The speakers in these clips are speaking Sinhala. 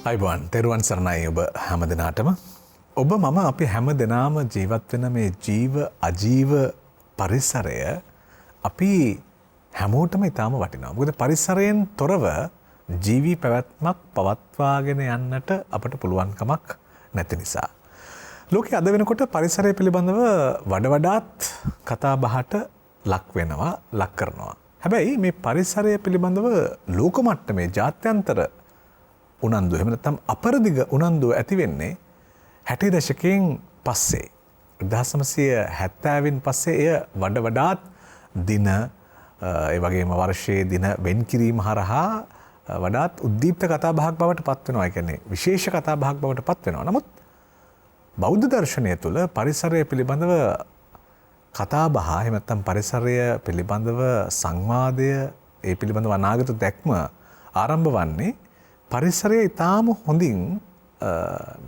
අයිබෝන් තෙරුවන් සරණයි ඔබ හැම දෙනාටම. ඔබ මම අපි හැම දෙනාම ජීවත් වෙන මේ ජීව අජීව පරිසරය අපි හැමෝටම ඉතාම වටිනවා. මොකද පරිසරයෙන් තොරව ජීවී පැවැත්මක් පවත්වාගෙන යන්නට අපට පුළුවන්කමක් නැති නිසා. ලෝකයේ අද වෙනකොට පරිසරය පිළිබඳව වඩාත් කතා බහට ලක් වෙනවා, ලක් කරනවා. හැබැයි මේ පරිසරය පිළිබඳව ලෝක මට්ටමේ ජාත්‍යන්තර උනන්දු එහෙම නැත්නම් අපරදිග උනන්දුව ඇති වෙන්නේ 60 දශකයෙන් පස්සේ 1970න් පස්සේ එය වඩාත් දින ඒ වගේම වර්ෂයේ දින වෙන් කිරීම හරහා වඩාත් උද්දීප්ත කතා බහක් බවට පත් වෙනවා. ඒ කියන්නේ විශේෂ කතා බහක් බවට පත් වෙනවා. නමුත් බෞද්ධ දර්ශනය තුළ පරිසරය පිළිබඳව කතා බහ එහෙම නැත්නම් පරිසරය පිළිබඳව සංවාදය ඒ පිළිබඳව අනාගත දැක්ම ආරම්භ වන්නේ පරිසරය ඉතාම හොඳින්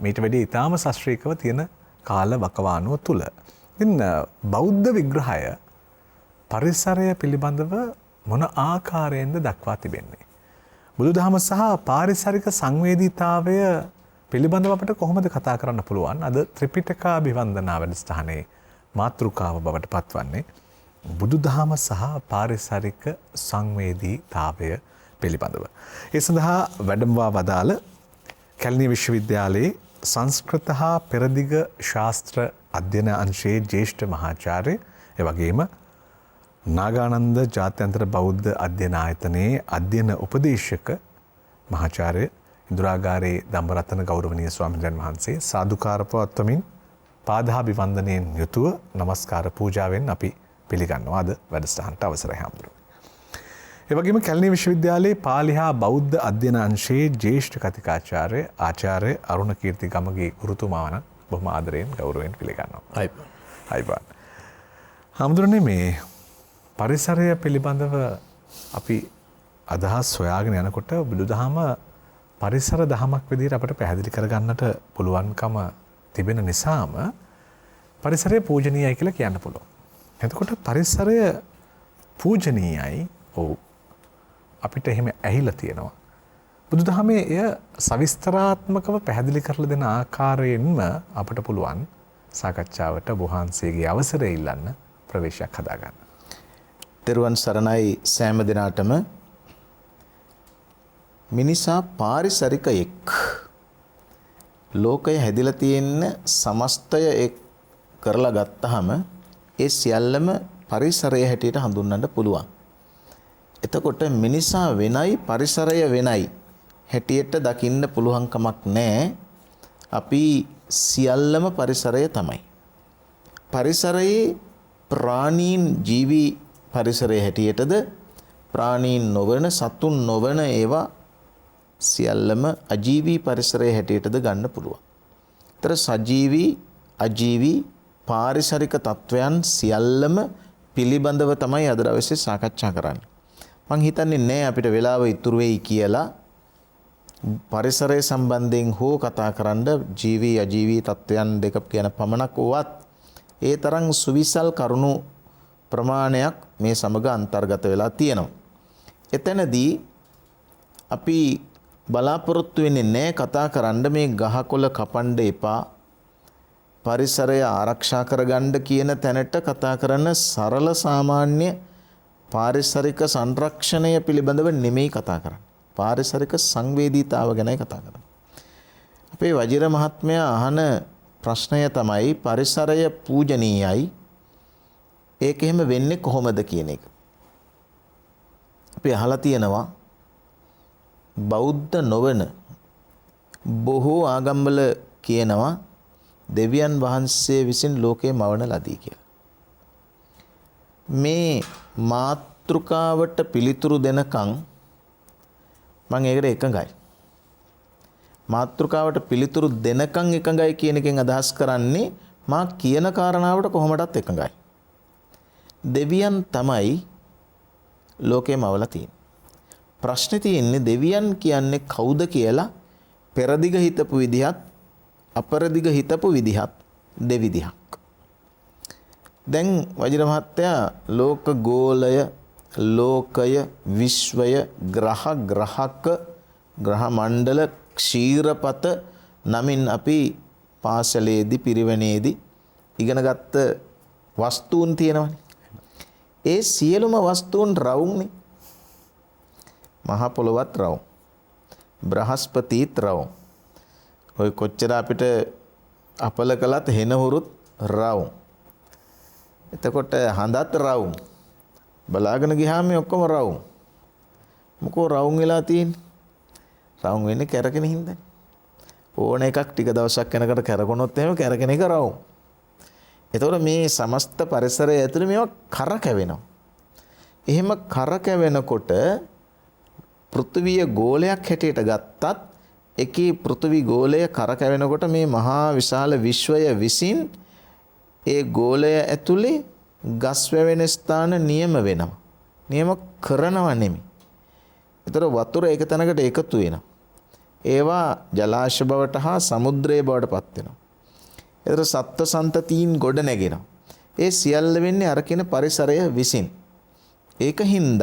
මීට වැඩිය ඉතාම ශාස්ත්‍රීයව තියෙන කාල වකවානුව තුළ. ඉතින් බෞද්ධ විග්‍රහය පරිසරය පිළිබඳව මොන ආකාරයෙන්ද දක්වා තිබෙන්නේ? බුදුදහම සහ පාරිසරික සංවේදීතාවය පිළිබඳව අපට කොහොමද කතා කරන්න පුළුවන්? අද ත්‍රිපිටකාභිවන්දනා වැඩසටහනේ මාතෘකාව බවට පත්වන්නේ බුදුදහම සහ පාරිසරික සංවේදීතාවය පිළිබඳව. ඒ සඳහා වැඩමවා වදාළ කැලණිය විශ්වවිද්‍යාලයේ සංස්කෘත හා පෙරදිග ශාස්ත්‍ර අධ්‍යයන අංශයේ ජ්‍යෙෂ්ඨ මහාචාර්ය එවැගේම නාගානන්ද ජාත්‍යන්තර බෞද්ධ අධ්‍යයන ආයතනයේ අධ්‍යයන උපදේශක මහාචාර්ය ඉන්දුරාගාරේ ධම්මරතන ගෞරවනීය ස්වාමීන් වහන්සේ සාදුකාර පවත්වමින් පාදාභිවන්දනයෙන් යුතුව নমස්කාර පූජාවෙන් අපි පිළිගන්නවා අද වැඩසටහනට අවසරයි හාමුදුරුවෝ. ඒ වගේම කැලණිය විශ්වවිද්‍යාලයේ පාලි හා බෞද්ධ අධ්‍යයන අංශයේ ජ්‍යෙෂ්ඨ කතිකාචාර්ය ආචාර්ය අරුණ කීර්ති ගමගේ ගුරුතුමාණන් බොහොම ආදරයෙන් ගෞරවයෙන් පිළිගන්නවා. අයිබෝන්. හාමුදුරනේ මේ පරිසරය පිළිබඳව අපි අදහස් හොයාගෙන යනකොට බුදුදහම පරිසර දහමක් විදිහට අපට පැහැදිලි කරගන්නට පුළුවන්කම තිබෙන නිසාම පරිසරය පූජනීයයි කියලා කියන්න පුළුවන්. එතකොට පරිසරය පූජනීයයි ඔව් අපිට එහෙම ඇහිලා තියෙනවා. බුදුදහමේ එය සවිස්තරාත්මකව පැහැදිලි කරලා දෙන ආකාරයෙන්ම අපට පුළුවන් සාකච්ඡාවට වහන්සේගේ අවසරය ඉල්ලන්න ප්‍රවේශයක් හදාගන්න. තෙරුවන් සරණයි සෑම දිනාටම. මිනිසා පාරිසරිකයෙක්. ලෝකය හැදිලා තියෙන සමස්තය එක් කරලා ගත්තාම ඒ සියල්ලම පරිසරය හැටියට හඳුන්වන්න පුළුවන්. එතකොට මිනිසා වෙනයි පරිසරය වෙනයි හැටියට දකින්න පුළුවන් කමක් නැහැ. අපි සියල්ලම පරිසරය තමයි. පරිසරයේ ප්‍රාණීන් ජීවි පරිසරය හැටියටද ප්‍රාණීන් නොවන සතුන් නොවන ඒවා සියල්ලම අජීවී පරිසරය හැටියටද ගන්න පුළුවන්. ඒතර සජීවී අජීවී පාරිසරික තත්වයන් සියල්ලම පිළිබඳව තමයි අද දවසේ සාකච්ඡා කරන්නේ. මං හිතන්නේ නෑ අපිට වෙලාව ඉතුරු වෙයි කියලා පරිසරය සම්බන්ධයෙන් හෝ කතා කරන්න ජීවී අජීවී තත්වයන් දෙක ගැන පමණක් වුවත් ඒ තරම් සුවිසල් කරුණු ප්‍රමාණයක් මේ සමග අන්තර්ගත වෙලා තියෙනවා. එතනදී අපි බලාපොරොත්තු වෙන්නේ නෑ කතා කරන්න මේ ගහකොළ කපන්න එපා පරිසරය ආරක්ෂා කරගන්න කියන තැනට කතා කරන සරල සාමාන්‍ය පාරිසරික සංරක්ෂණය පිළිබඳව නෙමෙයි කතා කරන්නේ. පාරිසරික සංවේදීතාව ගැනයි කතා කරන්නේ. අපේ වජිර මහත්මයා අහන ප්‍රශ්නය තමයි පරිසරය පූජනීයයි. ඒක එහෙම වෙන්නේ කොහොමද කියන එක. අපි අහලා තියෙනවා බෞද්ධ නොවන බොහෝ ආගම්වල කියනවා දෙවියන් වහන්සේ විසින් ලෝකේ මවන ලදී කියලා. මේ මාතෘකාවට පිළිතුරු දෙනකන් මම ඒකට එකඟයි. මාතෘකාවට පිළිතුරු දෙනකන් එකඟයි කියන එකෙන් අදහස් කරන්නේ මා කියන කාරණාවට කොහොමදත් එකඟයි. දෙවියන් තමයි ලෝකේ මවලා තියෙන්නේ. ප්‍රශ්නේ තියෙන්නේ දෙවියන් කියන්නේ කවුද කියලා පෙරදිග හිතපු විදිහත් අපරදිග හිතපු විදිහත් දෙවිදිහක්. දැන් වජිර මහත්තයා ලෝක ගෝලය ලෝකය විශ්වය ග්‍රහ ග්‍රහක ග්‍රහ මණ්ඩල ක්ෂීරපත නමින් අපි පාසලේදී පිරිවෙනේදී ඉගෙනගත්ත වස්තුන් තියෙනවනේ. ඒ සියලුම වස්තුන් රවුම්නේ. මහ පොළොවත් රවුම්. බ්‍රහස්පතිත් රවුම්. ඔය කොච්චර අපිට අපල කළත් හෙනහුරුත් රවුම්. එතකොට හඳත් රවුම්. බලාගෙන ගියාම මේ ඔක්කොම රවුම්. මොකෝ රවුම් වෙලා තියෙන්නේ? රවුම් වෙන්නේ කැරකෙන හින්දානේ. ඕන එකක් ටික දවසක් යනකොට කැරකොනොත් එහෙම කැරකෙන එක රවුම්. එතකොට මේ සමස්ත පරිසරය ඇතුළේ මේවා කරකැවෙනවා. එහෙම කරකැවෙනකොට පෘථිවිය ගෝලයක් හැටියට ගත්තත් එකී පෘථිවි ගෝලය කරකැවෙනකොට මේ මහා විශාල විශ්වය විසින් ඒ ගෝලය ඇතුලේ ගස් වැවෙන ස්ථාන නියම වෙනවා. නියම කරනවා නෙමෙයි. ඒතර වතුර එක තැනකට එකතු වෙනවා. ඒවා ජලාශ බවට හා සමුද්‍රයේ බවට පත් වෙනවා. ඒතර සත්ත්ව සන්තතීන් ගොඩ නැගෙනවා. ඒ සියල්ල වෙන්නේ අර කියන පරිසරය විසින්. ඒකින්ද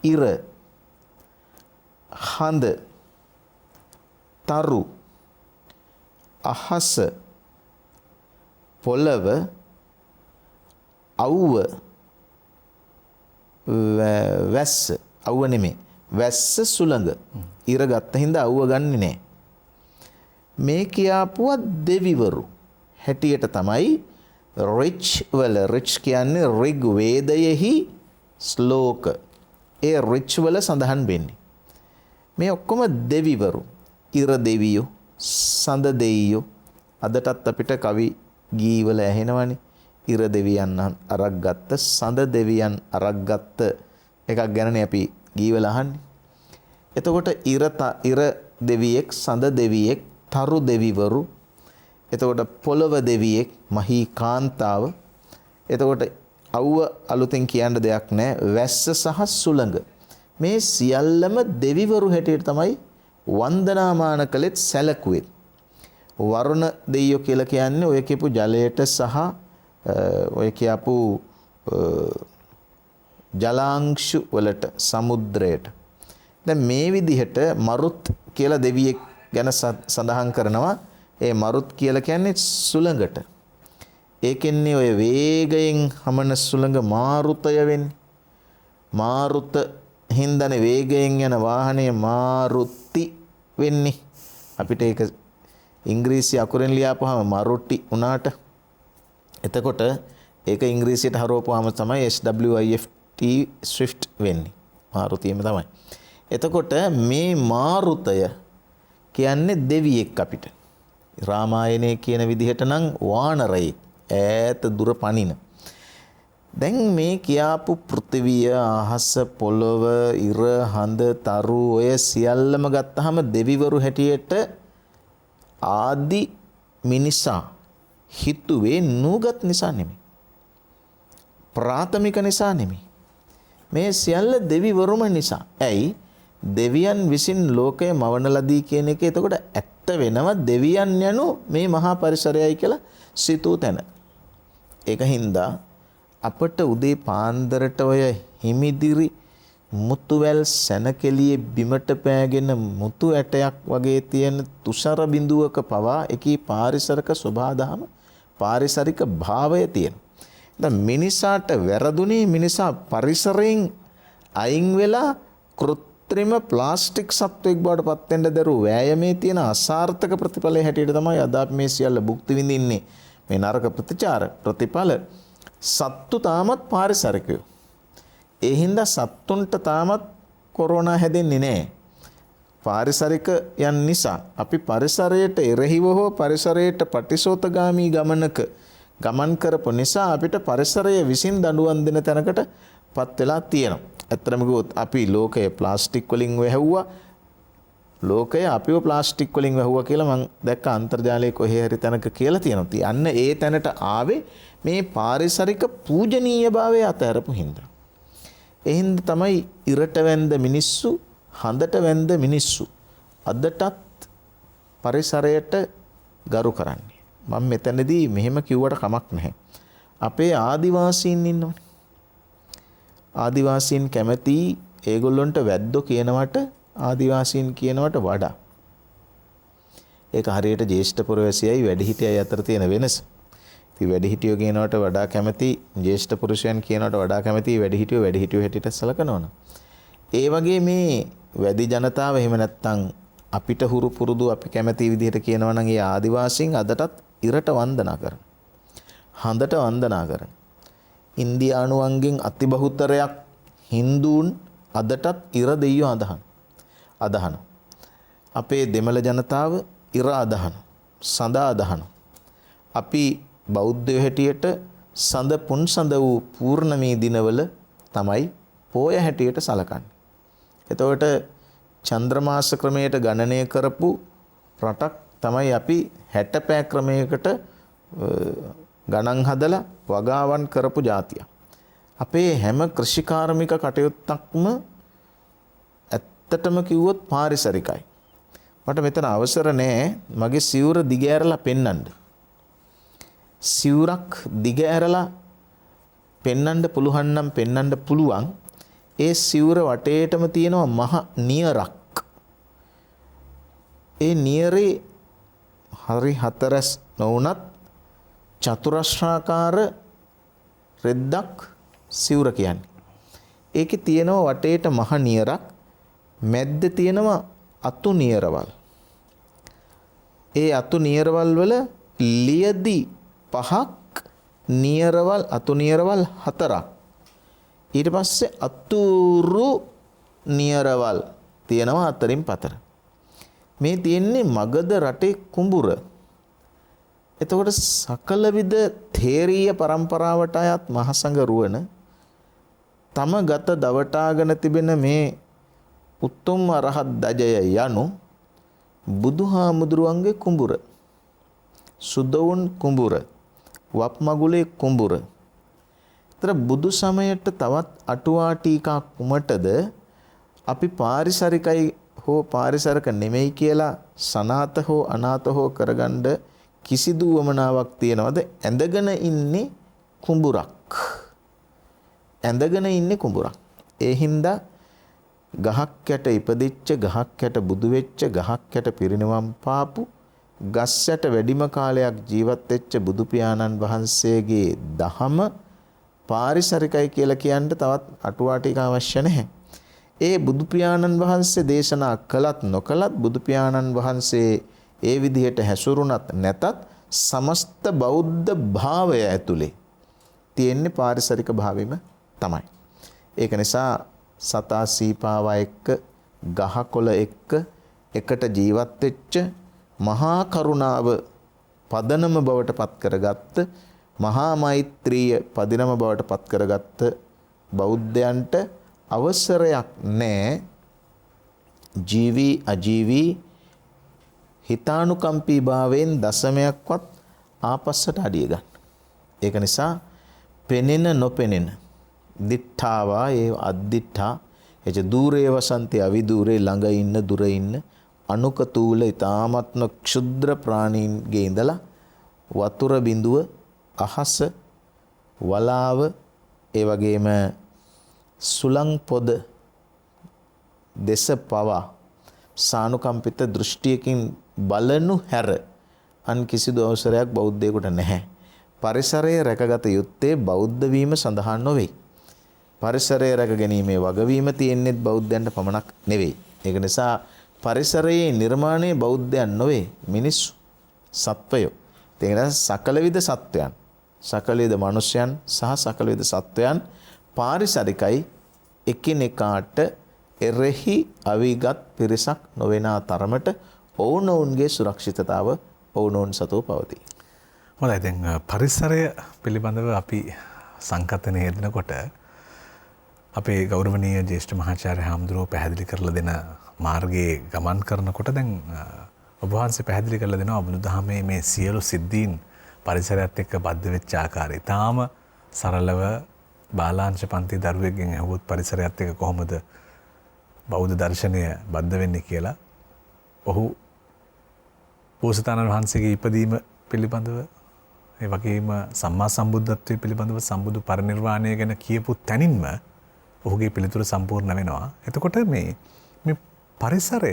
ඉර හඳ තරු අහස පොළව අවුව වැස්ස අවුව නෙමෙයි වැස්ස සුළඟ ඉර ගත්ත හින්දා අවුව ගන්නෙ නෑ. මේ කියාපුවා දෙවිවරු හැටියට තමයි රිච් වල රිච් කියන්නේ ඍග් වේදයෙහි ශ්ලෝක. ඒ රිච් වල සඳහන් වෙන්නේ. මේ ඔක්කොම දෙවිවරු. ඉර දෙවියෝ, සඳ දෙවියෝ. අදටත් අපිට කවි ගීවල ඇහෙනවනේ. ඉර දෙවියන් අරක් ගත්ත, සඳ දෙවියන් අරක් ගත්ත එකක් ගැනනේ අපි ගීවල අහන්නේ. එතකොට ඉර දෙවියෙක්, සඳ දෙවියෙක්, තරු දෙවිවරු, එතකොට පොළව දෙවියෙක්, මහී කාන්තාව. එතකොට අවුව අලුතෙන් කියන්න දෙයක් නැහැ. වැස්ස සහ සුළඟ. මේ සියල්ලම දෙවිවරු හැටියට තමයි වන්දනාමාන කළෙත් සැලකුවෙත්. වරුණ දෙවියෝ කියලා කියන්නේ ඔය කියපු ජලයට සහ ඔය කියපු ජලාංශු වලට සමුද්‍රයට. දැන් මේ විදිහට මරුත් කියලා දෙවියෙක් ගැන සඳහන් කරනවා. ඒ මරුත් කියලා කියන්නේ සුළඟට. ඒකෙන්නේ ඔය වේගයෙන් හමන සුළඟ මාරුතය වෙන්නේ. මාරුත හින්දානේ වේගයෙන් යන වාහනේ මාරුති වෙන්නේ. අපිට ඒක ඉංග්‍රීසි අකුරෙන් ලියාපුවාම මරුටි වුණාට එතකොට ඒක ඉංග්‍රීසියට හරවපුවාම තමයි SWIFT ස්විෆ්ට් වෙන්නේ. මාරුතියම තමයි. එතකොට මේ මාරුතය කියන්නේ දෙවියෙක් අපිට. රාමායනයේ කියන විදිහට නම් වානරයෙක් ඈත දුර පනින. දැන් මේ කියාපු පෘථිවිය, අහස, පොළොව, ඉර, හඳ, තරු ඔය සියල්ලම ගත්තාම දෙවිවරු හැටියට ආදි මිනිසා හිතුවේ නූගත් නිසා නෙමෙයි. ප්‍රාථමික නිසා නෙමෙයි. මේ සියල්ල දෙවිවරුම නිසා. ඇයි? දෙවියන් විසින් ලෝකය මවන ලදී කියන එක එතකොට ඇත්ත වෙනවා දෙවියන් යනු මේ මහා පරිසරයයි කියලා සිතූ තැන. ඒකින්ද අපට උදේ පාන්දරට ඔය හිමිදිරි මුතුවැල් සැනකෙළියේ බිමට පෑගෙන මුතු ඇටයක් වගේ තියෙන තුෂාර බිඳුවක පවා එකී පාරිසරික ස්වභාවදහම පාරිසරික භාවය තියෙන. දැන් මිනිසාට වැරදුනේ මිනිසා පරිසරයෙන් අයින් වෙලා කෘත්‍රිම ප්ලාස්ටික් සත්වෙක් බවට පත් වෙන්න දරුව වෑයමේ තියෙන අසාර්ථක ප්‍රතිඵලය හැටියට තමයි අද අපි මේ සියල්ල භුක්ති විඳින්නේ. මේ නරක ප්‍රතිඵල සත්තු තාමත් පාරිසරිකයෝ. ඒ හින්දා සත්තුන්ට තාමත් කොරෝනා හැදෙන්නේ නැහැ. පාරිසරිකයන් නිසා අපි පරිසරයට එරෙහිව හෝ පරිසරයට පටිසෝතගාමී ගමනක ගමන් කරපු නිසා අපිට පරිසරය විසින් දඬුවම් දෙන තැනකට පත් වෙලා තියෙනවා. ඇත්තටම කිව්වොත් අපි ලෝකය ප්ලාස්ටික් වලින් වැහුවා. ලෝකය අපිව ප්ලාස්ටික් වලින් වැහුවා කියලා මම දැක්ක අන්තර්ජාලයේ කොහේ හරි තැනක කියලා තියෙනවා. අන්න ඒ තැනට ආවේ මේ පාරිසරික පූජනීයභාවය අතහැරපු හින්දා. ඒ හින්දා තමයි ඉරට වැඳ මිනිස්සු, හඳට වැඳ මිනිස්සු අදටත් පරිසරයට ගරු කරන්නේ. මම මෙතනදී මෙහෙම කිව්වට කමක් නැහැ. අපේ ආදිවාසීන් ඉන්නවනේ. ආදිවාසීන් කැමති ඒගොල්ලන්ට වැද්දෝ කියනවට ආදිවාසීන් කියනවට වඩා ඒක හරියට ජ්‍යෙෂ්ඨ පුරවැසියයි වැඩිහිටියයි අතර තියෙන වෙනස. ඉතින් වැඩිහිටියෝ කියනවට වඩා කැමති ජ්‍යෙෂ්ඨ පුරුෂයන් කියනවට වඩා කැමති වැඩිහිටියෝ හැටියට සලකනවනේ. ඒ වගේ මේ වැඩි ජනතාව එහෙම නැත්තම් අපිට හුරු පුරුදු අපි කැමති විදිහට කියනවා නම් ඒ ආදිවාසීන් අදටත් ඉරට වන්දනා කරන. හඳට වන්දනා කරන. ඉන්දියානුවන්ගෙන් අතිබහුතරයක් හින්දුන් අදටත් ඉර දෙයියෝ අදහන. අපේ දෙමළ ජනතාව ඉර අදහන. සඳ අදහන. අපි බෞද්ධයෝ හැටියට සඳ පුන් සඳ වූ පූර්ණමී දිනවල තමයි පෝය හැටියට සලකන්නේ. එතකොට චන්ද්‍රමාස ක්‍රමයට ගණනය කරපු රටක් තමයි අපි 60 පෑ ක්‍රමයකට ගණන් හදලා වගාවන් කරපු ජාතිය. අපේ හැම කෘෂිකාර්මික කටයුත්තක්ම ඇත්තටම කිව්වොත් පාරිසරිකයි. මට මෙතන අවසර නැහැ මගේ සිවුර දිග ඇරලා පෙන්වන්න. සිවුරක් දිග ඇරලා පෙන්වන්න පුළුවන් නම් පෙන්වන්න පුළුවන්. ඒ සිවුර වටේටම තියෙනවා මහ නියරක්. ඒ නියරේ හරි හතරස් නොවුනත් චතුරස්‍රාකාර රෙද්දක් සිවුර කියන්නේ. ඒකේ තියෙනවා වටේට මහ නියරක්, මැද්ද තියෙනවා අතු නියරවල්. ඒ අතු නියරවල් වල ලියදි 5ක්, නියරවල් අතු නියරවල් 4ක්. ඊට පස්සේ අතුරු නියරවල් තියෙනවා 4න් 4. මේ තියෙන්නේ මගධ රටේ කුඹුර. එතකොට සකල විද තේරීය પરම්පරාවට අයත් මහසඟ රුවන තම ගත දවටාගෙන තිබෙන මේ උතුම් අරහත් දජය යනු බුදුහාමුදුරුවන්ගේ කුඹුර. සුදවුන් කුඹුර. වප්මගුලේ කුඹුර. තර බුදු සමයට තවත් අටුවා ටීකා කුමටද අපි පාරිසරිකයි හෝ පාරිසරික නෙමෙයි කියලා සනාත හෝ අනාත හෝ කරගන්න කිසිදු වමනාවක් තියනවද? ඇඳගෙන ඉන්නේ කුඹුරක්. ඇඳගෙන ඉන්නේ කුඹුරක්. ඒ හින්දා ගහක් යට ඉපදිච්ච, ගහක් යට බුදු වෙච්ච, ගහක් යට පිරිනිවන් පාපු, ගස් යට වැඩිම කාලයක් ජීවත් වෙච්ච බුදු පියාණන් වහන්සේගේ දහම පාරිසරිකයි කියලා කියන්න තවත් අටුවා ටික අවශ්‍ය නැහැ. ඒ බුදු පියාණන් වහන්සේ දේශනා කළත් නොකළත් බුදු පියාණන් වහන්සේ ඒ විදිහට හැසිරුණත් නැතත් සමස්ත බෞද්ධ භාවය ඇතුලේ තියෙන්නේ පාරිසරික භාවෙම තමයි. ඒක නිසා සතා සීපාවා එක්ක ගහකොළ එක්ක එකට ජීවත් වෙච්ච මහා කරුණාව පදනම බවට පත් කරගත්ත මහා මෛත්‍රිය පදිනම බවට පත් කරගත්ත බෞද්ධයන්ට අවසරයක් නැහැ ජීවී අජීවී හිතානුකම්පී භාවයෙන් දශමයක්වත් ආපස්සට අඩිය ගන්න. ඒක නිසා පෙනෙන නොපෙනෙන දිඨාවා ඒ අද්දිඨා එච දූරේ වසන්ති අවිදූරේ ළඟ ඉන්න දුර ඉන්න අනුකතූල ඊ타මත්ම ක්ෂුද්‍ර ප්‍රාණීන්ගේ ඉඳලා වතුර බිඳුව අහස වලාව ඒ වගේම සුලං පොද දෙස පවා සානුකම්පිත දෘෂ්ටියකින් බලනු හැර අන් කිසිදු අවසරයක් බෞද්ධයෙකුට නැහැ. පරිසරය රැකගත යුත්තේ බෞද්ධ වීම සඳහා නොවේ. පරිසරය රැක ගැනීමේ වගවීම තියෙන්නේ බෞද්ධයන්ට පමණක් නෙවෙයි. ඒක නිසා පරිසරයේ නිර්මාණය බෞද්ධයන් නොවේ මිනිස්සු සත්වයෝ. ඒක නිසා සකල විද සත්වයන්, සකල විද මනුෂ්‍යයන් සහ සකල විද සත්වයන් පාරිසරිකයි එකිනෙකාට එරෙහි අවිගත් පිරිසක් නොවන තරමට ඔවුනොවුන්ගේ සුරක්ෂිතතාව ඔවුනොවුන් සතුව පවතී. හොඳයි, දැන් පරිසරය පිළිබඳව අපි සංකතන යෙදෙනකොට අපේ ගෞරවනීය ජ්‍යෙෂ්ඨ මහාචාර්ය හාමුදුරුවෝ පැහැදිලි කරලා දෙන මාර්ගයේ ගමන් කරනකොට දැන් ඔබ වහන්සේ පැහැදිලි කරලා දෙනවා බුදුදහමේ මේ සියලු සිද්ධීන් පරිසරයත් එක්ක බද්ධ වෙච්ච ආකාරය. තාම සරලව බාලාංශ පන්ති දරුවෙක්ගෙන් ඇහුවොත් පරිසරයත් එක්ක කොහොමද බෞද්ධ දර්ශනය බද්ධ වෙන්නේ කියලා ඔහු බෝසතාණන් වහන්සේගේ ඉපදීම පිළිබඳව ඒ වගේම සම්මා සම්බුද්ධත්වයේ පිළිබඳව සම්බුදු පරිනිර්වාණය ගැන කියපු තැනින්ම ඔහුගේ පිළිතුර සම්පූර්ණ වෙනවා. එතකොට මේ පරිසරය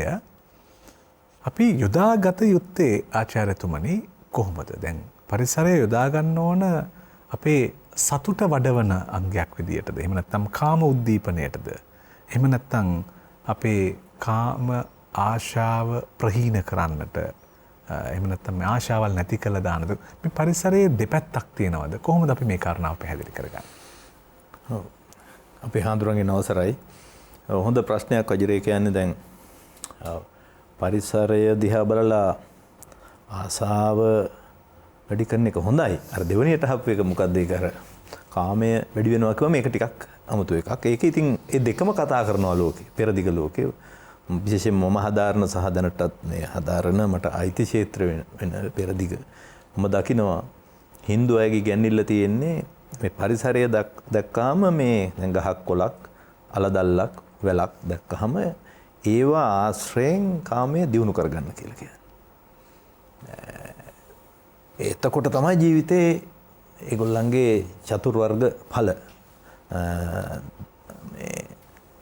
අපි යොදාගත යුත්තේ ආචාර්යතුමනි කොහොමද? දැන් පරිසරය යොදා ගන්න ඕන අපේ සතුට වඩවන අංගයක් විදියටද? එහෙම නැත්නම් කාම උද්දීපනයටද? එහෙම නැත්නම් අපේ කාම ආශාව ප්‍රහීන කරන්නට, එහෙම නැත්නම් මේ ආශාවල් නැති කළ දානද? මේ පරිසරයේ දෙපැත්තක් තියෙනවද? කොහොමද අපි මේ කාරණාව පැහැදිලි කරගන්නේ? ඔව්. අපේ හාමුදුරන්ගේ අවසරයි. හොඳ ප්‍රශ්නයක් වජිරේ කියන්නේ දැන් පරිසරය දිහා බලලා ආසාව වැඩි කරන එක හොඳයි. අර දෙවෙනියට හප්පු එක මොකද්ද ඒක අර කාමය වැඩි වෙනවා කියවම මේක ටිකක් අමුතු එකක්. ඒක ඉතින් ඒ දෙකම කතා කරනවා ලෝකේ. පෙරදිග ලෝකේ. විශේෂයෙන් මම හදාරන සහ දැනටත් මේ හදාරන මට අයිති ක්ෂේත්‍ර වෙන පෙරදිග. මම දකිනවා Hindu අයගේ ගැන්විල්ල තියෙන්නේ මේ පරිසරය දැක්කාම මේ දැන් ගහක් කොළක් අලදල්ලක් වැලක් දැක්කහම ඒවා ආශ්‍රයෙන් කාමයේ දියුණු කරගන්න කියලා කියන්නේ. එතකොට තමයි ජීවිතේ ඒගොල්ලන්ගේ චතුර්වර්ග ඵල මේ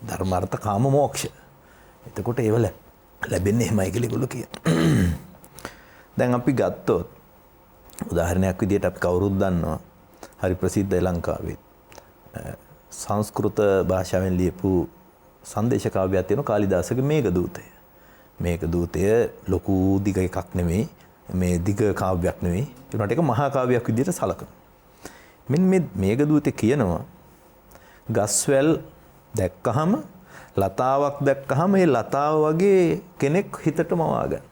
ධර්මාර්ථ කාම මොක්ෂ. එතකොට ඒව ලැබෙන්නේ එහෙමයි කියලා ඒගොල්ලෝ කියන. දැන් අපි ගත්තොත් උදාහරණයක් විදිහට අපි කවුරුත් දන්නවා හරි ප්‍රසිද්ධ ලංකාවේ සංස්කෘත භාෂාවෙන් ලියපු සංදේශ කාව්‍යයක් තියෙනවා කාලිදාසගේ මේඝදූතය. මේඝදූතය ලොකු දිග එකක් නෙමෙයි. මේ දිග කාව්‍යයක් නෙවෙයි. ඒකට ඒක මහා කාව්‍යයක් විදිහට සලකනවා. මෙන්න මේ මේඝදූතේ කියනවා ගස්වැල් දැක්කහම ලතාවක් දැක්කහම ඒ ලතාව වගේ කෙනෙක් හිතට මවා ගන්න.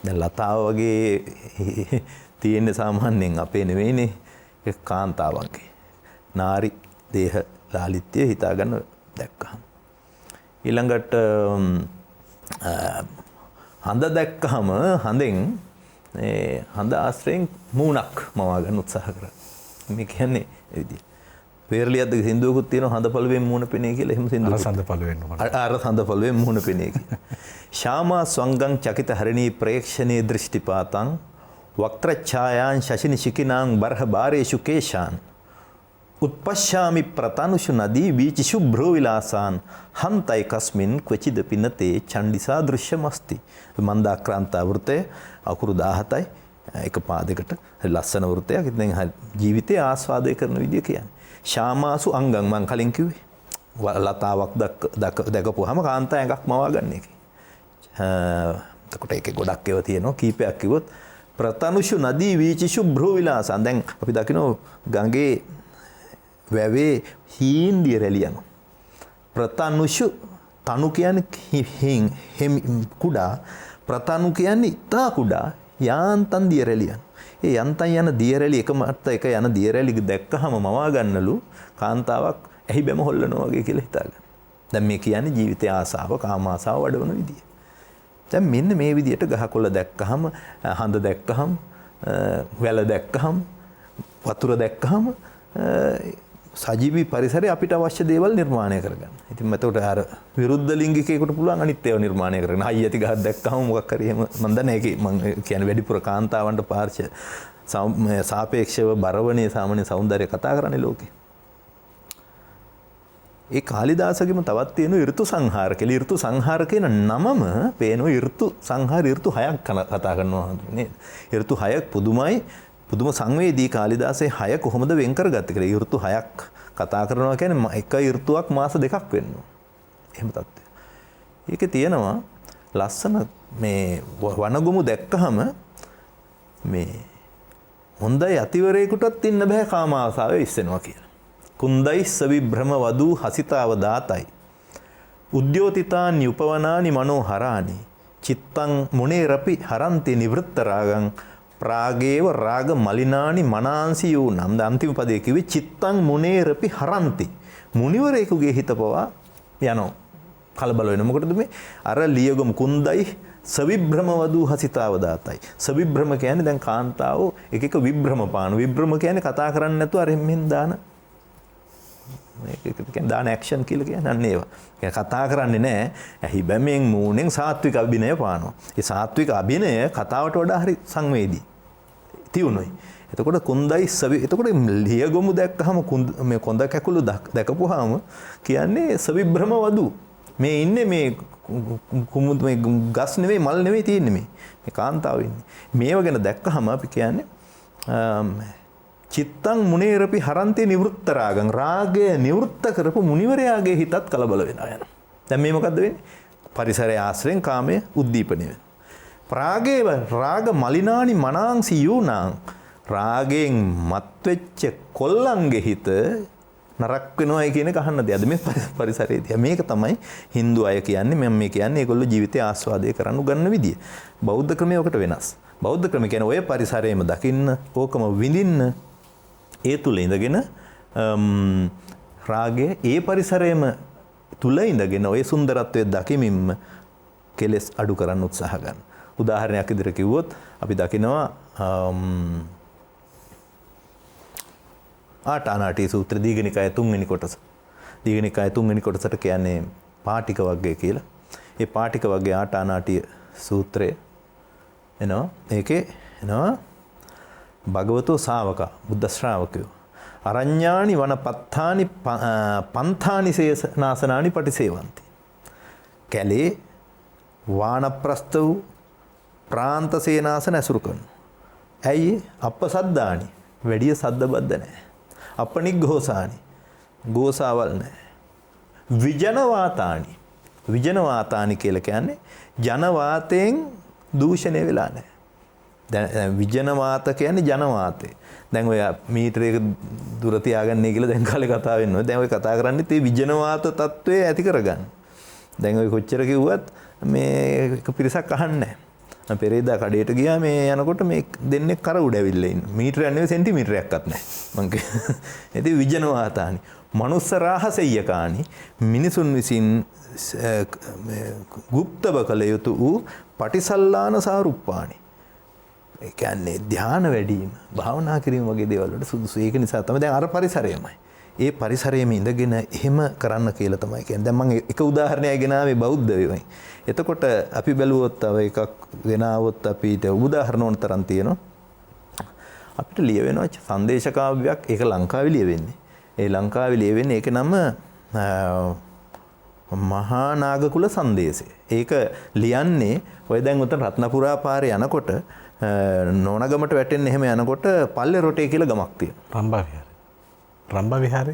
දැන් ලතාව වගේ තියෙන සාමාන්‍යයෙන් අපේ නෙවෙයිනේ ඒ කාන්තාවන්ගේ. නාරි දේහ ලාලිත්‍ය හිතා ගන්න දැක්කහම. ඊළඟට හඳ දැක්කහම හඳෙන් ඒ හඳ ආශ්‍රයෙන් මූණක් මවා ගන්න උත්සාහ කරා. මේ කියන්නේ ඒ විදිහ. වේරලියද්ද සින්දුවකුත් තියෙනවා හඳ පළුවෙන් මූණ පෙනේ කියලා. එහෙම සින්දුවක්. අර හඳ පළුවෙන් මූණ. අර හඳ පළුවෙන් මූණ පෙනේ කියලා. ශාමා ස්වංගං චකිත හරිණී ප්‍රේක්ෂණේ දෘෂ්ටිපාතං වක්ත්‍රඡායාං ශශිනි ශිකිනාං බරහ බාරේෂු කේශාන් උත්පශ්‍යාමි ප්‍රතනුෂු නදී බීචිෂු භ්‍රෝ විලාසාන් හන්තයි කස්මින් ක්වචිද පිනතේ චණ්ඩිසා දෘශ්‍යමස්ති. මන්දාක්‍රාන්තා වෘතය අකුරු 17යි එක පාදයකට ලස්සන වෘතයක්. ඉතින් ජීවිතය ආස්වාදය කරන විදිය කියන්නේ. ශාමාසු අංගං මං කලින් කිව්වේ. ලතාවක් දැකපුවාම කාන්තා ඇඟක් මවා ගන්න එක. එතකොට ඒකේ ගොඩක් ඒවා තියෙනවා. කීපයක් කිව්වොත් ප්‍රතනුෂු නදී වීචිෂු භ්‍රෝ විලාසාන්. දැන් අපි දකිනවා ගඟේ වැවේ හීන්දිය රැලි යනවා. ප්‍රතනුෂු තනු කියන්නේ කුඩා, ප්‍රතනු කියන්නේ ඉතා කුඩා යාන්තම් දිය රැලි යනවා. ඒ යන්තම් යන දිය රැලි එකමත් එක යන දිය රැලි දැක්කහම මවා ගන්නලු කාන්තාවක් ඇහි බැම හොල්ලනවා වගේ කියලා හිතාගන්න. දැන් මේ කියන්නේ ජීවිතයේ ආසාව, කාම ආසාව වඩවන විදිය. දැන් මෙන්න මේ විදියට ගහකොළ දැක්කහම, හඳ දැක්කහම, වැල දැක්කහම, වතුර දැක්කහම සජීවී පරිසරය අපිට අවශ්‍ය දේවල් නිර්මාණය කරගන්න. ඉතින් එතකොට අර විරුද්ධ ලිංගිකයෙකුට පුළුවන් අනිත් ඒවා නිර්මාණය කරගන්න. අයියති ගහක් දැක්කම මොකක් හරි එහෙම මම දන්නේ ඒකේ මම කියන්නේ වැඩිපුර කාන්තාවන්ට පාර්ශ්ව සාපේක්ෂව බරවනේ සාමාන්‍ය సౌందර්ය කතා කරන්නේ ලෝකේ. ඒ කාලිදාසගෙම තවත් තියෙන ඍතු සංහාර කියලා. ඍතු සංහාර කියන නමම පේනවා ඍතු සංහාර ඍතු 6ක් කතා කරනවා නේද? ඍතු 6ක් පුදුමයි. පුදුම සංවේදී කාලිදාසයේ 6 කොහොමද වෙන් කරගත්තේ කියලා. ඍතු 6ක් කතා කරනවා කියන්නේ එක ඍතුවක් මාස 2ක් වෙනවා. එහෙම තත්ත්වය. ඒකේ තියෙනවා ලස්සන මේ වනගොමු දැක්කහම මේ හොඳයි අතිවරේකටත් ඉන්න බෑ කාම ආසාවේ ඉස්සෙනවා කියලා. කුන්දයි සවිභ්‍රම වදූ හසිතාව දාතයි. උද්‍යෝතිතානි උපවනානි මනෝහරානි චිත්තං මුනේරපි හරන්ති නිවෘත්ත රාගං ප්‍රාගේව රාග මලිනානි මනාංසි යූ නම් අන්තිම පදයේ කිව්වේ චිත්තං මුනේරපි හරන්ති. මුනිවරයෙකුගේ හිත පවා යනවා. කලබල වෙන මොකටද මේ අර ලියගොම කුන්දයි සවිභ්‍රම වදූ හසිතාව දාතයි. සවිභ්‍රම කියන්නේ දැන් කාන්තාව එක එක විභ්‍රම පාන. විභ්‍රම කියන්නේ කතා කරන්නේ නැතුව අර මෙහෙන් දාන මේක කියන්නේ දාන ඇක්ෂන් කියලා කියන්නේ අන්න ඒවා. ඒක කතා කරන්නේ නැහැ. ඇහි බැමෙන් මූණෙන් සාත්වික අභිනය පානවා. ඒ සාත්වික අභිනය කතාවට වඩා හරි සංවේදී. තියුණුයි. එතකොට කුන්දයි සවි එතකොට ලියගොමු දැක්කහම මේ කොන්ද කැකුළු දැකපුවාම කියන්නේ සවිභ්‍රම වදු. මේ ඉන්නේ මේ කුමුදු මේ ගස් නෙවෙයි මල් නෙවෙයි තියෙන්නේ මේ කාන්තාව ඉන්නේ. මේව ගැන දැක්කහම අපි කියන්නේ චිත්තං මුනේරපි හරන්තේ නිවෘත්ත රාගං. රාගය නිවෘත්ත කරපු මුනිවරයාගේ හිතත් කලබල වෙනවා යන. දැන් මේ මොකද්ද වෙන්නේ? පරිසරය ආශ්‍රයෙන් කාමයේ උද්දීපනය වෙනවා. රාගේ රාග මලිනානි මනාංසි යූනාං. රාගයෙන් මත්වෙච්ච කොල්ලන්ගේ හිත නරක් වෙනවයි කියන එක අහන්න දෙයක්ද මේ පරිසරයේදී. මේක තමයි Hindu අය කියන්නේ. මම මේ කියන්නේ ඒගොල්ලෝ ජීවිතය ආස්වාදය කරන්න උගන්න විදිය. බෞද්ධ ක්‍රමයකට වෙනස්. බෞද්ධ ක්‍රම කියන්නේ ඔය පරිසරයේම දකින්න, ඕකම විඳින්න, ඒ තුල ඉඳගෙන රාගය ඒ පරිසරයේම තුල ඉඳගෙන ඔය සුන්දරත්වයේ දකිමින්ම කෙලෙස් අඩු කරන්න උත්සාහ ගන්න. උදාහරණයක් විදිහට කිව්වොත් අපි දකිනවා ආටානාටි සූත්‍ර දීඝනිකාය 3 වෙනි කොටස. දීඝනිකාය 3 වෙනි කොටසට කියන්නේ පාටික වර්ගය කියලා. ඒ පාටික වර්ගයේ ආටානාටි සූත්‍රය එනවා. ඒකේ එනවා භගවතෝ ශාවක බුද්ධ ශ්‍රාවකයෝ අරඤ්ඤානි වනපත්තානි පන්ථානි සේනාසනානි පටිසේවಂತಿ. කැලේ වානප්‍රස්ත වූ ප්‍රාන්ත සේනාසන ඇසුරු කරනවා. ඇයි? අපසද්දානි වැඩි සද්ද බද්ද නැහැ. අපනිග්ඝෝසානි ගෝසාවල් නැහැ. විජනවාතානි විජනවාතානි කියලා කියන්නේ ජනවාතයෙන් දූෂණය වෙලා නැහැ. දැන් විජනවාත කියන්නේ ජනවාතේ. දැන් ඔය මීටරයක දුර තියාගන්නේ කියලා දැන් කාලේ කතා වෙනවා. දැන් ඔය කතා කරන්නේ තේ විජනවාත තත්වයේ ඇති කරගන්න. දැන් ඔය කොච්චර කිව්වත් මේ එක පිරිසක් අහන්නේ නැහැ. මම පෙරේදා කඩේට ගියා මේ යනකොට මේ දෙන්නේ කර උඩ ඇවිල්ලා ඉන්න. මීටරයක් නෙවෙයි සෙන්ටිමීටරයක්වත් නැහැ. මං ඉතින් විජනවාතානි මනුස්ස රාහසෙයකානි මිනිසුන් විසින් ගුප්තව කළ යුතු වූ පටිසල්ලාන සාරුප්පානි. ඒ කියන්නේ ධානය වැඩිම, භාවනා කිරීම වගේ දේවල් වලට සුදුසු. ඒක නිසා තමයි දැන් අර පරිසරයමයි. ඒ පරිසරයේම ඉඳගෙන එහෙම කරන්න කියලා තමයි කියන්නේ. දැන් මම එක උදාහරණයක් ගෙනාවේ බෞද්ධ වෙවයි. එතකොට අපි බැලුවොත් තව එකක් වෙනාවොත් අපිට උදාහරණ ඕන තරම් තියෙනවා. අපිට ලියවෙනවා සංදේශ කාව්‍යයක්. ඒක ලංකාවේ ලියවෙන්නේ. ඒ ලංකාවේ ලියවෙන්නේ ඒක නම මහා නාගකුල සංදේශය. ඒක ලියන්නේ ඔය දැන් උතන රත්නපුරා පාරේ යනකොට නෝනගමට වැටෙන්නේ එහෙම යනකොට පල්ලේ රොටේ කියලා ගමක් තියෙනවා.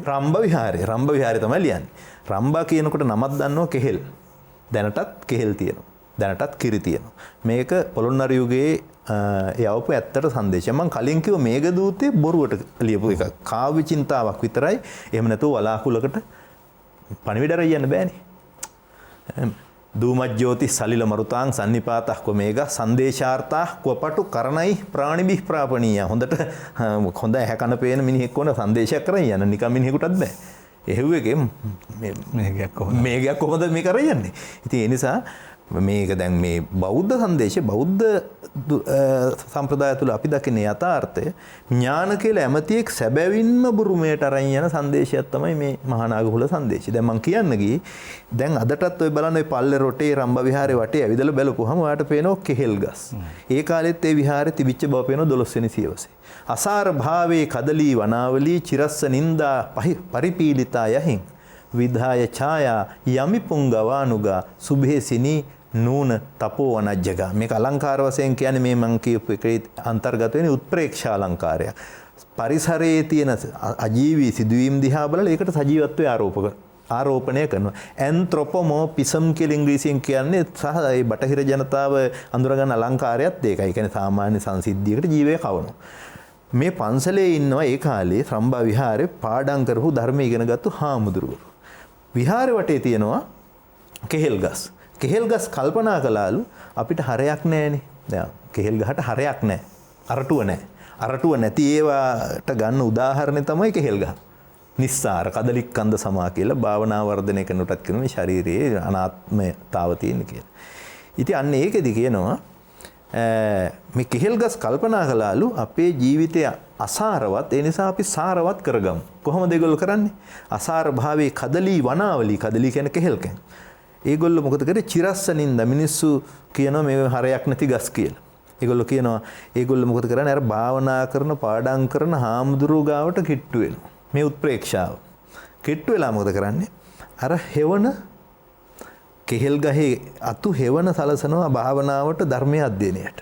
රම්බා විහාරේ. රම්බා විහාරේ තමයි ලියන්නේ. රම්බා කියනකොට නමක් දන්නවා කෙහෙල්. දැනටත් කෙහෙල් තියෙනවා. දැනටත් කිරි තියෙනවා. මේක පොළොන්නරු යුගයේ යවපු ඇත්තට සංදේශය. මම කලින් කිව්ව මේඝදූතේ බොරුවට ලියපු එකක්. කාව්‍ය චින්තාවක් විතරයි. එහෙම නැතුව වලාකුලකට පණිවිඩ රයන්න බෑනේ. දූමජ්ජෝති සලිල මරුතාං සන්නිපාතක් කො මේඝ සංදේශාර්ථා කොපටු කරණයි ප්‍රාණිබිහ් ප්‍රාපණීය. හොඳට හොඳ ඇහැ කන පේන මිනිහෙක් වුණ සංදේශයක් කරන් යන නිකම් මිනිහෙකුටත් බෑ. එහෙව් එකේ මේඝයක් කොහොමද මේ කරන් යන්නේ? ඉතින් ඒ නිසා මේක දැන් මේ බෞද්ධ සංදේශය බෞද්ධ සම්ප්‍රදාය තුළ අපි දකින යථාර්ථය ඥාන කියලා ඇමතියෙක් සැබවින්ම බුරුමයට අරන් යන සංදේශයක් තමයි මේ මහා නාගකුල සංදේශය. දැන් මම කියන්න ගියේ දැන් අදටත් ඔය බලන්න ඔය පල්ලේ රොටේ රම්බා විහාරේ වටේ ඇවිදලා බලපුවහම ඔයාලට පේනවා කෙහෙල් ගස්. ඒ කාලෙත් ඒ විහාරේ තිබිච්ච බව පේනවා 12 වෙනි සියවසේ. අසාර භාවේ කදලී වනාවලී චිරස්ස නින්දා පරිපීලිතා යහින් විධාය ඡායා යමි පුංගවානුගා සුභේසිනී නූන තපෝ වනජ්ජගා. මේක අලංකාර වශයෙන් කියන්නේ මේ මං කියපු එකේ අන්තර්ගත වෙන උත්ප්‍රේක්ෂා අලංකාරය. පරිසරයේ තියෙන අජීවී සිදුවීම් දිහා බලලා ඒකට සජීවත්වය ආරෝපණය කරනවා. ඇන්ත්‍රොපොමෝපිසම් කියලා ඉංග්‍රීසියෙන් කියන්නේ සහ ඒ බටහිර ජනතාව අඳුරගන්න අලංකාරයත් ඒකයි. ඒ කියන්නේ සාමාන්‍ය සංසිද්ධියකට ජීවය කවනවා. මේ පන්සලේ ඉන්නවා ඒ කාලේ රම්බා විහාරේ පාඩම් කරපු ධර්ම ඉගෙනගත්තු හාමුදුරුවෝ. විහාරේ වටේ තියෙනවා කෙහෙල් ගස්. කෙහෙල් ගස් කල්පනා කළාලු අපිට හරයක් නැහැනේ. දැන් කෙහෙල් ගහට හරයක් නැහැ. අරටුව නැහැ. අරටුව නැති ඒවාට ගන්න උදාහරණය තමයි කෙහෙල් ගහ. නිස්සාර කදලික්කන්ද සමා කියලා භාවනා වර්ධනය කරනටත් කියන මේ ශාරීරියේ අනාත්මතාව තියෙන කියලා. ඉතින් අන්න ඒකෙදි කියනවා මේ කෙහෙල් ගස් කල්පනා කළාලු අපේ ජීවිතය අසාරවත් ඒ නිසා අපි සාරවත් කරගමු. කොහොමද ඒගොල්ලෝ කරන්නේ? අසාර භාවයේ කදලී වනාවලී කදලී කියන්නේ කෙහෙල් කැන්. ඒගොල්ලෝ මොකද කරේ? චිරස්සනින්ද මිනිස්සු කියනවා මේ හරයක් නැති ගස් කියලා. ඒගොල්ලෝ කියනවා ඒගොල්ලෝ මොකද කරන්නේ? අර භාවනා කරන පාඩම් කරන හාමුදුරුවෝ ගාවට කිට්ටු වෙනවා. මේ උත්ප්‍රේක්ෂාව. කිට්ටු වෙලා මොකද කරන්නේ? අර හෙවණ කෙහෙල් ගහේ අතු හෙවන සලසනවා භාවනාවට ධර්මයේ අධ්‍යයනයට.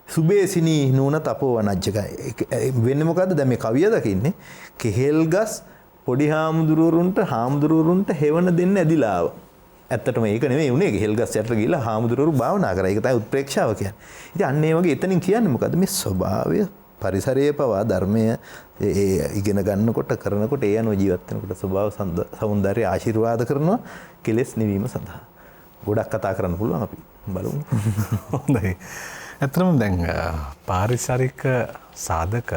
සුබේසිනී නූන තපෝ වනජ්ජකයි. වෙන්නේ මොකද්ද? දැන් මේ කවිය දකින්නේ කෙහෙල් ගස් පොඩි හාමුදුරුවරුන්ට හෙවන දෙන්න ඇදිලා ආවා. ඇත්තටම ඒක නෙමෙයි උනේ. කෙහෙල් ගස් යට ගිහලා හාමුදුරුවරු භාවනා කරා. ඒක තමයි උත්ප්‍රේක්ෂාව කියන්නේ. ඉතින් අන්න ඒ වගේ එතනින් කියන්නේ මොකද්ද? මේ ස්වභාවය පරිසරයේ පවා ධර්මය ඉගෙන ගන්නකොට කරනකොට ඒ අනුව ජීවත් වෙනකොට ස්වභාව සෞන්දර්ය ආශිර්වාද කරනවා කෙලෙස් නිවීම සඳහා. ගොඩක් කතා කරන්න පුළුවන් අපි බලමු. හොඳයි. ඇත්තටම දැන් පාරිසරික සාධක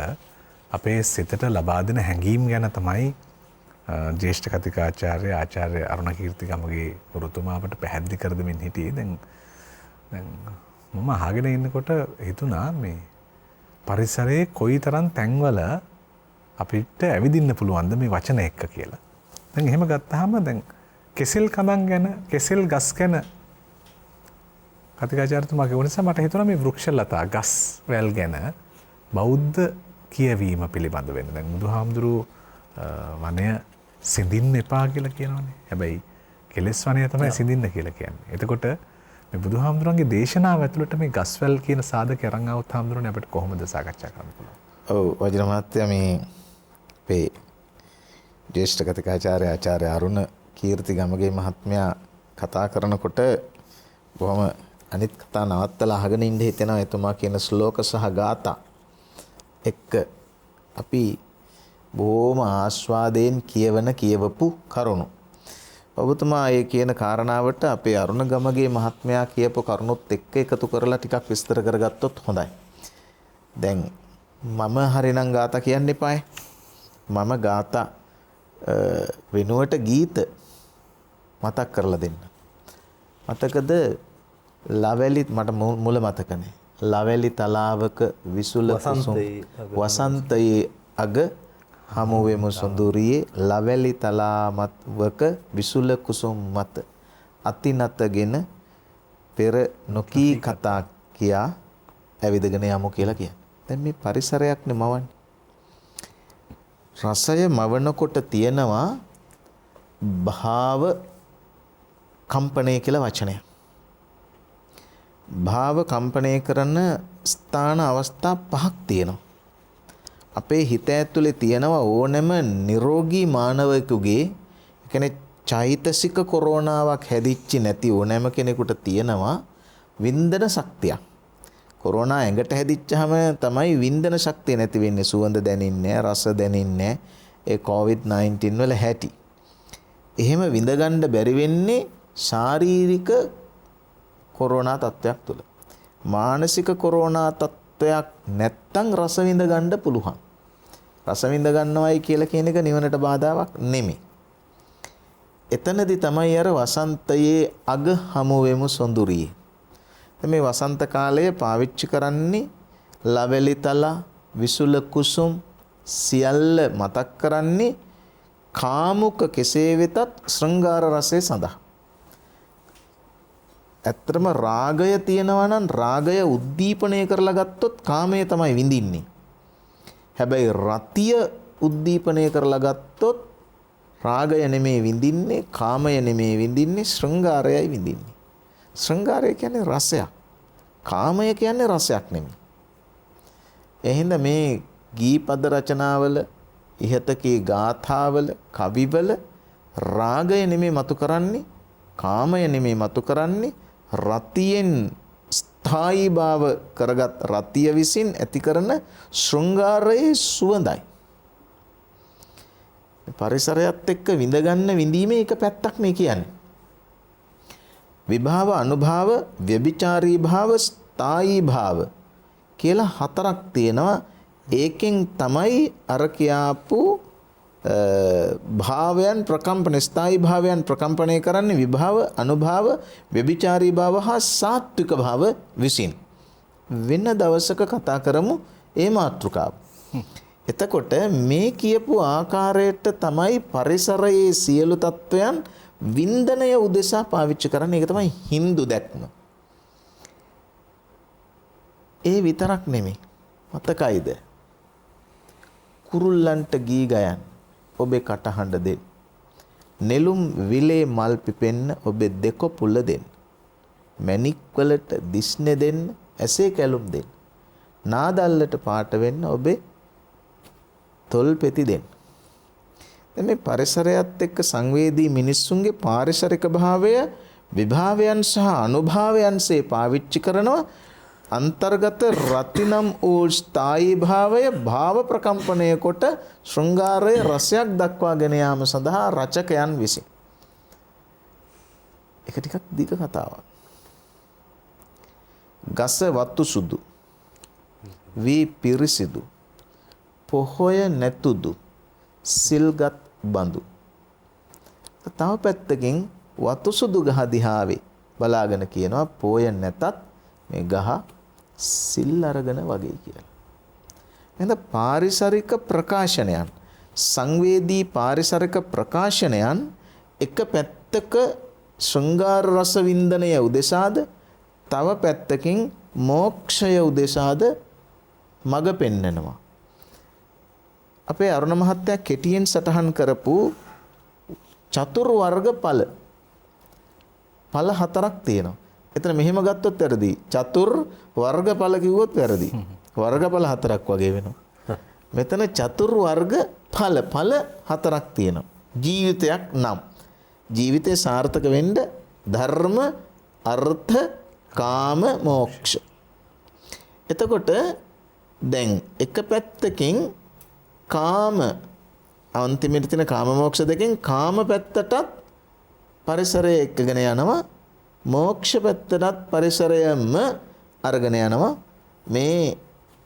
අපේ සිතට ලබා දෙන හැඟීම් ගැන තමයි ජ්‍යෙෂ්ඨ කතිකාචාර්ය ආචාර්ය අරුණ කීර්තිගමගේ ගුරුතුමා අපට පැහැදිලි කර දෙමින් හිටියේ. දැන් මම අහගෙන ඉන්නකොට හිතුණා මේ පරිසරයේ කොයිතරම් තැන්වල අපිට ඇවිදින්න පුළුවන්ද මේ වචන එක්ක කියලා. දැන් එහෙම ගත්තාම දැන් කෙසෙල් කඳන් ගැන කෙසෙල් ගස් ගැන කතිකාචාර්යතුමා කියව නිසා මට හිතුණා මේ වෘක්ෂලතා ගස් වැල් ගැන බෞද්ධ කියවීම පිළිබඳ වෙන. දැන් බුදුහාමුදුරුවෝ වනය සිඳින්න එපා කියලා කියනවානේ. හැබැයි කෙලෙස් වනය තමයි සිඳින්න කියලා කියන්නේ. එතකොට මේ බුදුහාමුදුරන්ගේ දේශනාව ඇතුළට මේ ගස්වැල් කියන සාධක අරන් આવුත් හාමුදුරනේ අපිට කොහොමද සාකච්ඡා කරන්න පුළුවන්? ඔව් වජිර මහත්තයා මේ අපේ ජ්‍යෙෂ්ඨ කතිකාචාර්ය ආචාර්ය අරුණ කීර්තිගමගේ මහත්මයා කතා කරනකොට බොහොම අනිත් කතා නවත්තලා අහගෙන ඉන්න හිතෙනවා. එතුමා කියන ශ්ලෝක සහ ගාථා එක්ක අපි බොහොම ආස්වාදයෙන් කියවපු කරුණු. ඔබතුමා ඒ කියන කාරණාවට අපේ අරුණ ගමගේ මහත්මයා කියපු කරුණුත් එක්ක එකතු කරලා ටිකක් විස්තර කරගත්තොත් හොඳයි. දැන් මම හරිනම් ගාථා කියන්න එපායි. මම ගාථා වෙනුවට ගීත මතක් කරලා දෙන්න. මතකද? ලවැලි මට මුල මතකනේ. ලවැලි තලාවක විසුල කුසුම් වසන්තයේ අග හමුවෙමු සොඳුරියේ ලවැලි තලාමත්වක විසුල කුසුම් මත අතිනතගෙන පෙර නොකී කතා කියා ඇවිදගෙන යමු කියලා කියන්නේ. දැන් මේ පරිසරයක් නෙමවන්නේ. රසය මවනකොට තියෙනවා භාව කම්පණය කියලා වචනය. භාව කම්පණය කරන ස්ථාන අවස්ථා 5ක් තියෙනවා. අපේ හිත ඇතුලේ තියෙනවා ඕනෑම නිරෝගී මානවයෙකුගේ කියන්නේ චෛතසික කොරෝනාවක් හැදිච්චි නැති ඕනෑම කෙනෙකුට තියෙනවා වින්දන ශක්තියක්. කොරෝනා ඇඟට හැදිච්චාම තමයි වින්දන ශක්තිය නැති වෙන්නේ. සුවඳ දැනෙන්නේ නැහැ, රස දැනෙන්නේ නැහැ. ඒ COVID-19 වල හැටි. එහෙම විඳ ගන්න බැරි වෙන්නේ ශාරීරික කොරෝනා තත්ත්වයක් තුල. මානසික කොරෝනා තත්ත්වයක් නැත්තම් රස විඳ ගන්න පුළුවන්. රස විඳ ගන්නවයි කියලා කියන එක නිවනට බාධාවක් නෙමෙයි. එතනදී තමයි අර වසන්තයේ අග හමු වෙමු සොඳුරියේ. මේ වසන්ත කාලය පාවිච්චි කරන්නේ ලවැලි තලා විසුල කුසුම් සියල්ල මතක් කරන්නේ කාමුක කෙසේ වෙතත් ශෘංගාර රසය සඳහා. ඇත්තටම රාගය තියෙනවා නම් රාගය උද්දීපනය කරලා ගත්තොත් කාමය තමයි විඳින්නේ. හැබැයි රතිය උද්දීපනය කරලා ගත්තොත් රාගය නෙමේ විඳින්නේ, කාමය නෙමේ විඳින්නේ, ශෘංගාරයයි විඳින්නේ. ශෘංගාරය කියන්නේ රසයක්. කාමය කියන්නේ රසයක් නෙමෙයි. එහෙනම් මේ ගීපද රචනාවල ඉහතකී ගාථාවල කවිවල රාගය නෙමේ මතු කරන්නේ, කාමය නෙමේ මතු කරන්නේ, රතියෙන් ස්ථායි භාව කරගත් රතිය විසින් ඇති කරන ශෘංගාරයේ සුවඳයි. පරිසරයත් එක්ක විඳගන්න විඳීමේ එක පැත්තක් මේ කියන්නේ. විභාව, අනුභාව, ව්‍යභිචාරී භාව, ස්ථායි භාව කියලා 4ක් තියෙනවා. ඒකෙන් තමයි අර කියාපු භාවයන් ප්‍රකම්පන, ස්ථායි භාවයන් ප්‍රකම්පණය කරන්නේ විභාව, අනුභාව, ව්‍යභිචාරී භාව හා සාත්වික භාව විසින්. වෙන දවසක කතා කරමු ඒ මාතෘකාව. එතකොට මේ කියපු ආකාරයට තමයි පරිසරයේ සියලු තත්වයන් වින්දනය උදෙසා පාවිච්චි කරන්නේ. ඒක තමයි Hindu දැක්ම. ඒ විතරක් නෙමෙයි. මතකයිද? කුරුල්ලන්ට ගී ගයන් ඔබේ කටහඬ දෙන්න. නෙළුම් විලේ මල් පිපෙන්න ඔබේ දෙකොපුල දෙන්න. මැණික් වලට දිස්නේ දෙන්න, ඇසේ කැලුම් දෙන්න. නාදල්ලට පාට වෙන්න ඔබේ තොල් පෙති දෙන්න. දැන් මේ පරිසරයත් එක්ක සංවේදී මිනිස්සුන්ගේ පාරිසරික භාවය විභාවයන් සහ අනුභාවයන්සේ පාවිච්චි කරනවා. අන්තර්ගත රතිනම් වූ ස්ථායී භාවය භාව ප්‍රකම්පනය කොට ශෘංගාරයේ රසයක් දක්වා ගෙන යාම සඳහා රචකයන් විසින්. ඒක ටිකක් දිග කතාවක්. ගස වතු සුදු වී පිරිසිදු පොහොය නැතුදු සිල්ගත් බඳු. තව පැත්තකින් වතු සුදු ගහ දිහාවේ බලාගෙන කියනවා පොය නැතත් මේ ගහ සිල් අරගෙන වගේ කියලා. එහෙනම් පාරිසරික ප්‍රකාශනයන්, සංවේදී පාරිසරික ප්‍රකාශනයන් එක පැත්තක ශෘංගාර රස වින්දනය උදෙසාද, තව පැත්තකින් මෝක්ෂය උදෙසාද මඟ පෙන්වනවා. අපේ අරුණ මහත්තයා කෙටියෙන් සටහන් කරපු චතුර් වර්ග ඵල හතරක් තියෙනවා. එතන මෙහෙම ගත්තොත් වැරදි. චතුර් වර්ගඵල කිව්වොත් වැරදි. වර්ගඵල හතරක් වගේ වෙනවා. මෙතන චතුර් වර්ග ඵල හතරක් තියෙනවා. ජීවිතයක් නම් ජීවිතේ සාර්ථක වෙන්න ධර්ම, අර්ථ, කාම, මෝක්ෂ. එතකොට දැන් එක පැත්තකින් කාම අන්තිමට තියෙන කාම මෝක්ෂ දෙකෙන් කාම පැත්තටත් පරිසරය එක්කගෙන යනවා, මෝක්ෂ පැත්තටත් පරිසරයම අරගෙන යනවා මේ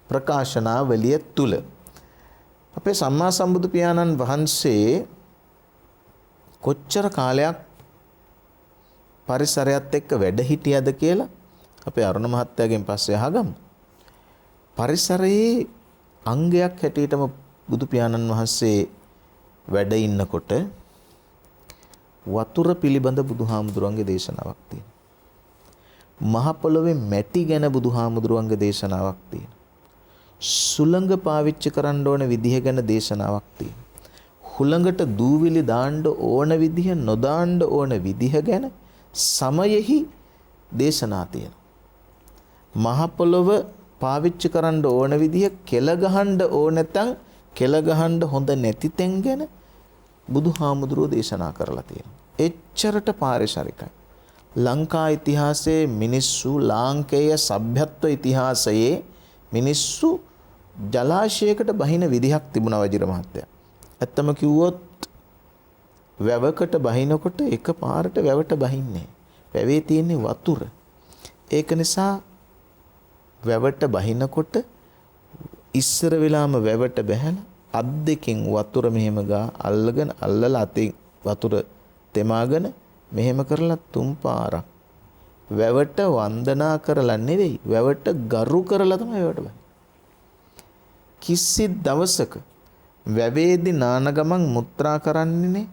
ප්‍රකාශනාවලිය තුල. අපේ සම්මා සම්බුදු පියාණන් වහන්සේ කොච්චර කාලයක් පරිසරයත් එක්ක වැඩ හිටියද කියලා අපේ අරුණ මහත්තයාගෙන් පස්සේ අහගමු. පරිසරයේ අංගයක් හැටියටම බුදු පියාණන් වහන්සේ වැඩ ඉන්නකොට වතුර පිළිබඳ බුදුහාමුදුරන්ගේ දේශනාවක් තියෙනවා. මහ පොළොවේ මැටි ගැන බුදුහාමුදුරන්ගේ දේශනාවක් තියෙනවා. සුළඟ පාවිච්චි කරන්න ඕන විදිහ ගැන දේශනාවක් තියෙනවා. හුළඟට දූවිලි දාන්න ඕන විදිහ නොදාන්න ඕන විදිහ ගැන සමයෙහි දේශනා තියෙනවා. මහ පොළොව පාවිච්චි කරන්න ඕන විදිහ කෙල ගහන්න ඕන නැත්නම් කෙල ගහන්න හොඳ නැති තැන් ගැන බුදුහාමුදුරුවෝ දේශනා කරලා තියෙනවා. එච්චරට පාරිසරිකයි. ලංකා ඉතිහාසයේ මිනිස්සු ලාංකේය සભ્યත්ව ඉතිහාසයේ මිනිස්සු ජලාශයකට බහින විදිහක් තිබුණා වජිර මහත්තයා. ඇත්තම කිව්වොත් වැවකට බහිනකොට එකපාරට වැවට බහින්නේ. වැවේ තියෙන්නේ වතුර. ඒක නිසා වැවට බහිනකොට ඉස්සර වෙලාම වැවට බැහැලා අත් දෙකෙන් වතුර මෙහෙම ගා අල්ලගෙන අල්ලලා අතින් වතුර තෙමාගෙන මෙහෙම කරලා තුන් පාරක් වැවට වන්දනා කරලා නෙවෙයි වැවට ගරු කරලා තමයි වැවට බහින්නේ. කිසි දවසක වැවේදි නාන ගමන් මුත්‍රා කරන්නේ නේ,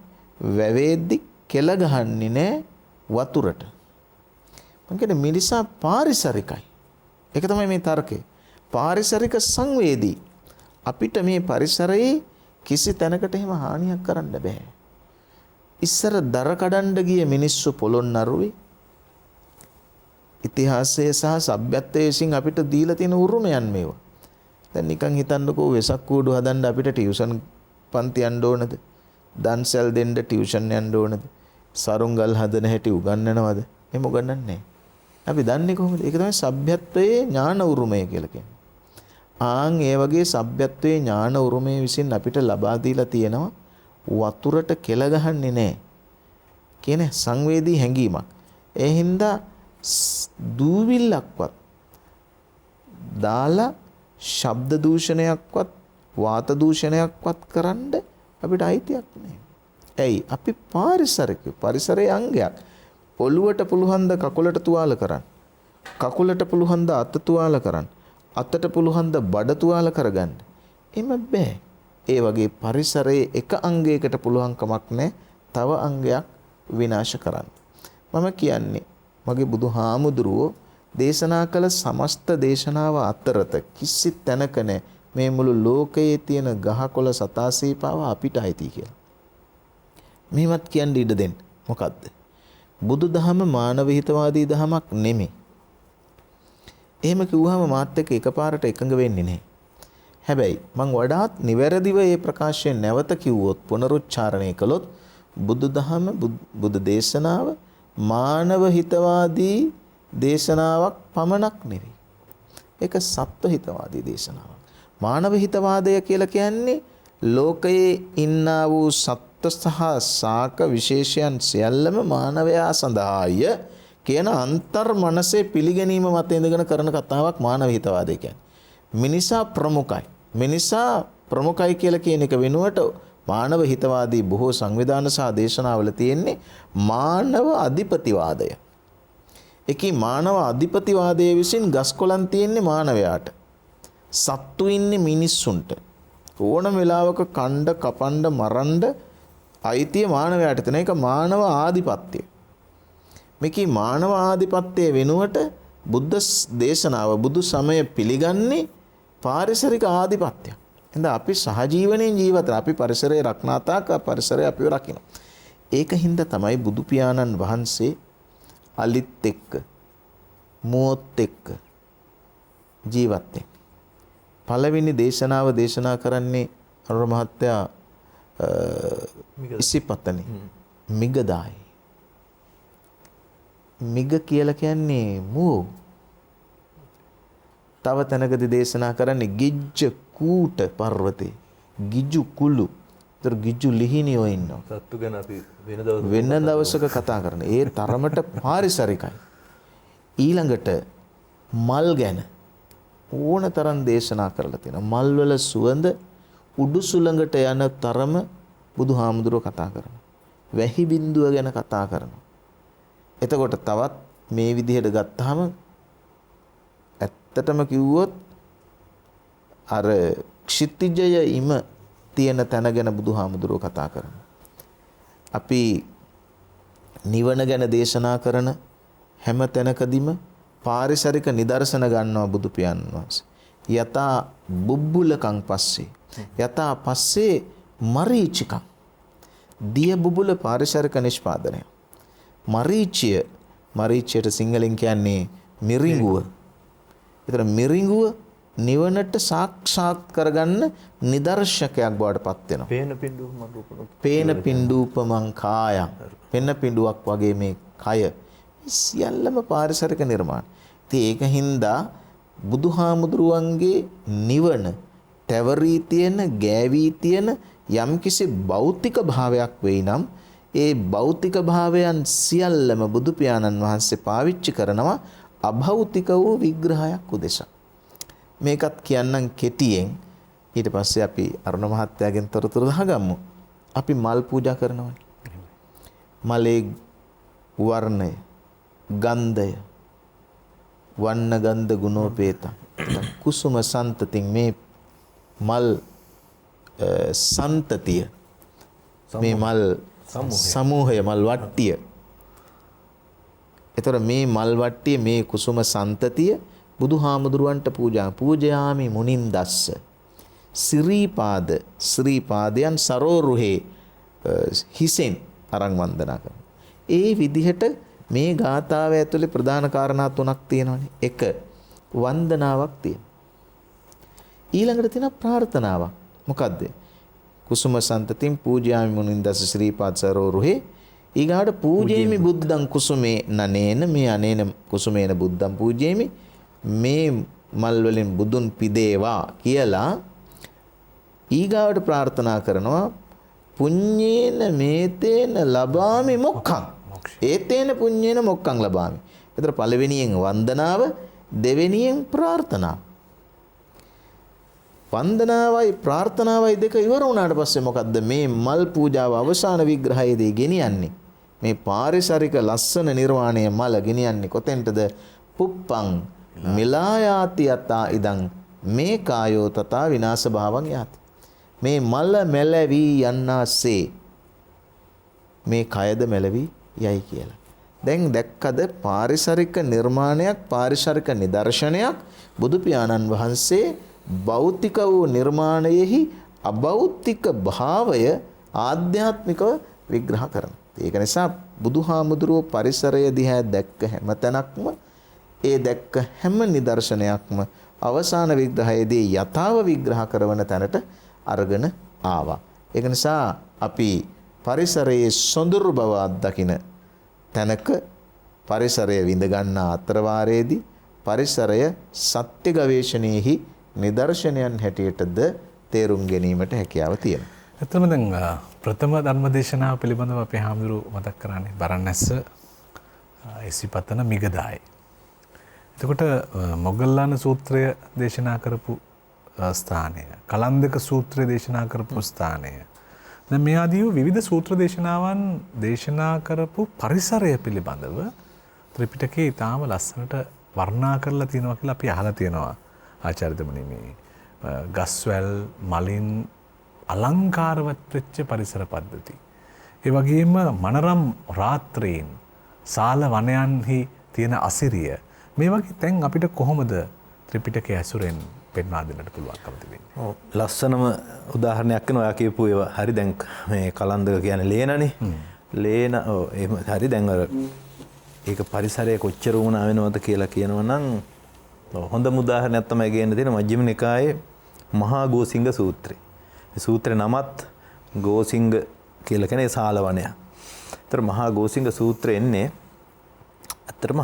වැවේදි කෙල ගහන්නේ නේ වතුරට. මං කියන්නේ මිනිසා පාරිසරිකයි. ඒක තමයි මේ තර්කය. පාරිසරික සංවේදී. අපිට මේ පරිසරයේ කිසි තැනකට එහෙම හානියක් කරන්න බෑ. ඉස්සර දර කඩන්න ගිය මිනිස්සු පොළොන්නරුවේ ඉතිහාසයේ සහ සભ્યත්වයේ විසින් අපිට දීලා තියෙන උරුමයන් මේවා. දැන් නිකන් හිතන්නකෝ වෙසක් කූඩු හදන්න අපිට ටියුෂන් පන්ති යන්න ඕනද? දන්සල් දෙන්න ටියුෂන් යන්න ඕනද? සරුංගල් හදන හැටි උගන්වනවද? එහෙම උගන්වන්නේ නැහැ. අපි දන්නේ කොහොමද? ඒක තමයි සભ્યත්වයේ ඥාන උරුමය කියලා කියන්නේ. ආන් ඒ වගේ සભ્યත්වයේ ඥාන උරුමය විසින් අපිට ලබා දීලා තියෙනවා වතුරට කෙල ගහන්නේ නැහැ කියන සංවේදී හැඟීමක්. ඒ හින්දා දූවිල්ලක්වත් දාලා ශබ්ද දූෂණයක්වත් වාත දූෂණයක්වත් කරන්න අපිට අයිතියක් නැහැ. ඇයි? අපි පරිසරයේ අංගයක්. ඔළුවට පුළුවන් ද කකුලට තුවාල කරන්න. කකුලට පුළුවන් ද අත තුවාල කරන්න. අතට පුළුවන් ද බඩ තුවාල කරගන්න. එම බෑ. ඒ වගේ පරිසරයේ එක අංගයකට පුළුවන් කමක් නැහැ තව අංගයක් විනාශ කරන්න. මම කියන්නේ මගේ බුදුහාමුදුරුවෝ දේශනා කළ සමස්ත දේශනාව අතරත කිසි තැනක නැහැ මේ මුළු ලෝකයේ තියෙන ගහකොළ සතාසීපාව අපිට අයිති කියලා. මෙහෙමත් කියන්න ඉඩ දෙන්න. මොකද්ද? බුදුදහම මානව හිතවාදී දහමක් නෙමෙයි. එහෙම කිව්වහම මාත් එක්ක එකපාරට එකඟ වෙන්නේ නැහැ. හැබැයි මම වඩාත් නිවැරදිව මේ ප්‍රකාශය නැවත කිව්වොත් පුනරුච්චාරණය කළොත් බුදුදහම බුදු දේශනාව මානව හිතවාදී දේශනාවක් පමණක් නෙවෙයි. ඒක සත්ව හිතවාදී දේශනාවක්. මානව හිතවාදය කියලා කියන්නේ ලෝකයේ ඉන්නා වූ සත්ව සහ සාක විශේෂයන් සියල්ලම මානවයා සඳහාය කියන අන්තර් මනසේ පිළිගැනීම මත ඉඳගෙන කරන කතාවක් මානව හිතවාදය කියන්නේ. මිනිසා ප්‍රමුඛයි. මිනිසා ප්‍රමුඛයි කියලා කියන එක වෙනුවට මානව හිතවාදී බොහෝ සංවිධාන සහ දේශනාවල තියෙන්නේ මානව අධිපතිවාදය. ඒකී මානව අධිපතිවාදයේ විසින් ගස්කොලන් තියෙන්නේ මානවයාට. සත්තු ඉන්නේ මිනිස්සුන්ට. ඕනම වෙලාවක කණ්ඩ කපණ්ඩ මරණ්ඩ අයිතිය මානවයාට තියෙන එක මානව ආධිපත්‍යය. මේකී මානව ආධිපත්‍යය වෙනුවට බුද්ධ දේශනාව බුදු සමය පිළිගන්නේ පාරිසරික ආධිපත්‍යයක්. එහෙනම් අපි සහජීවණයෙන් ජීවත් අපි පරිසරය රක්නාතාක පරිසරය අපිව රකින්න. ඒකින්ද තමයි බුදු පියාණන් වහන්සේ අලිත් එක්ක මුවොත් එක්ක ජීවත් වෙන්නේ. පළවෙනි දේශනාව දේශනා කරන්නේ අනුර මහත්තයා ඉසිපතනේ මිගදායි. මිග කියලා කියන්නේ මුව. තව තැනකදී දේශනා කරන්නේ ගිජ්ජ කූට පර්වතේ ගිජු කුළු. ඒතර ගිජු ලිහිණියෝ ඉන්නවා. සත්තු ගැන අපි වෙන දවසක කතා කරන. ඒ තරමට පාරිසරිකයි. ඊළඟට මල් ගැන ඕන තරම් දේශනා කරලා තියෙනවා. මල් වල සුවඳ උඩු සුළඟට යන තරම බුදුහාමුදුරුවෝ කතා කරනවා. වැහි බිඳුව ගැන කතා කරනවා. එතකොට තවත් මේ විදිහට ගත්තාම ඇත්තටම කිව්වොත් අර ක්ෂිතිජය ඉම තියෙන තැන ගැන බුදුහාමුදුරුවෝ කතා කරනවා. අපි නිවන ගැන දේශනා කරන හැම තැනකදීම පාරිසරික නිදර්ශන ගන්නවා බුදු පියාණන් වහන්සේ. යතා බුබ්බුලකං පස්සේ යතා පස්සේ මරීචිකං. දිය බුබුල පාරිසරික නිෂ්පාදනය. මරීචියට සිංහලෙන් කියන්නේ මිරිඟුව. ඒතර මිරිඟුව නිවනට සාක්ෂාත් කරගන්න නිදර්ශකයක් බවට පත් වෙනවා. පේන පිඬූපමං කායං. පෙන පිඬුවක් වගේ මේ කය සියල්ලම පාරිසරික නිර්මාණ. ඉතින් ඒකින්ද බුදුහාමුදුරුවන්ගේ නිවන තැවරී තියෙන ගෑවී තියෙන යම්කිසි භෞතික භාවයක් වෙයි නම් ඒ භෞතික භාවයන් සියල්ලම බුදු පියාණන් වහන්සේ පාවිච්චි කරනවා අභෞතික වූ විග්‍රහයක් උදෙසා. මේකත් කියන්නම් කෙටියෙන්. ඊට පස්සේ අපි අරුණ මහත්තයාගෙන් තොරතුරු අහගමු. අපි මල් පූජා කරනවානේ. මලේ වර්ණය, ගන්ධය, වන්න ගන්ධ ගුණෝපේත කුසුම සන්තතින් මේ මල් සන්තතිය මේ මල් සමූහය මල් වට්ටිය. ඒතර මේ මල් වට්ටිය මේ කුසුම සන්තතිය බුදුහාමුදුරුවන්ට පූජයාමි මුනින්දස්ස ශ්‍රීපාදයන් සරෝරුහේ හිසෙන් අරන් වන්දනා කරනවා. ඒ විදිහට මේ ගාථාව ඇතුලේ ප්‍රධාන කාරණා තුනක් තියෙනවානේ. එක වන්දනාවක් තියෙනවා. ඊළඟට තියෙනවා ප්‍රාර්ථනාවක්. මොකද්ද? කුසුම සන්තතින් පූජයාමි මුනින්දස්ස ශ්‍රීපාද සරෝරුහේ ඊගාට පූජේමි බුද්ධං කුසුමේ නනේන මේ අනේන කුසුමේන බුද්ධං පූජේමි මේ මල් වලින් බුදුන් පිදේවා කියලා ඊගාවට ප්‍රාර්ථනා කරනවා පුඤ්ඤේන මේතේන ලබාමි මොක්ඛං ඒතේන පුඤ්ඤේන මොක්ඛං ලබාමි. ඒතර පළවෙනියෙන් වන්දනාව දෙවෙනියෙන් ප්‍රාර්ථනාව. වන්දනාවයි ප්‍රාර්ථනාවයි දෙක ඉවර වුණාට පස්සේ මොකද්ද මේ මල් පූජාව අවසාන විග්‍රහයේදී ගෙනියන්නේ මේ පාරිසරික ලස්සන නිර්වාණය මල ගෙනියන්නේ කොතෙන්ටද? පුප්පං මිලායාති යතා ඉදං මේ කායෝ තථා විනාශ භාවං යාති. මේ මල මෙලවි යන්නාසේ මේ කයද මෙලවි යයි කියලා. දැන් දැක්කද පාරිසරික නිර්මාණයක් පාරිසරික නිදර්ශනයක් බුදු පියාණන් වහන්සේ භෞතික වූ නිර්මාණයෙහි අභෞතික භාවය ආධ්‍යාත්මිකව විග්‍රහ කරනවා. ඒක නිසා බුදුහාමුදුරුවෝ පරිසරය දිහා දැක්ක හැම තැනක්ම ඒ දැක්ක හැම නිදර්ශනයක්ම අවසාන විග්‍රහයේදී යථාව විග්‍රහ කරන තැනට අරගෙන ආවා. ඒක නිසා අපි පරිසරයේ සොඳුරු බව අත්දකින තැනක පරිසරය විඳ ගන්නා අතරවාරයේදී පරිසරය සත්‍ය ගවේෂණයෙහි නිදර්ශනයන් හැටියටද තේරුම් ගැනීමට හැකියාව තියෙනවා. එතනම දැන් ප්‍රථම ධර්මදේශනාව පිළිබඳව අපේ හාමුදුරුවෝ මතක් කරන්නේ බරණැස එසිපතන මිගදායි. එතකොට මොග්ගල්ලාන සූත්‍රය දේශනා කරපු ස්ථානය, කලන්දක සූත්‍රය දේශනා කරපු ස්ථානය. දැන් මේ ආදී විවිධ සූත්‍ර දේශනාවන් දේශනා කරපු පරිසරය පිළිබඳව ත්‍රිපිටකයේ ඊටාම ලස්සනට වර්ණනා කරලා තියෙනවා කියලා අපි අහලා තියෙනවා. ආචාර්යතුමනි මේ ගස්වැල් මලින් අලංකාරවත් වෙච්ච පරිසර පද්ධති. ඒ වගේම මනරම් රාත්‍රීන් සාල වනයන්හි තියෙන අසිරිය මේ වගේ තැන් අපිට කොහොමද ත්‍රිපිටකයේ ඇසුරෙන් පෙන්වා දෙන්නට පුළුවන්කම තිබෙන්නේ? ඔව් ලස්සනම උදාහරණයක් වෙනවා ඔයා කියපු ඒවා. හරි දැන් මේ කලන්දක කියන්නේ ලේනනේ. ලේන ඔව් එහෙම හරි දැන් අර ඒක පරිසරය කොච්චර වුණා වෙනවද කියලා කියනවා නම් හොඳම උදාහරණයක් තමයි ගේන්න තියෙන මජ්ක්‍ධිම නිකායේ මහා ගෝසිංග සූත්‍රය. මේ සූත්‍රේ නමත් ගෝසිංග කියලා කියන්නේ සාලවණය. ඒතර මහා ගෝසිංග සූත්‍රය එන්නේ අතරම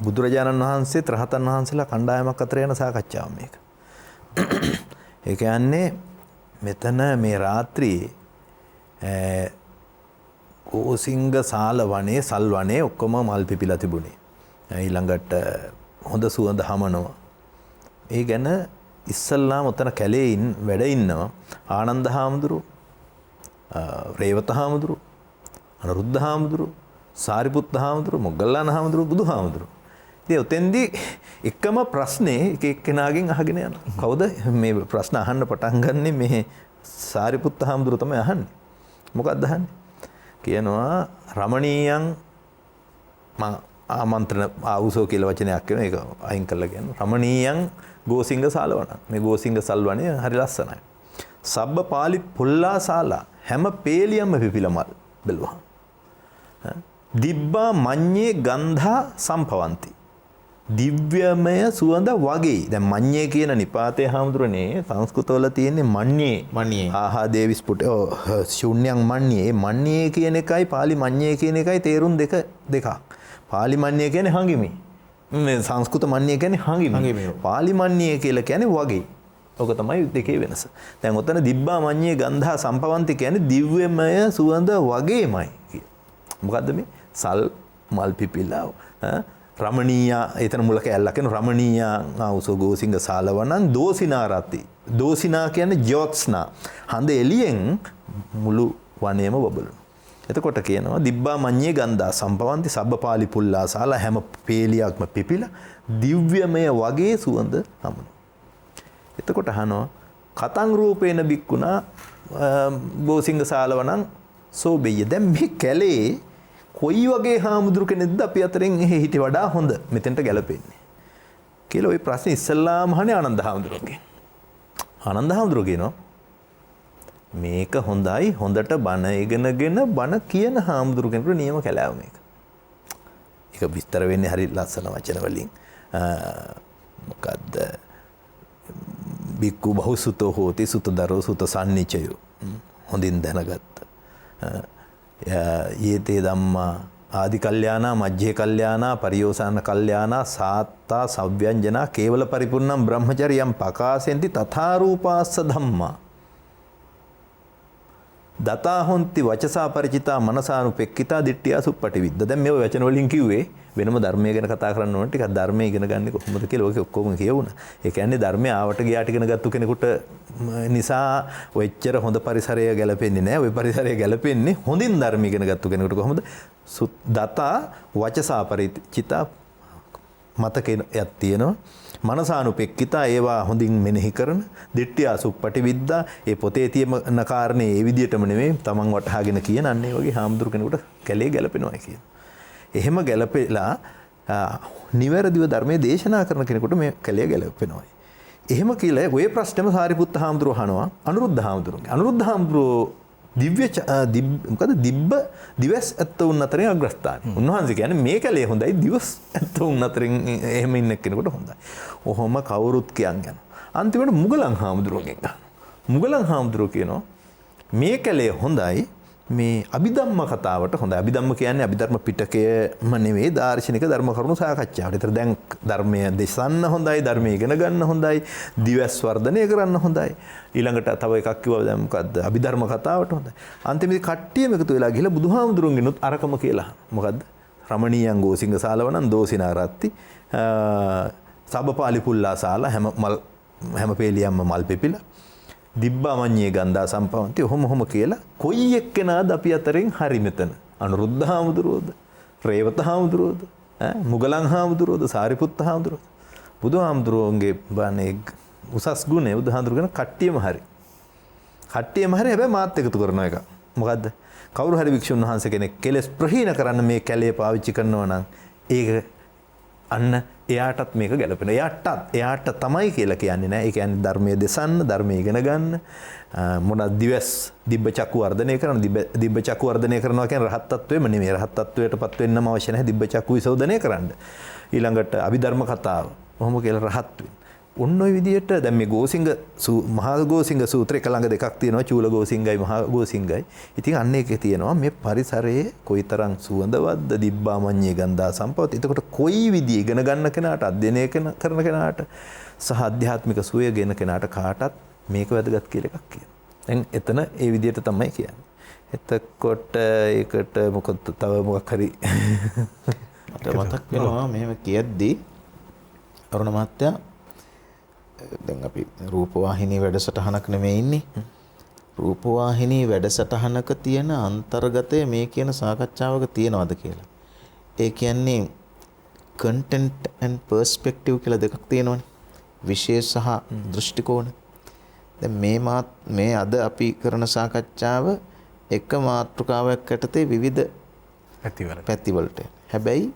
බුදුරජාණන් වහන්සේ රහතන් වහන්සේලා කණ්ඩායමක් අතර යන සාකච්ඡාවක් මේක. ඒ කියන්නේ මෙතන මේ රාත්‍රියේ ගෝසිංග සාල වනේ සල් වනේ ඔක්කොම මල් පිපිලා තිබුණේ. ඊළඟට හොඳ සුවඳ හමනවා. ඒ ගැන ඉස්සල්ලාම උතන කැලේ වැඩ ඉන්නවා ආනන්ද හාමුදුරුවෝ, රේවත හාමුදුරුවෝ, අනුරුද්ධ හාමුදුරුවෝ, සාරිපුත්ත හාමුදුරුවෝ, මොග්ගල්ලාන හාමුදුරුවෝ, බුදු හාමුදුරුවෝ. ඉතින් උතෙන්දී එකම ප්‍රශ්නේ එක එක්කෙනාගෙන් අහගෙන යනවා. කවුද මේ ප්‍රශ්න අහන්න පටන් ගන්නෙ? මේ සාරිපුත්ත හාමුදුරුවෝ තමයි අහන්නේ. මොකක්ද අහන්නේ? කියනවා රමණීයන් ආමන්ත්‍රණ ආවුසෝ කියලා වචනයක් වෙනවා. ඒක අයින් කරලා කියනවා. රමණීයන් ගෝසිංග සාලවන. මේ ගෝසිංග සල්වනේ හරි ලස්සනයි. සබ්බ පාලි පුල්ලා සාලා හැම පේලියම්ම පිපිලා මල් බැලුවා. දිබ්බා මඤ්ඤේ ගන්ධා සම්පවಂತಿ. දිව්‍යමය සුවඳ වගේ. දැන් මඤ්ඤේ කියන නිපාතේ හාමුදුරනේ සංස්කෘතවල තියෙන්නේ මඤ්ඤේ. ආහා දේවිස් පුට ශුන්‍යං මඤ්ඤේ. මඤ්ඤේ කියන එකයි පාලි මඤ්ඤේ කියන එකයි තේරුම් දෙකක්. පාලි මඤ්ඤේ කියන්නේ හංගිමි. මේ සංස්කෘත මඤ්ඤේ කියන්නේ හංගිමි. පාලි මඤ්ඤේ කියලා කියන්නේ වගේ. ඔක තමයි දෙකේ වෙනස. දැන් ඔතන දිබ්බා මඤ්ඤේ ගන්ධා සම්පවಂತಿ කියන්නේ දිව්‍යමය සුවඳ වගේමයි කිය. මොකද්ද මේ? සල් මල් පිපිලා රමණීයා එතන මුල කැලලක් කියන රමණීයා ආවුසෝ ගෝසිංග සාලවනං දෝසිනා රති. දෝසිනා කියන්නේ ජ්‍යොත්ස්නා. හඳ එළියෙන් මුළු වනයේම බබලනවා. එතකොට කියනවා දිබ්බා මඤ්ඤේ ගන්ධා සම්පවಂತಿ සබ්බපාලි පුල්ලා සාලා හැම පේලියක්ම පිපිලා දිව්‍යමය වගේ සුවඳ හමුනවා. එතකොට අහනවා කතං රූපේන බික්කුණා ගෝසිංග සාලවනං සෝබෙය. දැන් මේ කැලේ කොයි වගේ හාමුදුරු කෙනෙක්ද අපි අතරින් හිටි වඩා හොඳ මෙතෙන්ට ගැලපෙන්නේ කියලා ওই ප්‍රශ්නේ ඉස්සල්ලාම අහන්නේ ආනන්ද හාමුදුරුවෝගෙන්. ආනන්ද හාමුදුරුවෝ කියනවා මේක හොඳයි හොඳට බණ ඉගෙනගෙන බණ කියන හාමුදුරු කෙනෙකුට නියම කැලෑව මේක. ඒක විස්තර වෙන්නේ හරි ලස්සන වචන වලින්. මොකද්ද? බික්කු බහුසුතෝ හෝති සුතදරෝ සුත සම්නිචයෝ. හොඳින් දැනගත්ත. යේතේ ධම්මා ආදි කල්යාණා මජ්ජේ කල්යාණා පරියෝසాన කල්යාණා සාත්තා සව්‍යංජනා කේවල පරිපූර්ණම් බ්‍රහ්මචර්යම් පකාසෙන්ති තථා රූපාස්ස ධම්මා දතා හොන්ති වචසා ಪರಿචිතා මනසානුපෙක්කිතා දිට්ඨියා සුප්පටිවිද්ද. දැන් මේ වචන වලින් කිව්වේ වෙනම ධර්මය ගැන කතා කරන්න ඕන ටිකක් ධර්මය ඉගෙන ගන්න කොහොමද කියලා ඔක ඔක්කොම කියවුණා. ඒ කියන්නේ ධර්මය ආවට ගියාට ඉගෙන ගත්ත කෙනෙකුට නිසා ඔච්චර හොඳ පරිසරය ගැලපෙන්නේ නැහැ. ওই පරිසරය ගැලපෙන්නේ හොඳින් ධර්ම ඉගෙන ගත්ත කෙනෙකුට කොහොමද? දතා වචසා ಪರಿචිතා මතකයක් තියෙනවා. මනසානුපෙක්කිතා ඒවා හොඳින් මෙනෙහි කරන දිට්ඨියා සුප්පටිවිද්දා ඒ පොතේ තියෙන කාරණේ ඒ විදිහටම නෙමෙයි තමන් වටහාගෙන කියන අන්න ඒ වගේ හාමුදුරු කෙනෙකුට කැලේ ගැලපෙනවා කියන. එහෙම ගැලපෙලා නිවැරදිව ධර්මයේ දේශනා කරන කෙනෙකුට මේ කැලේ ගැලපෙනවා. එහෙම කියලා ওই ප්‍රශ්නෙම සාරිපුත්ත හාමුදුරුවෝ අහනවා අනුරුද්ධ හාමුදුරුවෝ. අනුරුද්ධ හාමුදුරුවෝ මොකද දිබ්බ දිවස් ඇත්තවුන් අතරින් අග්‍රස්ථානයි. උන්වහන්සේ කියන්නේ මේ කැලේ හොඳයි දිවස් ඇත්තවුන් අතරින් එහෙම ඉන්න කෙනෙකුට හොඳයි. ඔහොම කවුරුත් කියන් යනවා. අන්තිමට මුගලන් හාමුදුරුවෝගෙන් ගන්නවා. මුගලන් හාමුදුරුවෝ කියනවා මේ කැලේ හොඳයි මේ අභිධම්ම කතාවට හොඳයි. අභිධම්ම කියන්නේ අභිධර්ම පිටකයම නෙවෙයි දාර්ශනික ධර්ම කරුණු සාකච්ඡාවට. ඒතර දැන් ධර්මය දෙසන්න හොඳයි, ධර්මය ඉගෙන ගන්න හොඳයි, දිවස් වර්ධනය කරන්න හොඳයි. ඊළඟට තව එකක් කිව්වා දැන් මොකද්ද? අභිධර්ම කතාවට හොඳයි. අන්තිමේදී කට්ටියම එකතු වෙලා ගිහලා බුදුහාමුදුරුවන්ගෙනුත් අරකම කියලා අහනවා. මොකද්ද? රමණීයං ගෝසිංග සාලවණන් දෝසිනාරත්ති සබපාලි පුල්ලා සාල හැම පේලියම්ම මල් පෙපිලා දිබ්බාමඤ්ඤේ ගන්ධා සම්පවන්ති ඔහොම කියලා කොයි එක්කෙනාද අපි අතරින් හරි මෙතන අනුරුද්ධ හාමුදුරුවෝද රේවත හාමුදුරුවෝද මුගලන් හාමුදුරුවෝද සාරිපුත්ත හාමුදුරුවෝද බුදුහාමුදුරුවන්ගේ බණේ උසස් ගුණේ බුදුහාමුදුරුවෝ ගැන කට්ටියම හරි හැබැයි මාත් එකතු කරන එක මොකද්ද කවුරු හරි වික්ෂුන් වහන්සේ කෙනෙක් කෙලස් ප්‍රහීන කරන්න මේ කැලේ පාවිච්චි කරනවා නම් ඒක අන්න එයාටත් මේක ගැලපෙනවා. එයාට තමයි කියලා කියන්නේ නෑ. ඒ කියන්නේ ධර්මයේ දෙසන්න, ධර්මයේ ඉගෙන ගන්න, මොනවාද දිවස් දිබ්බ චක්කු වර්ධනය කරන, දිබ්බ චක්කු වර්ධනය කරනවා කියන්නේ රහත් ත්වයේම නෙමෙයි. රහත් ත්වයටපත් වෙන්නම අවශ්‍ය නැහැ දිබ්බ චක්කු විසෝධනය කරන්න. ඊළඟට අභිධර්ම කතාව. කොහොම කියලා රහත් වෙන්න. ඔන්න ඔය විදිහට දැන් මේ ගෝසිංග මහා ගෝසිංග සූත්‍රය එක ළඟ දෙකක් තියෙනවා. චූල ගෝසිංගයි මහා ගෝසිංගයි. ඉතින් අන්න ඒකේ තියෙනවා මේ පරිසරයේ කොයිතරම් සුවඳවත්ද දිබ්බාමඤ්ඤේ ගන්ධා සම්පවත්. එතකොට කොයි විදිහ ඉගෙන ගන්න කෙනාට අධ්‍යයනය කරන කෙනාට සහ ආධ්‍යාත්මික සුවය ගෙන කෙනාට කාටත් මේක වැදගත් කියලා එකක් කියනවා. දැන් එතන ඒ විදිහට තමයි කියන්නේ. එතකොට ඒකට මොකද තව මොකක් හරි මට මතක් වෙනවා මෙහෙම කියද්දී අරුණ මහත්තයා දැන් අපි රූපවාහිනී වැඩසටහනක් නෙමෙයි ඉන්නේ. රූපවාහිනී වැඩසටහනක තියෙන අන්තර්ගතය මේ කියන සාකච්ඡාවක තියනවාද කියලා. ඒ කියන්නේ content and perspective කියලා දෙකක් තියෙනවනේ. විශේෂ සහ දෘෂ්ටි කෝණ. දැන් මේ අද අපි කරන සාකච්ඡාව එක මාතෘකාවක් යටතේ විවිධ පැතිවලට. හැබැයි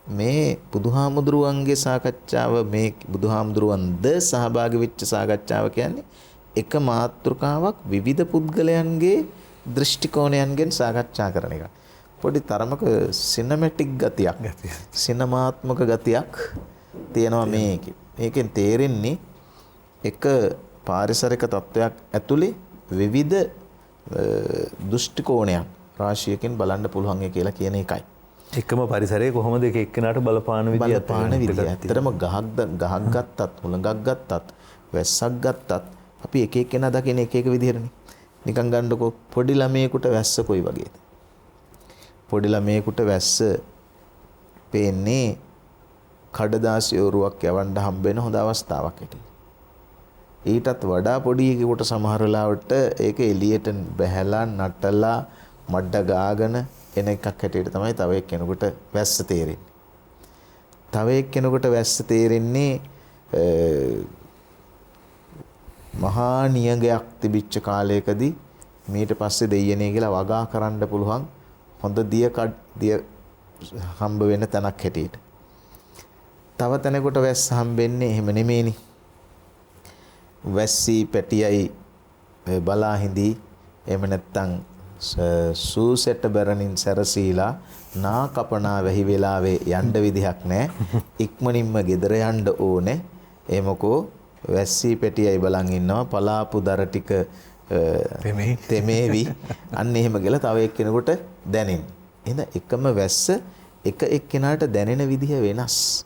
මේ බුදුහාමුදුරුවන්ගේ සාකච්ඡාව මේ බුදුහාමුදුරුවන්ද සහභාගී වෙච්ච සාකච්ඡාව කියන්නේ එක මාතෘකාවක් විවිධ පුද්ගලයන්ගේ දෘෂ්ටි කෝණයන්ගෙන් සාකච්ඡා කරන එක. පොඩි තරමක සිනමැටික් ගතියක්, සිනමාත්මක ගතියක් තියෙනවා මේකේ. මේකෙන් තේරෙන්නේ එක පාරිසරික තත්වයක් ඇතුලේ විවිධ දෘෂ්ටි කෝණයන් රාශියකින් බලන්න පුළුවන් කියලා කියන එකයි. එකම පරිසරයේ කොහොමද එක එක්කෙනාට බලපාන විදිය ඇත්තටම ගහක් ගත්තත් හුළඟක් ගත්තත් වැස්සක් ගත්තත් අපි එක එක්කෙනා දකින එක එක විදිහටනේ. නිකන් ගන්නකො පොඩි ළමයෙකුට වැස්ස කොයි වගේද? පොඩි ළමයෙකුට වැස්ස පේන්නේ කඩදාසි ඔරුවක් යවන්න හම්බ වෙන හොඳ අවස්ථාවක් හැටියට. ඊටත් වඩා පොඩි එකෙකුට සමහර වෙලාවට ඒක එළියට බැහැලා නටලා මඩ ගාගෙන එන එකක් හැටියට තමයි තව එක්කෙනෙකුට වැස්ස තේරෙන්නේ. තව එක්කෙනෙකුට වැස්ස තේරෙන්නේ මහා නියඟයක් තිබිච්ච කාලයකදී මීට පස්සේ දෙයියනේ කියලා වගා කරන්න පුළුවන් හොඳ දිය හම්බ වෙන තැනක් හැටියට. තව තැනකට වැස්ස හම්බෙන්නේ එහෙම නෙමෙයිනේ. වැස්සී පැටියයි බලා හිඳි එහෙම නැත්තම් සූසෙට බරණින් සැරසීලා නා කපනා වැහි වෙලාවේ යන්න විදිහක් නැහැ. ඉක්මනින්ම ගෙදර යන්න ඕනේ. එමකෝ වැස්සී පැටියයි බලන් ඉන්නවා පලාපු දර ටික තෙමේවි. අන්න එහෙම කියලා තව එක්කෙනෙකුට දැනෙන්නේ. එහෙනම් එකම වැස්ස එක එක්කෙනාට දැනෙන විදිහ වෙනස්.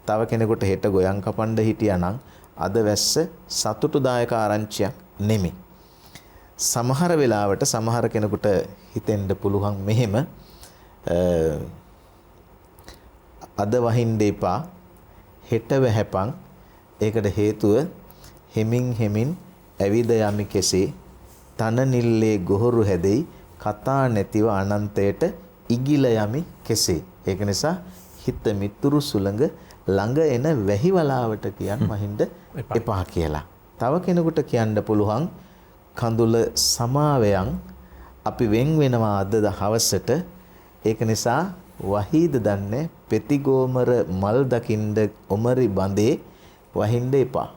තව කෙනෙකුට හෙට ගොයන් කපන්න හිටියානම් අද වැස්ස සතුටුදායක ආරංචියක් නෙමෙයි. සමහර වෙලාවට සමහර කෙනෙකුට හිතෙන්න පුළුවන් මෙහෙම අද වහින්න එපා හෙට වැහැපන්. ඒකට හේතුව හෙමින් ඇවිද යමි කෙසේ තන නිල්ලේ ගොහරු හැදෙයි කතා නැතිව අනන්තයට ඉගිල යමි කෙසේ. ඒක නිසා හිත මිතුරු සුළඟ ළඟ එන වැහි වලාවට කියන් වහින්න එපා කියලා. තව කෙනෙකුට කියන්න පුළුවන් කඳුල සමාවයන් අපි වෙන් වෙනවා අද හවසට. ඒක නිසා වහීද දන්නේ පෙතිගෝමර මල් දකින්න ඔමරි බඳේ වහින්න එපා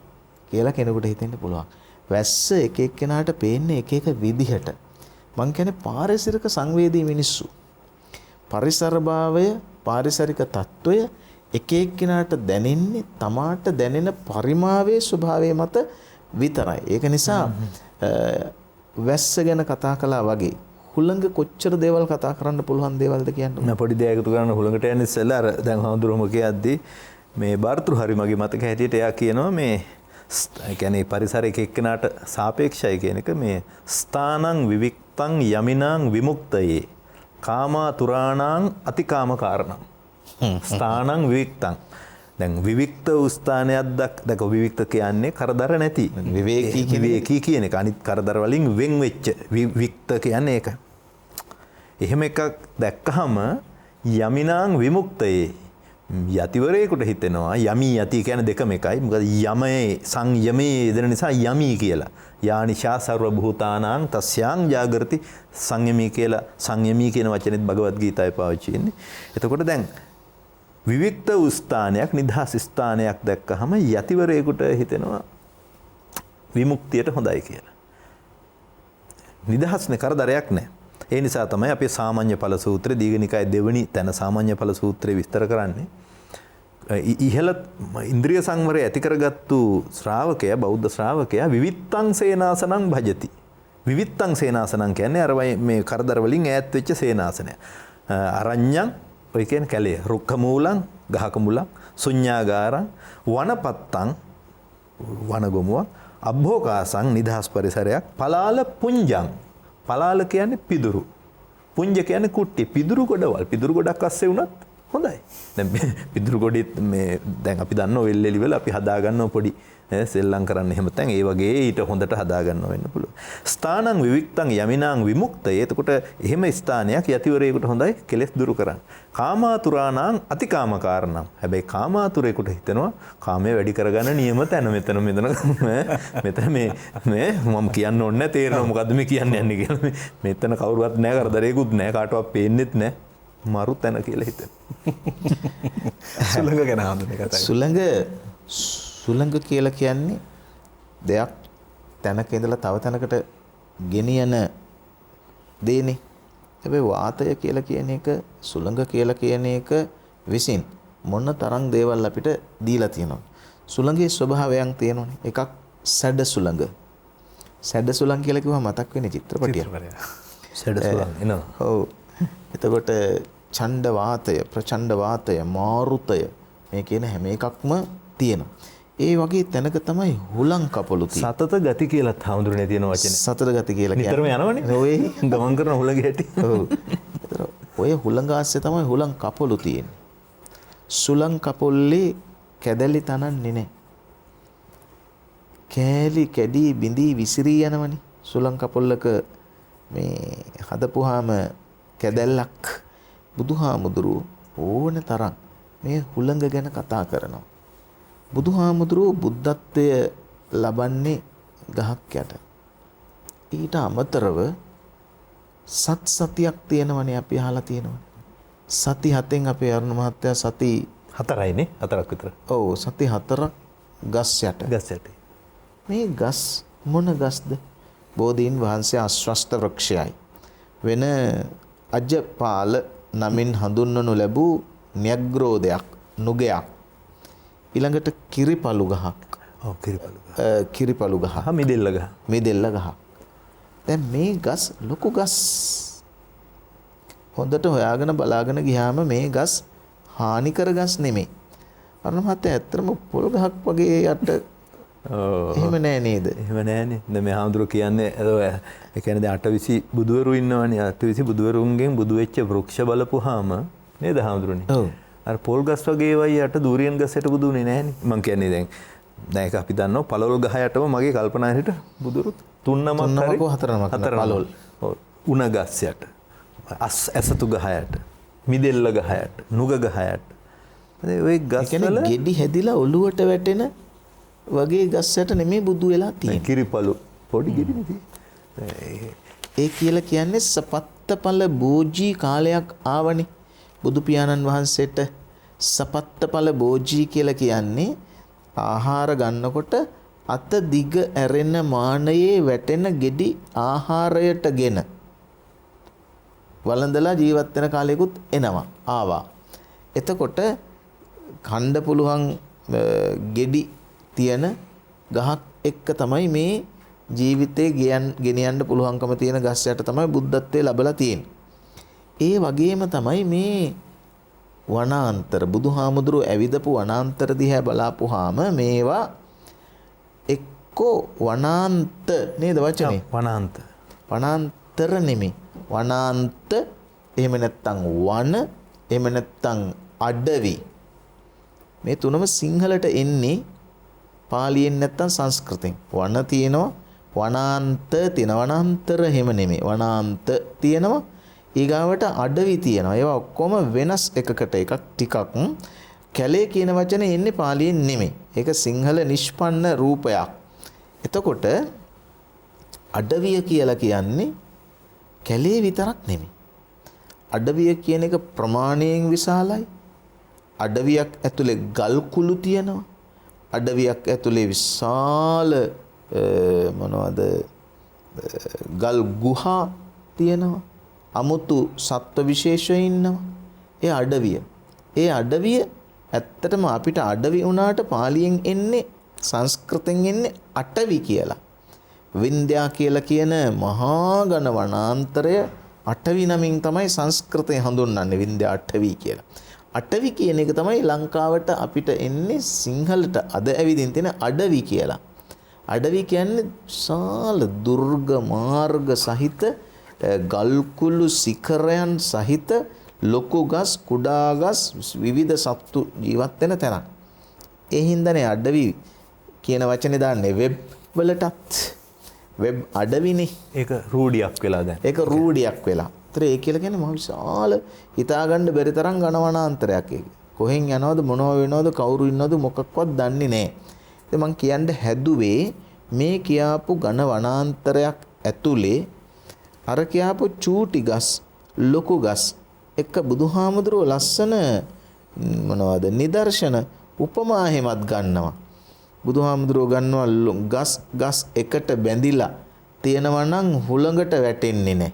කියලා කෙනෙකුට හිතෙන්න පුළුවන්. වැස්ස එක එක්කෙනාට පේන්නේ එක එක විදිහට. මං කියන්නේ පාරිසරික සංවේදී මිනිස්සු. පරිසරභාවය, පාරිසරික තත්වය එක එක්කිනාට දැනෙන්නේ තමාට දැනෙන පරිමාවේ ස්වභාවය මත විතරයි. ඒක නිසා වැස්ස ගැන කතා කළා වගේ හුළඟ කොච්චර දේවල් කතා කරන්න පුළුවන් දේවල්ද කියන්නේ. මම පොඩි දෙයක් එකතු කරන්න හුළඟට යන්නේ ඉස්සෙල්ලා අර දැන් හඳුරම කියද්දී මේ බාර්තෘ හරි මගේ මතක හැටියට එයා කියනවා මේ කියන්නේ පරිසරයක එක්කෙනාට සාපේක්ෂයි කියන එක මේ ස්ථානං විවික්තං යමිනාං විමුක්තයේ කාමාතුරාණං අතිකාම කාරණං ස්ථානං විවික්තං දැන් විවික්ත වූ ස්ථානයක් දැක විවික්ත කියන්නේ කරදර නැති විවේකී කියන එක අනිත් කරදර වලින් වෙන් වෙච්ච විවික්ත කියන්නේ ඒක. එහෙම එකක් දැක්කහම යමිනාං විමුක්තයේ යතිවරේකට හිතෙනවා යමි යති කියන්නේ දෙකම එකයි. මොකද යමයේ සංයමයේ යෙදෙන නිසා යමි කියලා. යානිශා සර්ව භූතානාං තස්යාං ජාගරති සංයමී කියලා සංයමී කියන වචනේත් භගවත් ගීතාවේ පාවිච්චි වෙන්නේ. එතකොට දැන් විවික්ත වූ ස්ථානයක් නිදහස් ස්ථානයක් දැක්කහම යතිවරේකට හිතෙනවා විමුක්තියට හොඳයි කියලා. නිදහස්නේ කරදරයක් නැහැ. ඒ නිසා තමයි අපි සාමාන්‍ය ඵල සූත්‍රයේ දීඝනිකායේ දෙවෙනි තැන සාමාන්‍ය ඵල සූත්‍රයේ විස්තර කරන්නේ. ඉහළ ඉන්ද්‍රිය සංවරය ඇති කරගත්තු ශ්‍රාවකයා බෞද්ධ ශ්‍රාවකයා විවිත්තං සේනාසනං භජති. විවිත්තං සේනාසනං කියන්නේ අර මේ කරදර වලින් ඈත් වෙච්ච සේනාසනය. අරඤ්ඤං ඔය කියන්නේ කැලේ රුක්ක මූලං ගහක මුලං ශුඤ්ඤාගාරං වනපත්තං වනගොමුවක් අබ්භෝකාසං නිදහස් පරිසරයක් පලාල පුඤ්ජං පලාල කියන්නේ පිදුරු පුඤ්ජ කියන්නේ කුට්ටි පිදුරු ගොඩවල් පිදුරු ගොඩක් අස්සේ වුණත් හොඳයි. දැන් පිදුරු ගොඩෙත් මේ දැන් අපි දන්නවා වෙල්ෙලි වල අපි හදා ගන්නවා පොඩි සෙල්ලම් කරන්න එහෙම නැත්නම් ඒ වගේ ඊට හොඳට හදා ගන්න වෙන්න පුළුවන්. ස්ථානං විවික්තං යමිනාං විමුක්තය. එතකොට එහෙම ස්ථානයක් යතිවරේකට හොඳයි කෙලෙස් දුරු කරන්න. කාමාතුරාණං අතිකාමකාරණං. හැබැයි කාමාතුරේකට හිතෙනවා කාමයේ වැඩි කරගන්න නියම තැන මෙතන මේ මම කියන්න ඕනේ නැහැ තේරෙනවා මොකද්ද මේ කියන්න යන්නේ කියලා. මෙතන කවුරුවත් නැහැ කරදරේකුත් නැහැ කාටවත් පේන්නෙත් නැහැ. මරු තැන කියලා හිතෙනවා. සුළඟ ගැන හඳුනන කතාව. සුළඟ කියලා කියන්නේ දෙයක් තැනක ඉඳලා තව තැනකට ගෙනියන දේනේ. හැබැයි වාතය කියලා කියන එක සුළඟ කියලා කියන එක විසින් මොන තරම් දේවල් අපිට දීලා තියෙනවද? සුළඟේ ස්වභාවයන් තියෙනවනේ. එකක් සැඩ සුළඟ. සැඩ සුළඟ කියලා කිව්වම මතක් වෙන්නේ චිත්‍රපටිය. සැඩ සුළඟ එනවා. ඔව්. එතකොට ඡණ්ඩ වාතය, ප්‍රචණ්ඩ වාතය, මාරුතය මේ කියන හැම එකක්ම තියෙනවා. ඒ වගේ තැනක තමයි හුලං කපලු තියෙන්නේ. සතත ගති කියලා හඳුරන්නේ තියෙන වචනේ. සතත ගති කියලා කියන්නේ. නිතරම යනවනේ. ඔය ගමන් කරන හුලඟ හැටි. ඔව්. ඔය හුලඟ ආස්සේ තමයි හුලං කපලු තියෙන්නේ. සුලං කපොල්ලේ කැදලි තනන්නේ නැහැ. කෑලි කැඩි බිඳී විසිරී යනවනේ. සුලං කපොල්ලක මේ හදපුවාම කැදැල්ලක් බුදුහාමුදුරුව ඕන තරම් මේ හුලඟ ගැන කතා කරනවා. බුදුහාමුදුරුව බුද්ධත්වය ලබන්නේ ගහක් යට. ඊට අමතරව සතියක් තියෙනවනේ අපි අහලා තියෙනවනේ. සති 7න් අපේ අරුණ මහත්තයා සති 4යිනේ 4ක් විතර. ඔව් සති 4ක් ගස් යට. ගස් යට. මේ ගස් මොන ගස්ද? බෝධීන් වහන්සේ අශ්වස්ත වෘක්ෂයයි. වෙන අජපාල නමින් හඳුන්වනු ලැබූ න්‍යග්‍රෝදයක් නුගයක්. ඊළඟට කිරිපලු ගහක්. ඔව් කිරිපලු ගහ. කිරිපලු ගහ. මිදෙල්ල ගහ. මිදෙල්ල ගහ. දැන් මේ ගස් ලොකු ගස්. හොඳට හොයාගෙන බලාගෙන ගියාම මේ ගස් හානිකර ගස් නෙමෙයි. අර මහත්තයා ඇත්තටම පොල් ගහක් වගේ යට එහෙම නෑ නේද? එහෙම නෑනේ. දැන් මේ හාමුදුරුවෝ කියන්නේ ඒ කියන්නේ දැන් 820 බුදුවරු ඉන්නවනේ. 820 බුදුවරුන්ගෙන් බුදු වෙච්ච වෘක්ෂ බලපුවාම නේද හාමුදුරුවනේ? ඔව්. අර පොල් ගස් වගේ ඒවයි යට දූරියන් ගසට බුදුනේ නෑනේ. මං කියන්නේ දැන් ඒක අපි දන්නවා පළවල් ගහ යටම මගේ කල්පනා හිට බුදුරු තුන්නමක් හතරමක් පළවල්. ඔව්. උණ ගස් යට. ඇසතු ගහ යට. මිදෙල්ල ගහ යට. නුග ගහ යට. ඔය ගස් වල ගෙඩි හැදිලා ඔලුවට වැටෙන වගේ ගස් යට නෙමෙයි බුදු වෙලා තියෙන්නේ. කිරිපලු පොඩි ගෙඩිනේ තියෙන්නේ. ඒ කියලා කියන්නේ සපත්තපල බෝජී කාලයක් ආවනේ. බුදු පියාණන් වහන්සේට සපත්තපල බෝජී කියලා කියන්නේ ආහාර ගන්නකොට අත දිග ඇරෙන මානයේ වැටෙන ගෙඩි ආහාරයටගෙන වළඳලා ජීවත් වෙන කාලයකුත් එනවා ආවා. එතකොට කණ්ඩ පුළුවන් ගෙඩි තියෙන ගහක් එක්ක තමයි මේ ජීවිතේ ගෙනියන්න පුළුවන්කම තියෙන ගස් යට තමයි බුද්ධත්වයේ ලැබලා තියෙන්නේ. ඒ වගේම තමයි මේ වනාන්තර බුදුහාමුදුරුව ඇවිදපු වනාන්තර දිහා බලාපුවාම මේවා එක්කෝ වනාන්ත නේද වචනේ? වනාන්තර නෙමෙයි. වනාන්ත එහෙම නැත්නම් වන එහෙම නැත්නම් අඩවි. මේ තුනම සිංහලට එන්නේ පාලියෙන් නැත්නම් සංස්කෘතෙන්. වන තියෙනවා වනාන්ත තියෙනවා වනාන්තර එහෙම නෙමෙයි. වනාන්ත තියෙනවා ඊගාවට අඩවි තියෙනවා. ඒවා ඔක්කොම වෙනස් එකකට එකක් ටිකක් කැලේ කියන වචනේ එන්නේ පාලියෙන් නෙමෙයි. ඒක සිංහල නිෂ්පන්න රූපයක්. එතකොට අඩවිය කියලා කියන්නේ කැලේ විතරක් නෙමෙයි. අඩවිය කියන එක ප්‍රමාණයෙන් විශාලයි. අඩවියක් ඇතුලේ ගල් කුළු තියෙනවා. අඩවියක් ඇතුලේ විශාල මොනවද ගල් ගුහා තියෙනවා. අමුතු සත්ව විශේෂ ඉන්නවා. ඒ අඩවිය. ඒ අඩවිය ඇත්තටම අපිට අඩවි වුණාට පාලියෙන් එන්නේ සංස්කෘතෙන් එන්නේ අටවි කියලා. වින්ද්‍යා කියලා කියන මහා ඝන වනාන්තරය අටවි නමින් තමයි සංස්කෘතයෙන් හඳුන්වන්නේ වින්ද්‍යා අටවි කියලා. අටවි කියන එක තමයි ලංකාවට අපිට එන්නේ සිංහලට අද ඇවිදින් තියෙන අඩවි කියලා. අඩවි කියන්නේ විශාල දුර්ග මාර්ග සහිත ගල්කුළු සිකරයන් සහිත ලොකු ගස් කුඩා ගස් විවිධ සත්තු ජීවත් වෙන තැනක්. ඒ හින්දානේ අඩවි කියන වචනේ දාන්නේ වෙබ් වලටත්. වෙබ් අඩවිනේ. ඒක රූඩියක් වෙලා දැන්. ඒක රූඩියක් වෙලා. ඒතර ඒ කියලා කියන්නේ මහ විශාල හිතාගන්න බැරි තරම් ඝන වනාන්තරයක් ඒක. කොහෙන් යනවද මොනව වෙනවද කවුරු ඉන්නවද මොකක්වත් දන්නේ නැහැ. ඉතින් මං කියන්න හැදුවේ මේ කියාපු ඝන වනාන්තරයක් ඇතුලේ අර කියාපු චූටි ගස් ලොකු ගස් එක බුදුහාමුදුරුව ලස්සන මොනවද නිදර්ශන උපමා හැමත් ගන්නවා. බුදුහාමුදුරුව ගන්නවා ගස් එකට බැඳිලා තියෙනවා නම් හුළඟට වැටෙන්නේ නැහැ.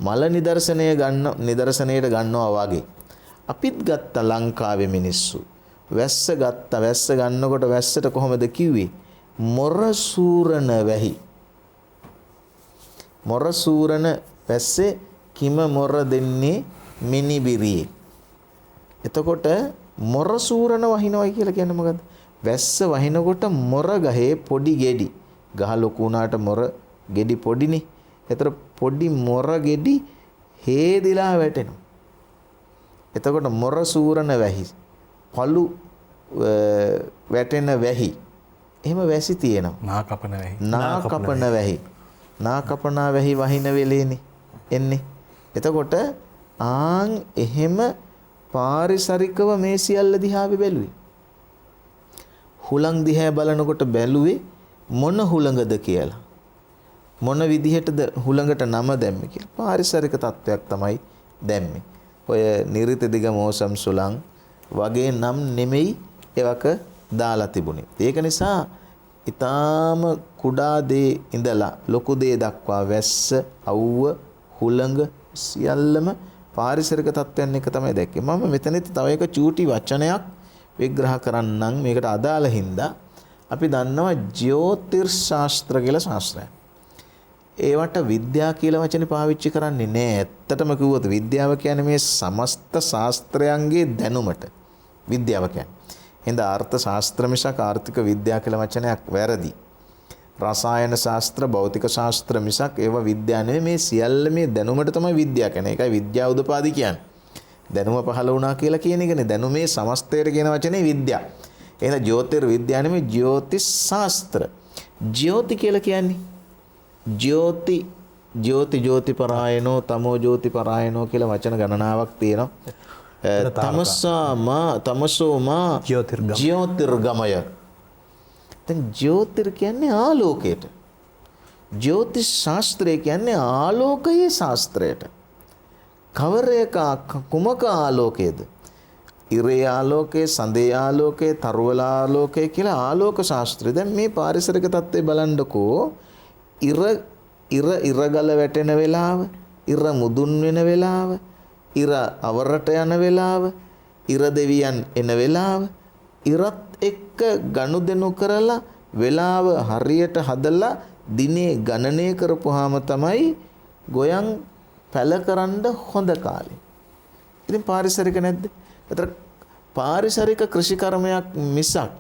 මල නිදර්ශනයට ගන්නවා වගේ. අපිත් ගත්ත ලංකාවේ මිනිස්සු. වැස්ස ගත්තා. වැස්ස ගන්නකොට වැස්සට කොහොමද කිව්වේ? මොරසූරන වැහි. මොරසූරන වැස්සේ කිම මොර දෙන්නේ මිනිබිරියේ. එතකොට මොරසූරන වහිනවයි කියලා කියන්නේ මොකද්ද? වැස්ස වහිනකොට මොර ගහේ පොඩි ගෙඩි. ගහ ලොකු වුණාට මොර ගෙඩි පොඩිනේ. ඒතර පොඩි මොර ගෙඩි හේදිලා වැටෙනවා. එතකොට මොරසූරන වැහි. පළු වැටෙන වැහි. එහෙම වැසි තියෙනවා. නාකපන වැහි. නාකපන වැහි. නාකපනා වැහි වහින වෙලේනේ එන්නේ. එතකොට ආන් එහෙම පාරිසරිකව මේ සියල්ල දිහා බැලුවේ. හුලං දිහා බලනකොට බැලුවේ මොන හුලඟද කියලා. මොන විදිහටද හුලඟට නම දැම්මේ කියලා. පාරිසරික තත්වයක් තමයි දැම්මේ. ඔය නිරිත දිග මෝසම් සුලං වගේ නම් නෙමෙයි ඒවක දාලා තිබුණේ. ඒක නිසා ඊටාම කුඩා දේ ඉඳලා ලොකු දේ දක්වා වැස්ස, අවුව, හුළඟ සියල්ලම පාරිසරික තත්ත්වයන් එක තමයි දැක්කේ. මම මෙතනදී තව එක චූටි වචනයක් විග්‍රහ කරන්නම් මේකට අදාළ හින්දා. අපි දන්නවා ජ්‍යොතිර්ශාස්ත්‍ර කියලා ශාස්ත්‍රයක්. ඒවට විද්‍යා කියලා වචනේ පාවිච්චි කරන්නේ නෑ. ඇත්තටම කිව්වොත් විද්‍යාව කියන්නේ මේ සමස්ත ශාස්ත්‍රයන්ගේ දැනුමට විද්‍යාව කියන්නේ. හින්ද අර්ථ ශාස්ත්‍ර මිසක් ආර්ථික විද්‍යාව කියලා වචනයක් වැරදි. රසායන ශාස්ත්‍ර, භෞතික ශාස්ත්‍ර මිසක් ඒවා විද්‍යාව නෙමෙයි. මේ සියල්ල මේ දැනුමට තමයි විද්‍යාව කියන්නේ. ඒකයි විද්‍යාව උදපාදි කියන්නේ. දැනුම පහළ වුණා කියලා කියන එකනේ. දැනුමේ සමස්තයට කියන වචනේ විද්‍යාව. එහෙනම් ජ්‍යොතිර් විද්‍යාව නෙමෙයි ජ්‍යොතිෂ් ශාස්ත්‍ර. ජ්‍යොති කියලා කියන්නේ ජ්‍යොති පරායනෝ තමෝ ජ්‍යොති පරායනෝ කියලා වචන ගණනාවක් තියෙනවා. තමසෝමා ජ්‍යොතිර්ගමය. දැන් ජ්‍යොතිර් කියන්නේ ආලෝකයට. ජ්‍යොතිෂ් ශාස්ත්‍රය කියන්නේ ආලෝකයේ ශාස්ත්‍රයට. කවරේක කුමක ආලෝකයේද? ඉරේ ආලෝකයේ, සඳේ ආලෝකයේ, තරුවල ආලෝකයේ කියලා ආලෝක ශාස්ත්‍රය. දැන් මේ පාරිසරික තත්ත්වය බලන්නකෝ. ඉරගල වැටෙන වෙලාව, ඉර මුදුන් වෙන වෙලාව, ඉර අවරට යන වෙලාව, ඉර දෙවියන් එන වෙලාව, ඉරත් එක්ක ගනුදෙනු කරලා වෙලාව හරියට හදලා දිනේ ගණනය කරපුවාම තමයි ගොයන් පැල කරන්න හොඳ කාලේ. ඉතින් පාරිසරික නැද්ද? ඒතර පාරිසරික කෘෂිකර්මයක් මිසක්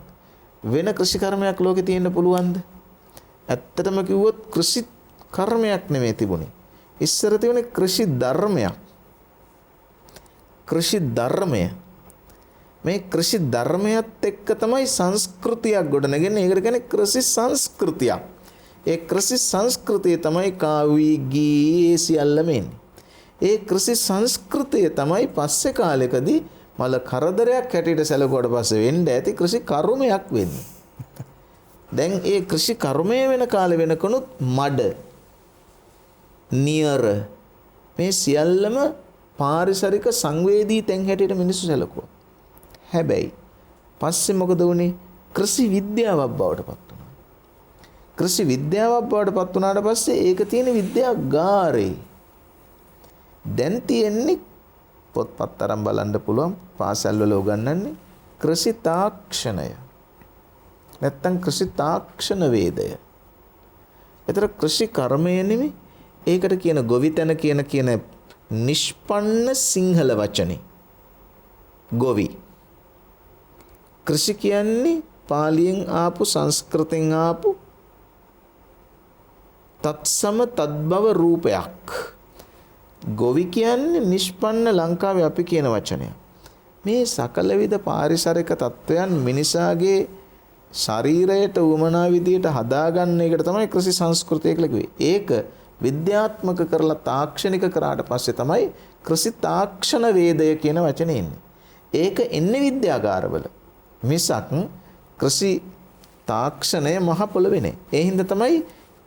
වෙන කෘෂිකර්මයක් ලෝකේ තියෙන්න පුළුවන්ද? ඇත්තටම කිව්වොත් කෘෂි කර්මයක් නෙමෙයි තිබුණේ. ඉස්සර තිබුණේ කෘෂි ධර්මයක්. කෘෂි ධර්මය. මේ කෘෂි ධර්මයත් එක්ක තමයි සංස්කෘතියක් ගොඩනගන්නේ. ඒකට කියන්නේ කෘෂි සංස්කෘතියක්. ඒ කෘෂි සංස්කෘතිය තමයි කාවි ගී සියල්ලම එන්නේ. ඒ කෘෂි සංස්කෘතිය තමයි පස්සේ කාලෙකදී මල කරදරයක් හැටියට සැලකුවට පස්සේ වෙන්න ඇති කෘෂි කර්මයක් වෙන්නේ. දැන් ඒ කෘෂි කර්මය වෙන කාලේ වෙනකනුත් මඩ නියර මේ සියල්ලම පාරිසරික සංවේදී තැන් හැටියට මිනිස්සු සැලකුවා. හැබැයි පස්සේ මොකද වුනේ? කෘෂි විද්‍යාවක් බවට පත් වුණා. කෘෂි විද්‍යාවක් බවට පත් වුණාට පස්සේ ඒක තියෙන විද්‍යාගාරේ. දැන් තියෙන්නේ පොත්පත් අරන් බලන්න පුළුවන් පාසල් වල උගන්වන්නේ කෘෂි තාක්ෂණය. නැත්තම් කෘෂි තාක්ෂණ වේදය. ඒතර කෘෂි කර්මය නෙමෙයි. ඒකට කියන ගොවිතැන කියන නිෂ්පන්න සිංහල වචනේ. ගොවි. කෘෂි කියන්නේ පාලියෙන් ආපු සංස්කෘතෙන් ආපු තත්සම තද්භව රූපයක්. ගොවි කියන්නේ නිෂ්පන්න ලංකාවේ අපි කියන වචනය. මේ සකල විද පාරිසරික තත්වයන් මිනිසාගේ ශරීරයට උවමනා විදියට හදාගන්න එකට තමයි කෘෂි සංස්කෘතිය කියලා කිව්වේ. ඒක විද්‍යාත්මක කරලා තාක්ෂණික කරාට පස්සේ තමයි කෘෂි තාක්ෂණ වේදය කියන වචනේ එන්නේ. ඒක එන්නේ විද්‍යාගාරවල. මිසක් කෘෂි තාක්ෂණය මහ පොළවේ නෑ. ඒ හින්දා තමයි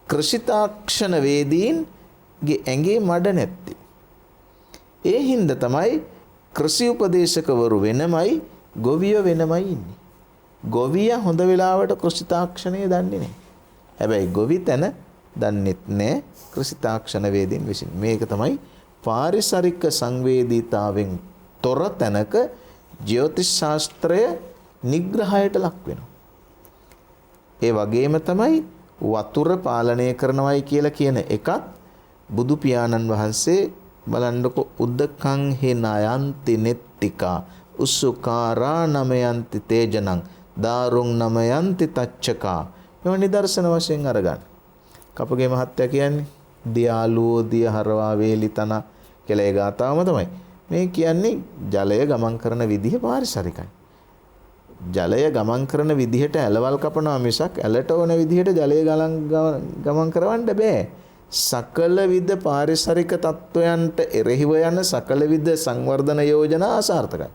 කෘෂි තාක්ෂණ වේදීන්ගේ ඇඟේ මඩ නැත්තේ. ඒ හින්දා තමයි කෘෂි උපදේශකවරු වෙනමයි ගොවියෝ වෙනමයි ඉන්නේ. ගොවියා හොඳ වෙලාවට කෘෂි තාක්ෂණය දන්නේ නැහැ. හැබැයි ගොවිතැන දන්නෙත් නැහැ කෘෂි තාක්ෂණ වේදීන් විසින්. මේක තමයි පාරිසරික සංවේදීතාවෙන් තොර තැනක ජ්‍යොතිෂ ශාස්ත්‍රය නිග්‍රහයට ලක් වෙනවා. ඒ වගේම තමයි වතුර පාලනය කරනවයි කියලා කියන එකත් බුදු පියාණන් වහන්සේ බලන්නකො උද්දකං හේනයන්ති නෙත්තිකා උසුකාරා නමයන්ති තේජනං දාරුං නමයන්ති තච්චකා. මේ නිදර්ශන වශයෙන් අරගන්න. කපුගේ මහත්තයා කියන්නේ දියාලුව දිය හරවා වේලි තන කියලා ඒ ගාතාවම තමයි. මේ කියන්නේ ජලය ගමන් කරන විදිහ පාරිසරිකයි. ජලය ගමන් කරන විදිහට ඇලවල් කපනවා මිසක් ඇලට ඕන විදිහට ජලය ගමන් කරවන්න බෑ. සකල විද පාරිසරික තත්වයන්ට එරෙහිව යන සකල විද සංවර්ධන යෝජනා අසාර්ථකයි.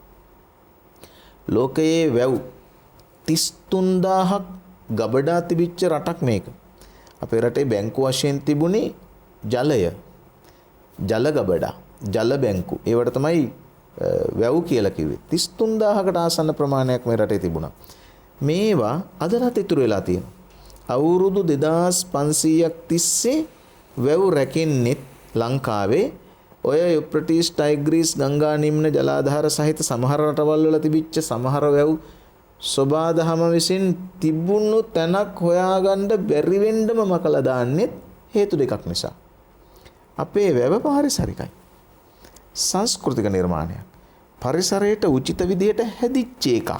ලෝකයේ වැව් 33000ක් ගබඩා තිබිච්ච රටක් මේක. අපේ රටේ බැංකු වශයෙන් තිබුණේ ජලය, ජල ගබඩා, ජල බැංකු. ඒවට තමයි වැව් කියලා කිව්වේ. 33000කට ආසන්න ප්‍රමාණයක් මේ රටේ තිබුණා. මේවා අදටත් ඉතුරු වෙලා තියෙනවා. අවුරුදු 2500ක් තිස්සේ වැව් රැකෙන්නේ ලංකාවේ ඔය යුප්‍රටිස් ටයිග්‍රීස් ගංගා නිම්න ජලාධාර සහිත සමහර රටවල් වල තිබිච්ච සමහර වැව් සෝබාදහම විසින් තිබුණු තැනක් හොයාගන්න බැරි වෙන්නම මකලා දාන්නේ හේතු දෙකක් නිසා. අපේ වැව පාරිසරිකයි. සංස්කෘතික නිර්මාණයක්. පරිසරයට උචිත විදියට හැදිච්ච එකක්.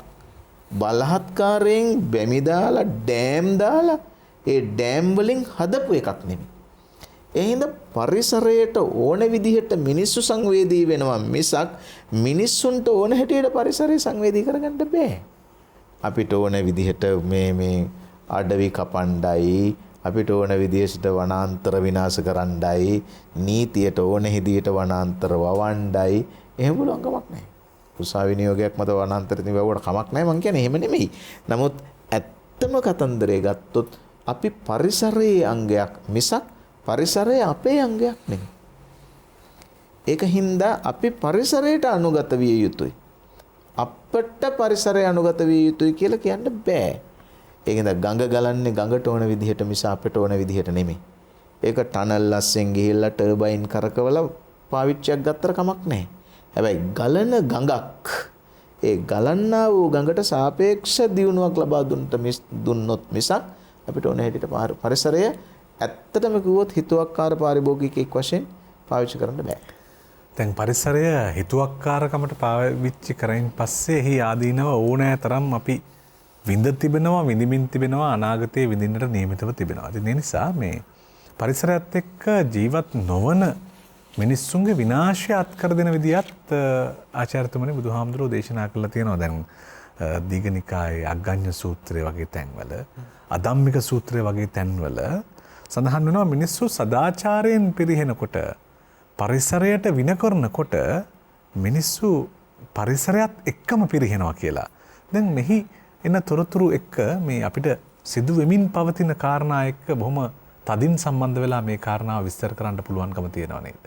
බලහත්කාරයෙන් බැමි දාලා ඩෑම් දාලා ඒ ඩෑම් වලින් හදපු එකක් නෙමෙයි. ඒ හින්දා පරිසරයට ඕන විදිහට මිනිස්සු සංවේදී වෙනවා මිසක් මිනිස්සුන්ට ඕන හැටියට පරිසරය සංවේදී කරගන්න බෑ. අපිට ඕන විදිහට මේ අඩවි කපණ්ඩයි අපිට ඕන විදිහට වනාන්තර විනාශ කරන්නයි නීතියට ඕන හිදියට වනාන්තර වවණ්ඩයි එහෙම පුළුවන් කමක් නැහැ. උසාවි නියෝගයක් මත වනාන්තර තිබුවට කමක් නැහැ මං කියන්නේ එහෙම නෙමෙයි. නමුත් ඇත්තම කතන්දරේ ගත්තොත් අපි පරිසරයේ අංගයක් මිසක් පරිසරය අපේ අංගයක් නෙමෙයි. ඒක හින්දා අපි පරිසරයට අනුගත විය යුතුයි. අපට පරිසරය අනුගත විය යුතුයි කියලා කියන්න බෑ. ඒකෙන්ද ගඟ ගලන්නේ ගඟට ඕන විදිහට මිස අපට ඕන විදිහට නෙමෙයි. ඒක ටනල් අස්සෙන් ගිහිල්ලා ටර්බයින් කරකවලා පාවිච්චියක් ගත්තට කමක් නැහැ. හැබැයි ගලන ගඟක් ඒ ගලන්නා වූ ගඟට සාපේක්ෂ දියුණුවක් ලබා දුන්නොත් මිසක් අපිට ඕන හැටියට පරිසරය ඇත්තටම කිව්වොත් හිතුවක්කාර පාරිභෝගිකයෙක් වශයෙන් පාවිච්චි කරන්න බෑ. දැන් පරිසරය හිතුවක්කාරකමට පාවිච්චි කරයින් පස්සේ එහි ආදීනව ඕනෑ තරම් අපි විඳ තිබෙනවා, විඳිමින් තිබෙනවා, අනාගතයේ විඳින්නට නියමිතව තිබෙනවා. ඉතින් ඒ නිසා මේ පරිසරයත් එක්ක ජීවත් නොවන මිනිස්සුන්ගේ විනාශය අත්කර දෙන විදිහත් ආචාර්යතුමනි බුදුහාමුදුරුවෝ දේශනා කළා තියෙනවා. දැන් දීඝනිකායේ අග්ගඤ්ඤ සූත්‍රය වගේ තැන්වල, අදම්මික සූත්‍රය වගේ තැන්වල සඳහන් වෙනවා මිනිස්සු සදාචාරයෙන් පිරිහෙනකොට, පරිසරයට වින කරනකොට මිනිස්සු පරිසරයත් එක්කම පිරිහෙනවා කියලා. දැන් මෙහි එන තොරතුරු එක්ක මේ අපිට සිදු වෙමින් පවතින කාරණා එක්ක බොහොම තදින් සම්බන්ධ වෙලා මේ කාරණාව විස්තර කරන්න පුළුවන්කම තියෙනවා නේද?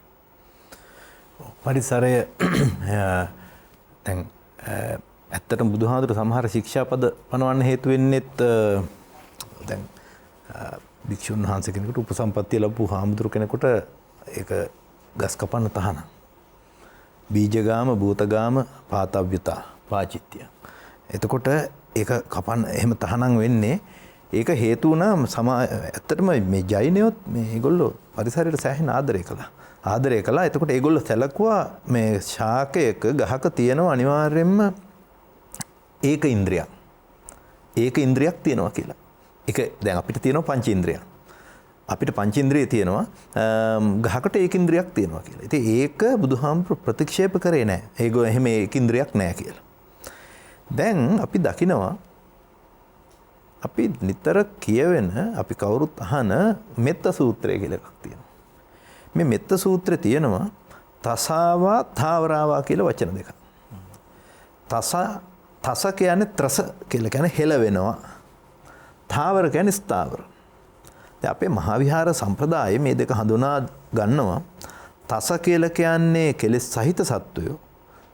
පරිසරය දැන් ඇත්තටම බුදුහාමුදුරු සමහර ශික්ෂාපද පනවන්න හේතු වෙන්නේත් දැන් භික්ෂුන් වහන්සේ කෙනෙකුට උපසම්පත්තිය ලැබපු හාමුදුරු කෙනෙකුට ඒක ගස් කපන්න තහනම්. බීජගාම, භූතගාම, පාතව්‍යතා, පාචිත්‍ය. එතකොට ඒක කපන්න එහෙම තහනම් වෙන්නේ ඒක හේතු වුණා ඇත්තටම මේ ජෛනයොත් මේ ඒගොල්ලෝ පරිසරයට සෑහෙන ආදරය කළා. එතකොට ඒගොල්ලෝ සැලකුවා මේ ශාකයක ගහක තියෙනවා අනිවාර්යයෙන්ම ඒක ඉන්ද්‍රියක්. ඒක ඉන්ද්‍රියක් තියෙනවා කියලා. ඒක දැන් අපිට තියෙනවා පංච ඉන්ද්‍රියක්. අපිට පංච ඉන්ද්‍රිය තියෙනවා ගහකට ඒක ඉන්ද්‍රියක් තියෙනවා කියලා. ඉතින් ඒක බුදුහාමුදුරු ප්‍රතික්ෂේප කරේ නැහැ. ඒගොල්ලෝ එහෙම ඒක ඉන්ද්‍රියක් නැහැ කියලා. දැන් අපි දකිනවා අපි නිතර කියවෙන අපි කවුරුත් අහන මෙත්ත සූත්‍රය කියලා එකක් තියෙනවා. මේ මෙත්ත සූත්‍රේ තියෙනවා තසාවා තාවරාවා කියලා වචන දෙකක්. තස කියන්නේ ත්‍රස කියලා කියන්නේ හෙල වෙනවා. තාවර කියන්නේ ස්ථාවර. දැන් අපේ මහා විහාර සම්ප්‍රදායේ මේ දෙක හඳුනා ගන්නවා. තස කියලා කියන්නේ කෙලෙස් සහිත සත්වයෝ.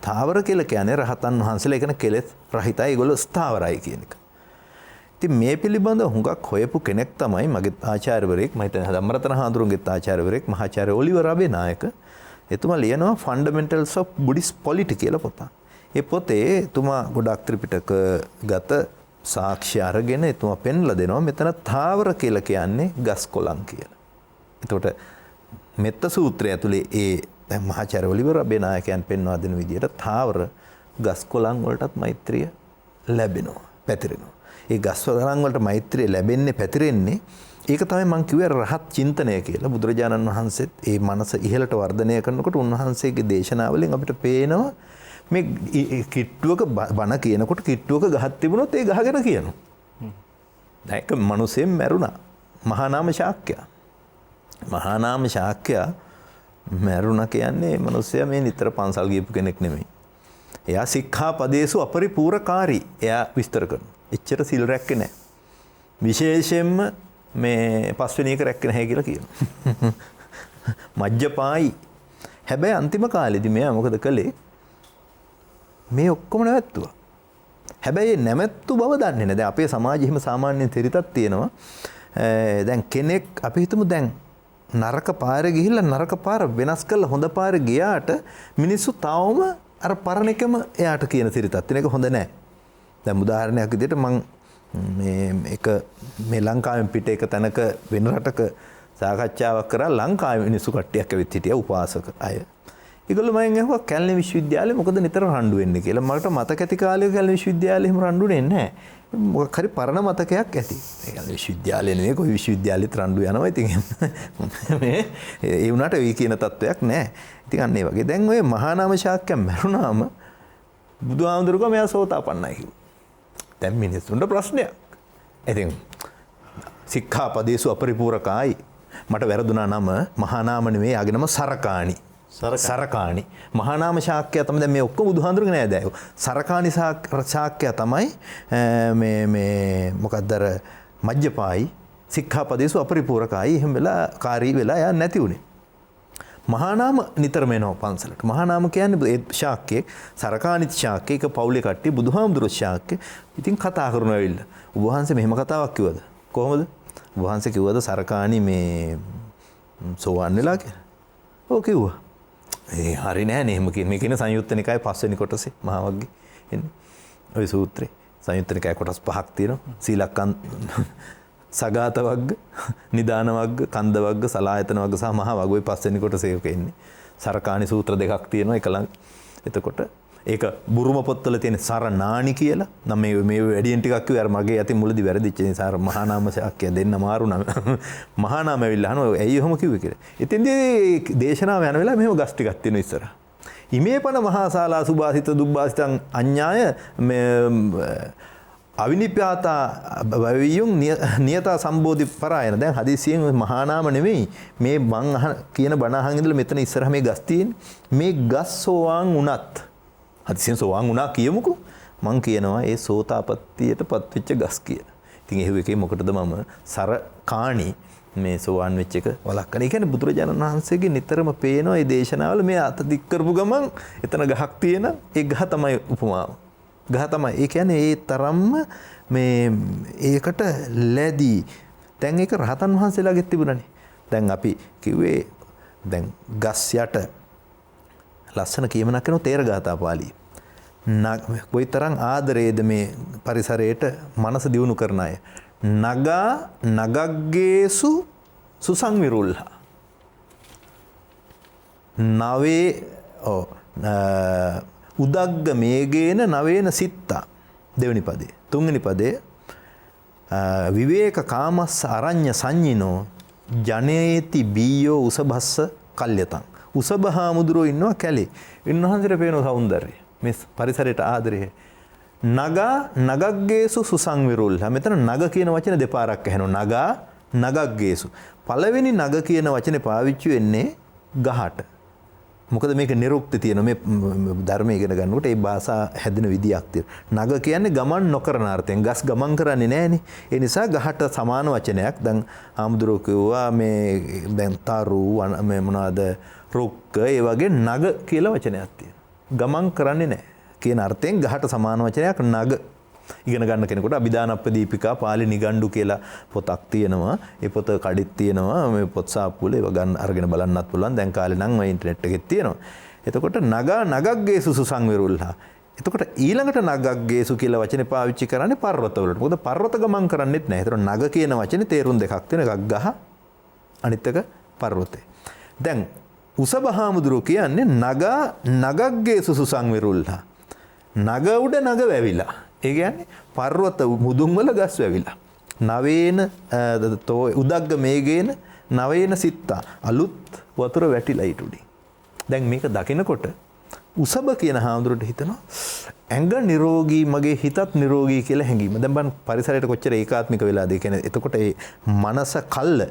තාවර කියලා කියන්නේ රහතන් වහන්සේලා. ඒ කියන්නේ කෙලෙස් රහිතයි. ඒගොල්ලෝ ස්ථාවරයි කියන එක. ඉතින් මේ පිළිබඳව හුඟක් හොයපු කෙනෙක් තමයි මගේ ආචාර්යවරයෙක්, මම හිතන්නේ ධම්මරතන හාමුදුරුවන්ගේ ආචාර්යවරයෙක්, මහාචාර්ය ඔලිවර් අබේනායක. එතුමා ලියනවා ෆන්ඩමෙන්ටල්ස් ඔෆ් බුද්දිස්ට් පොලිටි කියලා පොතක්. ඒ පොතේ එතුමා ගොඩක් ත්‍රිපිටක ගත සාක්ෂි අරගෙන එතුමා පෙන්ලා දෙනවා මෙතන තාවර කියලා කියන්නේ ගස් කොළන් කියලා. එතකොට මෙත්ත සූත්‍රය ඇතුලේ ඒ දැන් මහාචාර්ය ඔලිවර් අබේනායකයන් පෙන්වා දෙන විදිහට තාවර ගස් කොළන් වලටත් මෛත්‍රිය ලැබෙනවා, පැතිරෙනවා. ඒ ගස් කොළන් වලට මෛත්‍රිය ලැබෙන්නේ, පැතිරෙන්නේ ඒක තමයි මම කිව්වේ රහත් චින්තනය කියලා. බුදුරජාණන් වහන්සේත් ඒ මනස ඉහළට වර්ධනය කරනකොට උන්වහන්සේගේ දේශනාවලින් අපිට පේනවා මේ කිට්ටුවක බණ කියනකොට කිට්ටුවක ගහක් තිබුණොත් ඒ ගහ ගැන කියනවා. දැන් එක මිනිසෙක් මැරුණා. මහානාම ශාක්‍යයා. මහානාම ශාක්‍යයා මැරුණා කියන්නේ මිනිසයා මේ නිතර පන්සල් ගියපු කෙනෙක් නෙමෙයි. එයා සික්ඛාපදේසු අපරිපූර්ණකාරී. එයා විස්තර කරනවා. එච්චර සිල් රැක්කේ නැහැ. විශේෂයෙන්ම මේ පස්වෙනි එක රැක්කේ නැහැ කියලා කියනවා. මජ්ජපායි. හැබැයි අන්තිම කාලෙදි මෙයා මොකද කළේ? මේ ඔක්කොම නැවැත්තුවා. හැබැයි නැමැත්තු බව දන්නේ නැහැ. දැන් අපේ සමාජයේ එහෙම සාමාන්‍ය තිරිතක් තියෙනවා. දැන් කෙනෙක් අපි හිතමු දැන් නරක පාරේ ගිහිල්ලා නරක පාර වෙනස් කරලා හොඳ පාරේ ගියාට මිනිස්සු තාවම අර පරණ එකම එයාට කියන තිරිතක් තියෙන එක හොඳ නැහැ. දැන් උදාහරණයක් විදිහට මම මේ ලංකාවෙන් පිට එක තැනක වෙන රටක සාකච්ඡාවක් කරා. ලංකාවේ මිනිස්සු කට්ටියක් ඇවිත් හිටියා උපාසක අය. ඒගොල්ලෝ මම අහුවා කැලණි විශ්වවිද්‍යාලේ මොකද නිතර රණ්ඩු වෙන්නේ කියලා. මට මතක ඇති කාලේ කැලණි විශ්වවිද්‍යාලේ එහෙම රණ්ඩුනේ නැහැ. මොකක් හරි පරණ මතකයක් ඇති. ඒ කැලණි විශ්වවිද්‍යාලේ නෙවෙයි කොයි විශ්වවිද්‍යාලෙත් රණ්ඩු යනවා. ඉතින් මේ ඒ වුණාට ඒ කියන තත්වයක් නැහැ. ඉතින් අන්න ඒ වගේ දැන් ඔය මහානාම ශාක්‍යයන් මැරුණාම බුදුහාමුදුරුවෝ මෙයා සෝතාපන්නයි කිව්වා. දැන් මිනිස්සුන්ට ප්‍රශ්නයක්. ඉතින් සික්ඛාපදේසු අපරිපූර්ණකායි. මට වැරදුනා නම මහානාම නෙවෙයි, ආගේ නම සරකාණි. සරකාණි. මහානාම ශාක්‍යය තමයි දැන් මේ ඔක්කොම බුදුහාඳුරගෙන නෑ දැන්. සරකාණි ශාක්‍යය තමයි මේ මොකක්ද අර මජ්ජපායි සික්ඛාපදේසු අපරිපූර්ණකායි එහෙම වෙලා කාරී වෙලා යා නැති උනේ. මහානාම නිතරම එනවා පන්සලට. මහානාම කියන්නේ ඒ ශාක්‍යයේ සරකාණිත් ශාක්‍යයක පවුලේ කට්ටිය බුදුහාමුදුරුවෝ ශාක්‍ය. ඉතින් කතා කරනවා ඇවිල්ලා. ඔබ වහන්සේ මෙහෙම කතාවක් කිව්වද? කොහොමද? ඔබ වහන්සේ කිව්වද සරකාණි මේ සෝවාන් වෙලා කියලා. ඔව් කිව්වා. ඒ හරි නෑ නේ එහෙම මේ කියන සංයුත්ත නිකායේ 5 වෙනි කොටසේ මහා වග්ගේ එන්නේ. ওই සූත්‍රේ සංයුත්ත නිකායේ කොටස් 5ක් තියෙනවා. සීලක්කන් සගත වග්ග, නිදාන වග්ග, කන්ද වග්ග, සලායතන වග්ග සහ මහා වග්ග ওই 5 වෙනි කොටසේ ඔක එන්නේ. සරකාණි සූත්‍ර දෙකක් තියෙනවා එකලඟ. එතකොට ඒක බුරුම පොත්වල තියෙන සරනාණි කියලා. නම් මේ වැඩියෙන් ටිකක් කිව්වේ අර මගේ අතින් මුලදී වැරදිච්ච නිසා අර මහා නාම ශාක්‍ය දෙන්න මාරු නම් මහා නාම ඇවිල්ලා අහනවා ඇයි එහෙම කිව්වේ කියලා. ඉතින්දී දේශනාව යන වෙලාව මෙහෙම ගස් ටිකක් තියෙනවා ඉස්සරහ. ඉමේපන මහා ශාලා සුභාසිත දුබ්බාසිතං අඤ්ඤාය අවිනිප්‍යාතා වවියුන් නියතා සම්බෝධි පරායන. දැන් හදිසියෙන් මහා නාම නෙමෙයි මේ මං කියන බණ අහන් ඉඳලා මෙතන ඉස්සරහ මේ ගස් තියෙන්නේ. මේ ගස් සෝවාන් වුණත් හදිසියෙන් සෝවාන් වුණා කියමුකෝ. මං කියනවා ඒ සෝතාපට්ටියට පත්වෙච්ච ගස් කියලා. ඉතින් එහෙම එකේ මොකටද මම සරකාණි මේ සෝවාන් වෙච්ච එක වළක්වන්නේ. ඒ කියන්නේ බුදුරජාණන් වහන්සේගේ නිතරම පේනවා මේ දේශනාවල මේ අත දික් කරපු ගමන් එතන ගහක් තියෙන ඒ ගහ තමයි උපමාව. ගහ තමයි. ඒ කියන්නේ ඒ තරම්ම මේ ඒකට ලැබී දැන් ඒක රහතන් වහන්සේලාගෙත් තිබුණානේ. දැන් අපි කිව්වේ දැන් ගස් යට ලස්සන කියමනක් කරන තේරගාථා පාළිය. කොයිතරම් ආදරේද මේ පරිසරයට මනස දියුණු කරන අය. නගා නගග්ගේසු සුසංවිරුල්හා. නවේ උදග්ග මේගේන නවේන සිත්තා දෙවෙනි පදේ. තුන්වෙනි පදේ විවේක කාමස්ස අරඤ්‍ය සංඤිනෝ ජනේති බීයෝ උසභස්ස කල්යතං. උසභහාමුදුරෝ ඉන්නවා කැලේ. ඉන්නහන්සේට පේන සෞන්දර්යය. මේ පරිසරයට ආදරය. නගා නගග්ගේසු සුසංවිරුල්හ. මෙතන නග කියන වචන දෙපාරක් ඇහෙනවා. නගා නගග්ගේසු. පළවෙනි නග කියන වචනේ පාවිච්චි වෙන්නේ ගහට. මොකද මේක නිරුක්ති තියෙනවා. මේ ධර්මය ඉගෙන ගන්නකොට ඒ භාෂා හැදෙන විදියක් තියෙනවා. නග කියන්නේ ගමන් නොකරන අර්ථයෙන්. ගස් ගමන් කරන්නේ නැහනේ. ඒ නිසා ගහට සමාන වචනයක්. දැන් ආමුදුරෝ කිව්වා මේ දැන් තරු මේ මොනවාද රුක්ක ඒ වගේ නග කියලා වචනයක් තියෙනවා. ගමන් කරන්නේ නැහැ කියන අර්ථයෙන් ගහට සමාන වචනයක් නග. ඉගෙන ගන්න කෙනෙකුට අභිදානප්පදීපිකා පාලි නිගණ්ඩු කියලා පොතක් තියෙනවා. ඒ පොත කඩਿੱත් තියෙනවා. මේ පොත් සාප්පුවල ඒව ගන්න අරගෙන බලන්නත් පුළුවන්. දැන් කාලේ නම් ඔය ඉන්ටර්නෙට් එකේ තියෙනවා. එතකොට නගා නගග්ගේසු සුසංවිරුල්හා. එතකොට ඊළඟට නගග්ගේසු කියලා වචනේ පාවිච්චි කරන්නේ පර්වතවලට. මොකද පර්වත ගමන් කරන්නේත් නැහැ. ඒතර නග කියන වචනේ තේරුම් දෙකක් තියෙනවා. එකක් ගහ අනිත් එක පර්වතේ. දැන් උසභහාමුදුරුවෝ කියන්නේ නගා නගග්ගේසු සුසංවිරුල්හා. නග උඩ නග වැවිලා. ඒ කියන්නේ පර්වත මුදුන් වල ගස් වැවිලා. නවේන උදග්ග මේගේන නවේන සිත්තා. අලුත් වතුර වැටිලා ඊට උඩින්. දැන් මේක දකිනකොට උසබ කියන හාමුදුරුවන්ට හිතනවා ඇඟ නිරෝගී මගේ හිතත් නිරෝගී කියලා හැඟීම. දැන් බලන්න පරිසරයට කොච්චර ඒකාත්මික වෙලාද. ඒ කියන්නේ එතකොට ඒ මනස කල්ල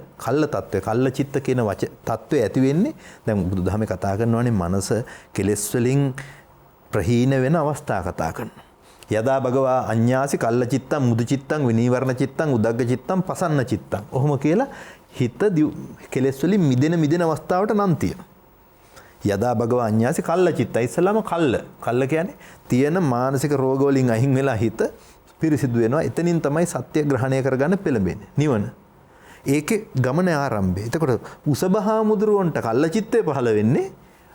තත්ත්වය කල්ල චිත්ත කියන තත්ත්වය ඇති වෙන්නේ දැන් බුදුදහමේ කතා කරනවානේ මනස කෙලෙස් වලින් ප්‍රහීන වෙන අවස්ථා කතා කරනවා. යදා භගවා අඤ්ඤාසි කල්ල චිත්තං මුදු චිත්තං විනීවරණ චිත්තං උදග්ග චිත්තං පසන්න චිත්තං. ඔහොම කියලා හිත කෙලෙස් වලින් මිදෙන අවස්ථාවට නම් තියෙනවා. යදා භගවා අඤ්ඤාසි කල්ල චිත්ත. ඉස්සලාම කල්ල කියන්නේ තියෙන මානසික රෝග වලින් අහිං වෙලා හිත පිරිසිදු වෙනවා. එතනින් තමයි සත්‍ය ග්‍රහණය කරගන්න පෙළඹෙන්නේ. නිවන. ඒකේ ගමන ආරම්භය. එතකොට උසභහාමුදුරුවන්ට කල්ල චිත්තේ පහළ වෙන්නේ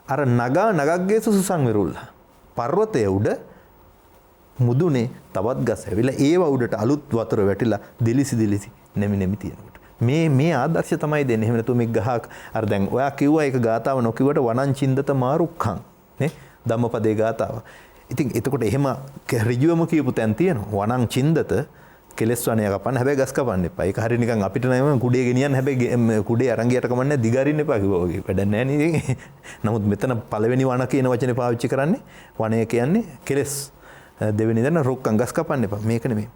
අර නගා නගග්ගේසු සුසංවිරුල්හා. පර්වතයේ උඩ මුදුනේ තවත් ගස් ඇවිල්ලා ඒව උඩට අලුත් වතුර වැටිලා දිලිසි නැමි තියෙනකොට මේ ආදර්ශය තමයි දෙන්නේ. එහෙම නැතුව මේ ගහක් අර දැන් ඔයා කිව්වා ඒක ගාතාව නොකියුවට වනං චින්දත මාරුක්ඛං නේ ධම්මපදේ ගාතාව. ඉතින් එතකොට එහෙම ඍජුවම කියපු තැන් තියෙනවා. වනං චින්දත කෙලස් වණය කපන්න හැබැයි ගස් කපන්න එපා. ඒක හරිය නිකන් අපිට නම කුඩේ ගෙනියන්න හැබැයි කුඩේ අරන් ගියට කමන්නේ දිගාරින්න එපා කිව්වා වගේ. වැඩක් නැහැ නේද? නමුත් මෙතන පළවෙනි වණ කියන වචනේ පාවිච්චි කරන්නේ වණය කියන්නේ කෙලස්. දෙවෙනි දන රුක්කන් ගස් කපන්න එපා. මේක නෙමෙයි.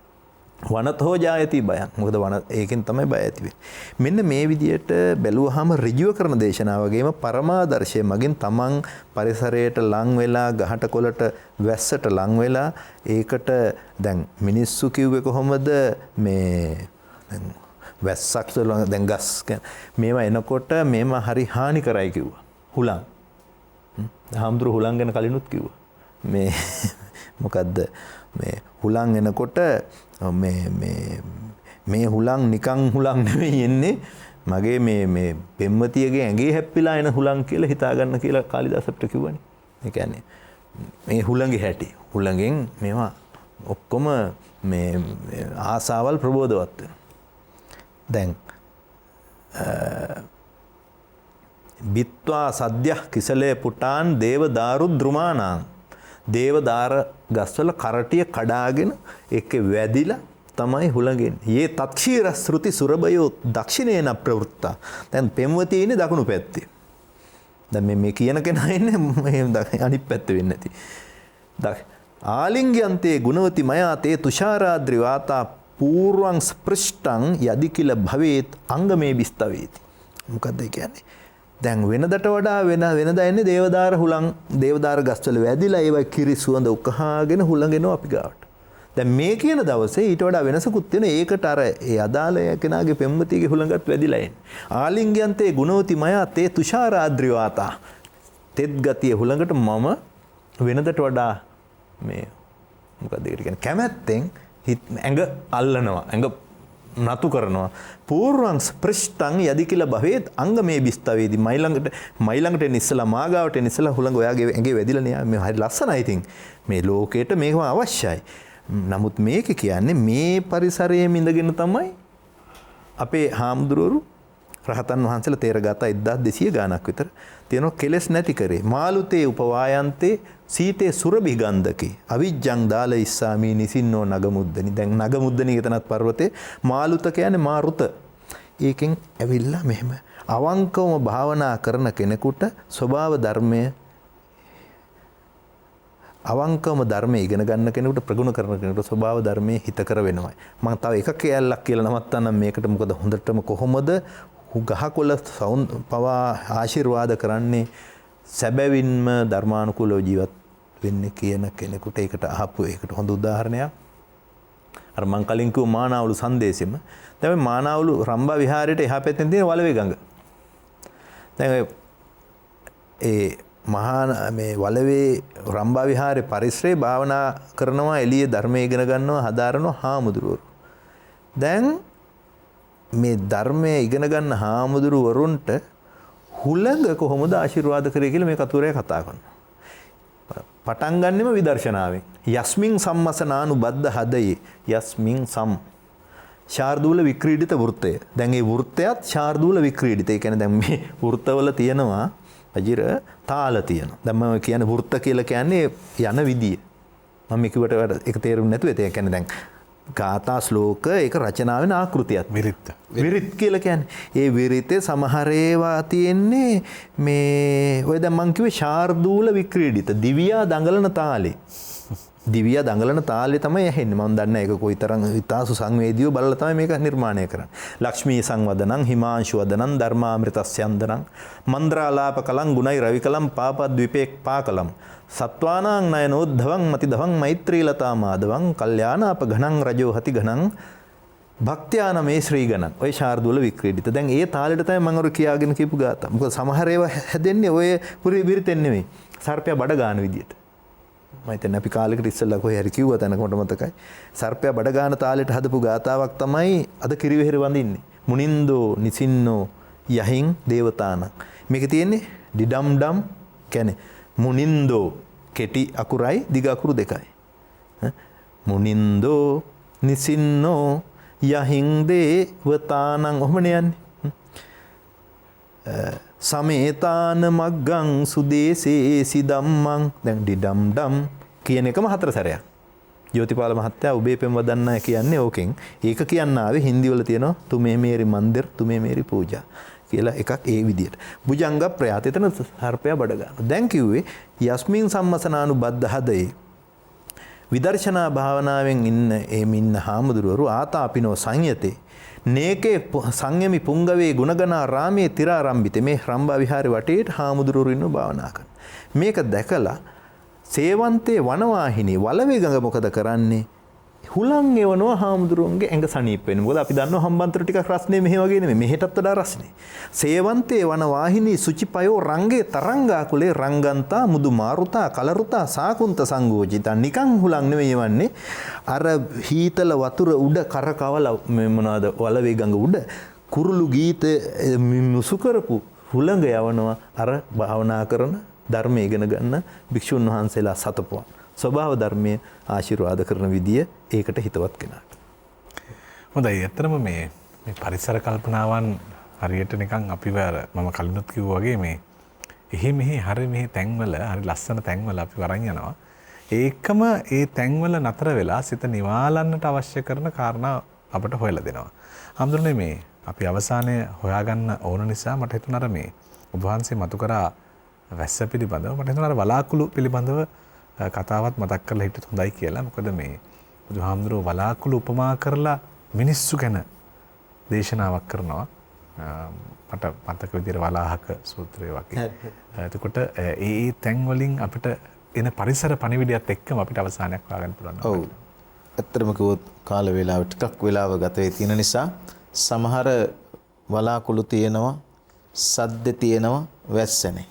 වනතෝ ජායති බයං. මොකද වන ඒකෙන් තමයි බය ඇති වෙන්නේ. මෙන්න මේ විදියට බැලුවාම ඍජුව කරන දේශනාව වගේම පරමාදර්ශය මගින් තමන් පරිසරයට ලං වෙලා ගහට කොළට වැස්සට ලං වෙලා ඒකට දැන් මිනිස්සු කිව්වේ කොහොමද මේ දැන් වැස්සක් දැන් ගස් මේවා එනකොට මේවා හරි හානි කරයි කිව්වා. හුලං. හාමුදුරු හුලං ගැන කලිනුත් කිව්වා. මේ මොකද්ද මේ හුලං එනකොට මේ හුලං නිකන් හුලං නෙවෙයි එන්නේ මගේ මේ පෙම්වතියගේ ඇඟේ හැප්පිලා එන හුලං කියලා හිතා ගන්න කියලා කාලිදාස අපිට කිව්වනේ. ඒ කියන්නේ මේ හුලඟේ හැටි. හුලඟෙන් මේවා ඔක්කොම මේ ආසාවල් ප්‍රබෝධවත් වෙනවා. දැන් බිත්වා සද්‍ය කිසලේ පුටාන් දේවදාරු ද්‍රුමානාං දේවදාර ගස්වල කරටිය කඩාගෙන ඒකේ වැදිලා තමයි හුලඟෙන්. යේ තක්ෂීර ශ්‍රුති සුරබයෝ දක්ෂිනේන ප්‍රවෘත්තා. දැන් පෙම්වතිය ඉන්නේ දකුණු පැත්තේ. දැන් මේ කියන කෙනා ඉන්නේ අනිත් පැත්තේ වෙන්නේ නැති. ආලිංග්‍යන්තේ ගුණවති මයා තේ තුෂාරාද්‍රි වාතා පූර්වං ස්පෘෂ්ටං යදි කිල භවේත් අංගමේ බිස්තවේති. මොකද්ද ඒ කියන්නේ? දැන් වෙනදට වඩා වෙනදා එන්නේ දේවදාර හුලං දේවදාර ගස්වල වැදිලා ඒවා කිරි සුවඳ උකහාගෙන හුලඟෙනවා අපි ගාවට. දැන් මේ කියන දවසේ ඊට වඩා වෙනසකුත් තියෙන ඒකට අර ඒ අදාළ කෙනාගේ පෙම්වතියගේ හුලඟත් වැදිලා එන්නේ. ආලිංග්‍යන්තේ ගුණවති මයා තේ තුෂාරාද්‍රි වාතා තෙත් ගතිය හුලඟට මම වෙනදට වඩා මේ මොකක්ද ඒකට කියන්නේ කැමැත්තෙන් ඇඟ අල්ලනවා ඇඟ නතු කරනවා පූර්වං ස්පෘෂ්ටං යදි කියලා භවේත් අංගමේ බිස්තවේදී මයිලඟට එන්න ඉස්සලා මාගාවට එන්න ඉස්සලා හුලඟ ඔයාගේ ඇඟේ වැදිලා නේ මේ හරි ලස්සනයි ඉතින් මේ ලෝකෙට මේකම අවශ්‍යයි. නමුත් මේක කියන්නේ මේ පරිසරයේ ඉඳගෙන තමයි අපේ හාමුදුරුවරු රහතන් වහන්සේලා තේරගත 1200 ගාණක් විතර තියෙනවා කෙලස් නැති කරේ. මාළුතේ උපවායන්තේ සීතේ සුරබි ගන්ධකේ අවිජ්ජං දාල ඉස්සාමි නිසින්නෝ නගමුද්දනි. දැන් නගමුද්දනි එතනත් පර්වතේ මාළුත කියන්නේ මාරුත. ඒකෙන් ඇවිල්ලා මෙහෙම අවංකවම භාවනා කරන කෙනෙකුට ස්වභාව ධර්මය අවංකවම ධර්මය ඉගෙන ගන්න කෙනෙකුට ප්‍රගුණ කරන කෙනෙකුට ස්වභාව ධර්මයේ හිතකර වෙනවා. මම තව එක කැලලක් කියලා නවත්තන්නම් මේකට. මොකද හොඳටම කොහොමද ගහකොළ පවා ආශිර්වාද කරන්නේ සැබවින්ම ධර්මානුකූලව ජීවත් වෙන්නේ කියන කෙනෙකුට ඒකට අහපු ඒකට හොඳ උදාහරණයක් අර මං කලින් කිව්ව මානාවුළු සංදේශෙම. දැන් මේ මානාවුළු රම්බා විහාරයට එහා පැත්තෙන් තියෙන වලවේ ගඟ. දැන් ඒ මහා මේ වලවේ රම්බා විහාරේ පරිසරේ භාවනා කරනවා එළියේ ධර්මයේ ඉගෙන ගන්නවා හදාරනවා හාමුදුරුවෝ. දැන් මේ ධර්මයේ ඉගෙන ගන්න හාමුදුරුවරුන්ට හුලඟ කොහොමද ආශිර්වාද කරේ කියලා මේ කතුරේ කතා කරනවා. පටන් ගන්නෙම විදර්ශනාවෙන්. යස්මින් සම්මසනානු බද්ද හදයේ යස්මින් සම් ශාර්දූල වික්‍රීඩිත වෘත්තය. දැන් මේ වෘත්තයත් ශාර්දූල වික්‍රීඩිත. ඒ කියන්නේ දැන් මේ වෘත්තවල තියෙනවා අජිර තාල තියෙනවා. දැන් මම කියන්නේ වෘත්ත කියලා කියන්නේ යන විදිය. මම කිව්වට ඒක තේරුම් නැතුව ඒ කියන්නේ දැන් ගාථා ශ්ලෝක ඒක රචනාවෙන ආකෘතියක් විරිත් කියලා කියන්නේ. ඒ විරිතේ සමහර ඒවා තියෙන්නේ මේ ඔය දැන් මං කිව්වේ ශාර්දූල වික්‍රීඩිත දිව්‍යා දඟලන තාලේ. දිව්‍යා දඟලන තාලේ තමයි ඇහෙන්නේ. මම දන්නේ ඒක කොයිතරම් ඉතාසු සංවේදීව බලලා තමයි මේක නිර්මාණය කරන්නේ. ලක්ෂ්මී සංවදනං හිමාංශු වදනං ධර්මාමෘතස්යන්දනං මන්ද්‍රාලාප කලං ගුණයි රවිකලං පාපද්විපේක් පාකලම් සත්වානාං නයනෝද්ධවං මතිදවං මෛත්‍රීලතා මාදවං කල්යාණාප ඝනං රජෝ හති ඝනං භක්ත්‍යාන මේ ශ්‍රී ගණන්. ඔය ශාර්දූල වික්‍රීඩිත. දැන් ඒ තාලෙට තමයි මම අර කියාගෙන කියපු ගාථා. මොකද සමහර ඒවා හැදෙන්නේ ඔය පුරි විරිතෙන් නෙමෙයි. සර්පයා බඩ ගන්න විදියට. මම හිතන්නේ අපි කාලෙකට ඉස්සෙල්ලා කොහේ හරි කිව්වා තැනක මට මතකයි. සර්පයා බඩ ගන්න තාලෙට හදපු ගාතාවක් තමයි අද කිරිවෙහෙර වඳින්නේ. මුනින්දෝ නිසින්නෝ යහින් දේවතාන. මේක තියෙන්නේ ඩිඩම්ඩම් කියන්නේ මුනින්දෝ කෙටි අකුරයි දිග අකුරු දෙකයි. මුනින්දෝ නිසින්නෝ යහින් දේවතානං ඔහමනේ යන්නේ. සමේතාන මග්ගං සුදේසේ සිදම්මං. දැන් ඩිඩම්ඩම් කියන එකම 4 සැරයක්. ජෝතිපාල මහත්තයා උබේ පෙම් වදන්න කියන්නේ ඕකෙන්. ඒක කියන්න ආවේ හින්දි වල තියෙනවා තුමේ මේරි මන්දිර් තුමේ මේරි පූජා කියලා එකක් ඒ විදියට. භුජංග ප්‍රයාත එතන සර්පයා බඩ ගන්නවා. දැන් කිව්වේ යස්මින් සම්මසනානු බද්ද හදේ විදර්ශනා භාවනාවෙන් ඉන්න හාමුදුරුවරු ආතාපිනෝ සංයතේ නේකේ සංයමි පුංගවේ ගුණගනා රාමේ තිරාරම්භිතේ මේ රම්බා විහාරේ වටේට හාමුදුරුවරු ඉන්න භාවනා කරන. මේක දැකලා සේවන්තේ වනවාහිනී වලවේ ගඟ මොකද කරන්නේ? හුලං එවනවා හාමුදුරුවන්ගේ ඇඟ සනීප වෙන්න. මොකද අපි දන්නවා හම්බන්තොට ටිකක් රස්නේ මෙහෙ වගේ නෙමෙයි. මෙහෙටත් වඩා රස්නේ. සේවන්තේ වනවාහිනී සුචිපයෝ රංගේ තරංගා කුලේ රංගන්තා මුදු මාරුතා කලරුතා සාකුන්ත සංගෝචිතා. නිකන් හුලං නෙමෙයි යවන්නේ. අර හීතල වතුර උඩ කරකවල මොනවාද වලවේ ගඟ උඩ කුරුළු ගීත මුසු කරපු හුළඟ යවනවා අර භාවනා කරන ධර්මය ඉගෙන ගන්න භික්ෂුන් වහන්සේලා සතපුවා. ස්වභාව ධර්මයේ ආශිර්වාද කරන විදිය ඒකට හිතවත් කෙනාට. හොඳයි. ඇත්තටම මේ පරිසර කල්පනාවන් හරියට නිකන් අපිව මම කලිනුත් කිව්වා වගේ මේ එහි මෙහි හරි මෙහි තැන්වල හරි ලස්සන තැන්වල අපි වරන් යනවා. ඒකම ඒ තැන්වල නතර වෙලා සිත නිවාලන්නට අවශ්‍ය කරන කාරණා අපට හොයලා දෙනවා. හඳුනන්නේ මේ අපි අවසානයේ හොයාගන්න ඕන නිසා මට හිතුණා අර මේ ඔබ වහන්සේ මතු කරා වැස්ස පිළිබඳව මට හිතුණා අර වලාකුළු පිළිබඳව කතාවත් මතක් කරලා හිටියොත් හොඳයි කියලා. මොකද මේ බුදුහාමුදුරුවෝ වලාකුළු උපමා කරලා මිනිස්සු ගැන දේශනාවක් කරනවා. මට මතක විදිහට වලාහක සූත්‍රය වගේ. එතකොට ඒ තැන් වලින් අපිට එන පරිසර පණිවිඩයත් එක්කම අපිට අවසානයක් හොයාගන්න පුළුවන්. ඔව්. ඇත්තටම කිව්වොත් කාල වේලාව ටිකක් වෙලාව ගත වෙ තියෙන නිසා සමහර වලාකුළු තියෙනවා, සද්ද තියෙනවා, වැස්ස නැහැ.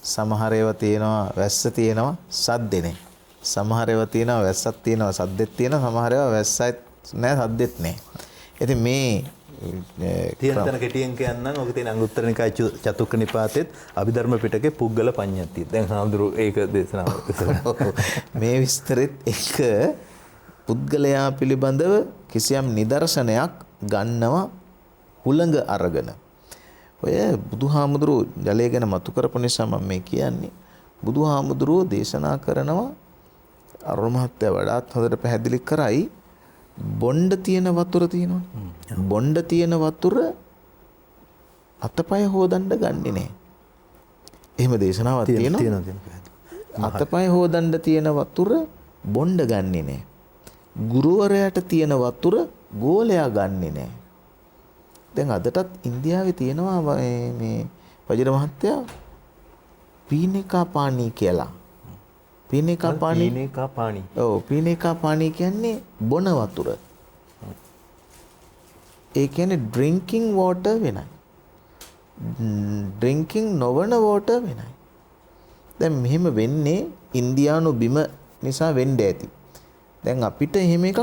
සමහර ඒවා තියෙනවා වැස්ස තියෙනවා, සද්ද නැහැ. සමහර ඒවා තියෙනවා වැස්සක් තියෙනවා, සද්දෙත් තියෙනවා. සමහර ඒවා වැස්සත් නැහැ, සද්දෙත් නැහැ. ඉතින් මේ තියෙන තැන කෙටියෙන් කියන්නම් ඔක තියෙන අංගුත්තර නිකාය චතුක්ක නිපාතෙත් අභිධර්ම පිටකේ පුද්ගල පඤ්ඤාතිය. දැන් හාමුදුරු ඒක දේශනාව. මේ විස්තරෙත් එක පුද්ගලයා පිළිබඳව කිසියම් නිදර්ශනයක් ගන්නවා හුළඟ අරගෙන. ඔය බුදුහාමුදුරුවෝ ජලය ගැන මතු කරපු නිසා මම මේ කියන්නේ. බුදුහාමුදුරුවෝ දේශනා කරනවා අරුණ මහත්තයා වඩාත් හොඳට පැහැදිලි කරයි බොණ්ඩ තියෙන වතුර තියෙනවනේ. බොණ්ඩ තියෙන වතුර අතපය හොදන්න ගන්නෙ නෑ. එහෙම දේශනාවක් තියෙනවා. අතපය හොදන්න තියෙන වතුර බොණ්ඩ ගන්නෙ නෑ. ගුරුවරයාට තියෙන වතුර ගෝලයා ගන්නෙ නෑ. දැන් අදටත් ඉන්දියාවේ තියෙනවා මේ වජිර මහත්තයා පීනිකා පානී කියලා. පීනිකා පානී. ඔව් පීනිකා පානී කියන්නේ බොන වතුර. ඒ කියන්නේ ඩ්‍රින්කින් වෝටර් වෙනයි. ඩ්‍රින්කින් නොවන වෝටර් වෙනයි. දැන් මෙහෙම වෙන්නේ ඉන්දියානු බිම නිසා වෙන්න ඇති. දැන් අපිට එහෙම එකක්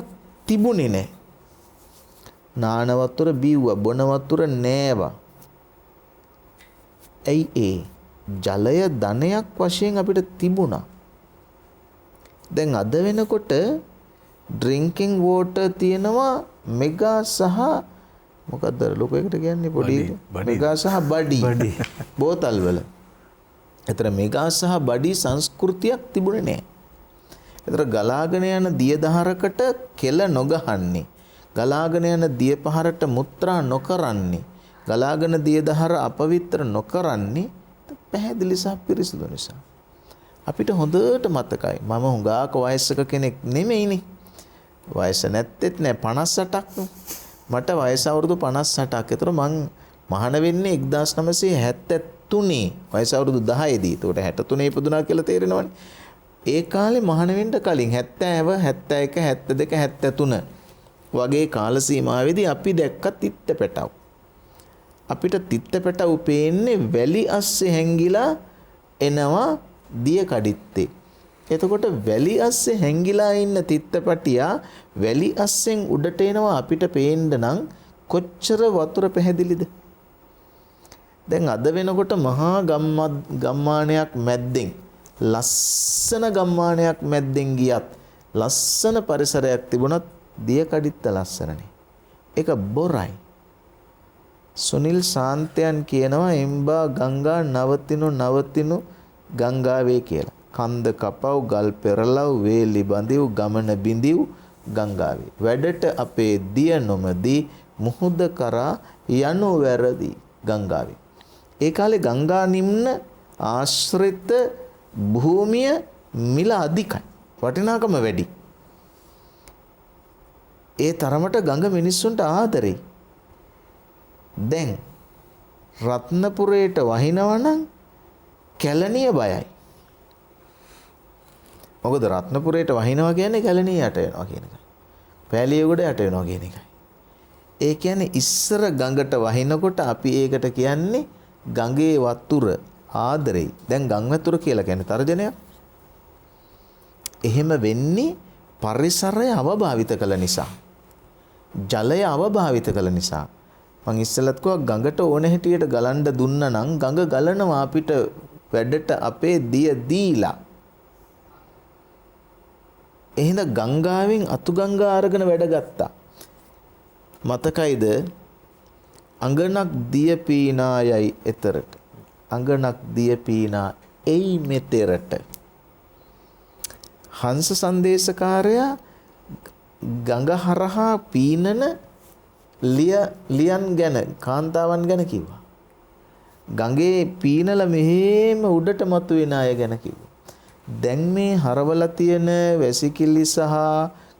තිබුණේ නැහැ. නාන වතුර බීව්වා, බොන වතුර නෑවා. ඇයි ඒ? ජලය ධනයක් වශයෙන් අපිට තිබුණා. දැන් අද වෙනකොට ඩ්‍රින්කින් වෝටර් තියෙනවා මෙගා සහ මොකක්ද ලොකු එකට කියන්නේ පොඩි මෙගා සහ බඩි බෝතල් වල. ඒතර මෙගා සහ බඩි සංස්කෘතියක් තිබුණේ නැහැ. ඒතර ගලාගෙන යන දිය දහරකට කෙල නොගහන්නේ. ගලාගෙන යන දිය පහරට මුත්‍රා නොකරන්නේ. ගලාගෙන දිය දහර අපවිත්‍ර නොකරන්නේ පැහැදිලි සහ පිරිසිදු නිසා. අපිට හොඳට මතකයි මම හුඟාක වයසක කෙනෙක් නෙමෙයිනේ. වයස නැත්තේත් නෑ 58ක්. මට වයස අවුරුදු 58ක්. ඒතර මං මහාන වෙන්නේ 1973. වයස අවුරුදු 10 දී. ඒකට 63 ඉපදුනා කියලා තේරෙනවනේ. ඒ කාලේ මහාන වෙන්න කලින් 70, 71, 72, 73 වගේ කාල සීමාවෙදී අපි දැක්ක තිත්ත පැටව. අපිට තිත්ත පැටව පේන්නේ වැලි අස්සේ හැංගිලා එනවා දිය කඩਿੱත්තේ. එතකොට වැලි අස්සේ හැංගිලා ඉන්න තිත්තපටියා වැලි අස්සෙන් උඩට එනවා අපිට පේන්න නම් කොච්චර වතුර පැහැදිලිද? දැන් අද වෙනකොට මහා ගම්මානයක් මැද්දෙන් ලස්සන ගම්මානයක් මැද්දෙන් ගියත් ලස්සන පරිසරයක් තිබුණත් දිය කඩਿੱත්ත ලස්සනනේ. ඒක බොරයි. සුනිල් සාන්තයන් කියනවා එම්බා ගංගා නවතිනු ගංගාවේ කියලා. කන්ද කපව් ගල් පෙරලව් වේලි බඳිව් ගමන බිඳිව් ගංගාවේ. වැඩට අපේ දිය නොමදී මුහුද කරා යනු වැරදි ගංගාවේ. ඒ කාලේ ගංගා නිම්න ආශ්‍රිත භූමිය මිල අධිකයි. වටිනාකම වැඩි. ඒ තරමට ගඟ මිනිස්සුන්ට ආදරෙයි. දැන් රත්නපුරයට වහිනවනම් කැලණිය බයයි. මොකද රත්නපුරයට වහිනවා කියන්නේ කැලණිය යට වෙනවා කියන එකයි. පෑලියගොඩ යට වෙනවා කියන එකයි. ඒ කියන්නේ ඉස්සර ගඟට වහිනකොට අපි ඒකට කියන්නේ ගඟේ වතුර ආදරෙයි. දැන් ගම් වතුර කියලා කියන්නේ තර්ජනයක්. එහෙම වෙන්නේ පරිසරය අවභාවිත කළ නිසා. ජලය අවභාවිත කළ නිසා. මං ඉස්සෙල්ලත් කිව්වා ගඟට ඕන හැටියට ගලන්න දුන්නා නම් ගඟ ගලනවා අපිට වැඩට අපේ දිය දීලා. එහෙනම් ගංගාවෙන් අතු ගංගා අරගෙන වැඩ ගත්තා. මතකයිද? අඟනක් දිය පීනායයි එතරට. අඟනක් දිය පීනා එයි මෙතරට. හංස සංදේශකාරයා ගඟ හරහා පීනන ලියන් ගැන කාන්තාවන් ගැන කිව්වා. ගඟේ පීනලා මෙහෙම උඩට මතුවෙන අය ගැන කිව්වා. දැන් මේ හරවලා තියෙන වැසිකිලි සහ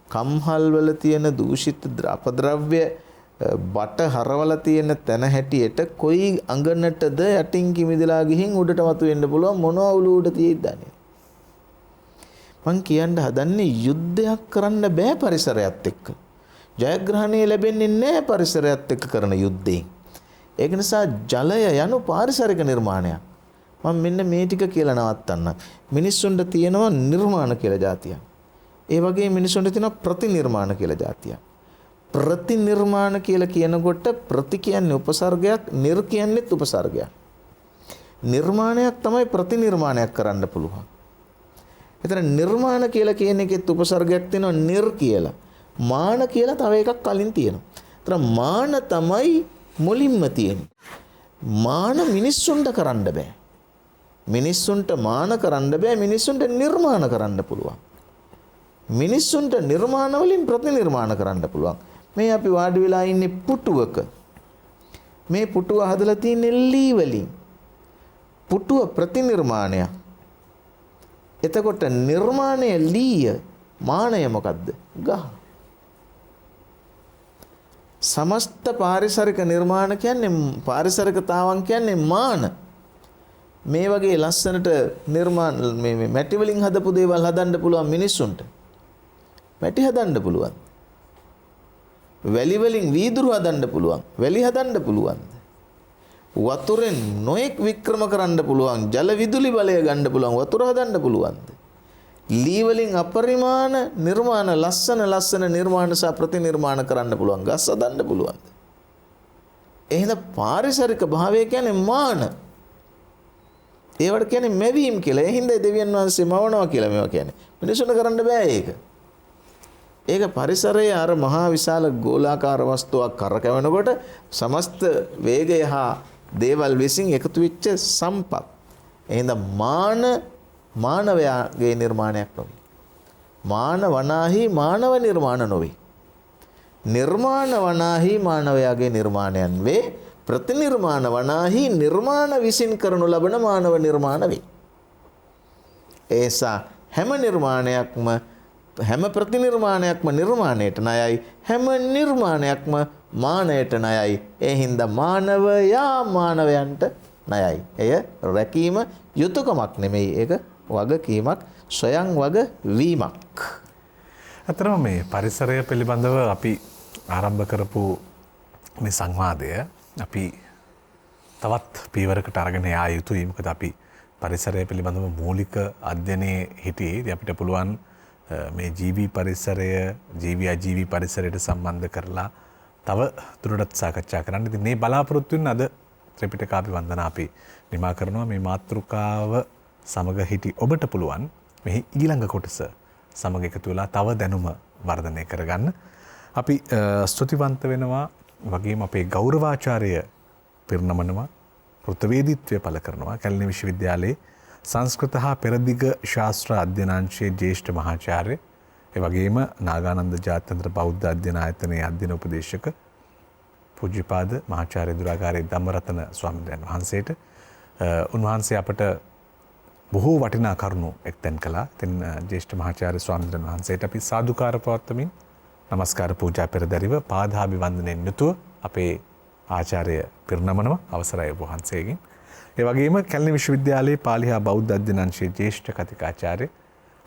කම්හල් වල තියෙන දූෂිත අපද්‍රව්‍ය බට හරවලා තියෙන තැන හැටියට කොයි අඟනටද යටින් කිමිදලා ගිහින් උඩට මතුවෙන්න පුළුවන් මොනවා උළු උඩ තියෙයිද දන්නේ. මං කියන්න හදන්නේ යුද්ධයක් කරන්න බෑ පරිසරයත් එක්ක. ජයග්‍රහණය ලැබෙන්නේ නැහැ පරිසරයත් එක්ක කරන යුද්ධයෙන්. ඒක නිසා ජලය යනු පාරිසරික නිර්මාණයක්. මම මෙන්න මේ ටික කියලා නවත්තන්න. මිනිස්සුන්ට තියෙනවා නිර්මාණ කියලා જાතියක්. ඒ වගේ මිනිස්සුන්ට තියෙනවා ප්‍රතිනිර්මාණ කියලා જાතියක්. ප්‍රතිනිර්මාණ කියලා කියනකොට ප්‍රති කියන්නේ උපසර්ගයක්, නිර් කියන්නේත් උපසර්ගයක්. නිර්මාණයක් තමයි ප්‍රතිනිර්මාණයක් කරන්න පුළුවන්. එතන නිර්මාණ කියලා කියන එකෙත් උපසර්ගයක් තියෙනවා නිර් කියලා. මාන කියලා තව එකක් කලින් තියෙනවා. එතන මාන තමයි මුලින්ම තියෙන්නේ. මාන මිනිස්සුන්ට කරන්න බෑ. මිනිස්සුන්ට මාන කරන්න බෑ. මිනිස්සුන්ට නිර්මාණ කරන්න පුළුවන්. මිනිස්සුන්ට නිර්මාණ වලින් ප්‍රතිනිර්මාණ කරන්න පුළුවන්. මේ අපි වාඩි වෙලා ඉන්නේ පුටුවක. මේ පුටුව හදලා තියෙන්නේ ලී වලින්. පුටුව ප්‍රතිනිර්මාණයක්. එතකොට නිර්මාණය ලීය, මානය මොකද්ද? ගහ. සමස්ත පාරිසරික නිර්මාණ කියන්නේ පාරිසරිකතාවන් කියන්නේ මාන. මේ වගේ ලස්සනට නිර්මාණ මේ මැටි වලින් හදපු දේවල් හදන්න පුළුවන් මිනිස්සුන්ට. මැටි හදන්න පුළුවන්. වැලි වලින් වීදුරු හදන්න පුළුවන්. වැලි හදන්න පුළුවන්. වතුරෙන් නොඑක් වික්‍රම කරන්න පුළුවන්. ජල විදුලි බලය ගන්න පුළුවන්. වතුර හදන්න පුළුවන්. ලී වලින් අපරිමාණ නිර්මාණ ලස්සන නිර්මාණ සහ ප්‍රතිනිර්මාණ කරන්න පුළුවන්. ගස් හදන්න පුළුවන්. එහෙනම් පාරිසරික භාවය කියන්නේ මාන. ඒවට කියන්නේ මැවීම් කියලා. ඒ හින්දා දෙවියන් වහන්සේ මවනවා කියලා මේවා කියන්නේ. මිනිසුන්ට කරන්න බෑ ඒක. ඒක පරිසරයේ අර මහා විශාල ගෝලාකාර වස්තුවක් කරකවනකොට සමස්ත වේගය හා දේවල් විසින් එකතු වෙච්ච සම්පත්. එහෙනම් මානවයාගේ නිර්මාණයක් නොවේ. මාන වනාහි මානව නිර්මාණ නොවේ. නිර්මාණ වනාහි මානවයාගේ නිර්මාණයන් වේ. ප්‍රතිනිර්මාණ වනාහි නිර්මාණ විසින් කරනු ලබන මානව නිර්මාණ වේ. ඒසා හැම නිර්මාණයක්ම හැම ප්‍රතිනිර්මාණයක්ම නිර්මාණයට ණයයි. හැම නිර්මාණයක්ම මානයට ණයයි. ඒ හින්දා මානවයා මානවයන්ට ණයයි. එය රැකීම යුතුයකමක් නෙමෙයි. ඒක වගකීමක්, ස්වයං වගවීමක්. අතරම මේ පරිසරය පිළිබඳව අපි ආරම්භ කරපු මේ සංවාදය අපි තවත් පීවරකට අරගෙන යා යුතුයි. මොකද අපි පරිසරය පිළිබඳව මූලික අධ්‍යයනයේ හිටියේ අපිට පුළුවන් මේ ජීවී පරිසරය, ජීවී අජීවී පරිසරයට සම්බන්ධ කරලා තව දුරටත් සාකච්ඡා කරන්න. ඉතින් මේ බලාපොරොත්තු වෙන අද ත්‍රිපිටකාභිවන්දන අපි නිමා කරනවා. මේ මාතෘකාව සමග හිටි ඔබට පුළුවන් මෙහි ඊළඟ කොටස සමග එකතු වෙලා තව දැනුම වර්ධනය කරගන්න. අපි ස්තුතිවන්ත වෙනවා. වගේම අපේ ගෞරවාචාර්ය පිරිනමනවා. කෘතවේදීත්වය පළ කරනවා. කැලණි විශ්වවිද්‍යාලයේ සංස්කෘත හා පෙරදිග ශාස්ත්‍ර අධ්‍යනාංශයේ ජ්‍යෙෂ්ඨ මහාචාර්ය, ඒ වගේම නාගානන්ද ජාත්‍යන්තර බෞද්ධ අධ්‍යයන ආයතනයේ අධ්‍යයන උපදේශක පූජ්‍යපාද මහාචාර්ය දුරාගාරේ ධම්මරතන ස්වාමීන් වහන්සේට උන්වහන්සේ අපට බොහෝ වටිනා කරුණු එක්තැන් කළා. ඉතින් ජ්‍යෙෂ්ඨ මහාචාර්ය ස්වාමීන් වහන්සේට අපි සාදුකාර පවත්වමින් නමස්කාර පූජා පෙරදරිව පාදාභිවන්දනයෙන් යුතුව අපේ ආචාර්ය පිරිනමනවා. අවසරයි ඔබ වහන්සේගෙන්. ඒ වගේම කැලණි විශ්වවිද්‍යාලයේ පාලි හා බෞද්ධ අධ්‍යනාංශයේ ජ්‍යෙෂ්ඨ කතිකාචාර්ය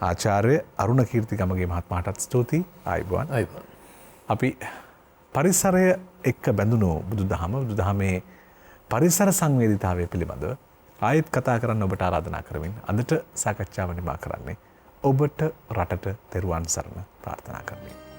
ආචාර්ය අරුණ කීර්තිගමගේ මහත්මයාටත් ස්තුතියි. ආයුබෝවන්. අපි පරිසරය එක්ක බැඳුණු බුදුදහමේ පරිසර සංවේදීතාවය පිළිබඳව ආයෙත් කතා කරන්න ඔබට ආරාධනා කරමින් අදට සාකච්ඡාව නිමා කරන්නේ ඔබට රටට තෙරුවන් සරණ ප්‍රාර්ථනා කරමින්.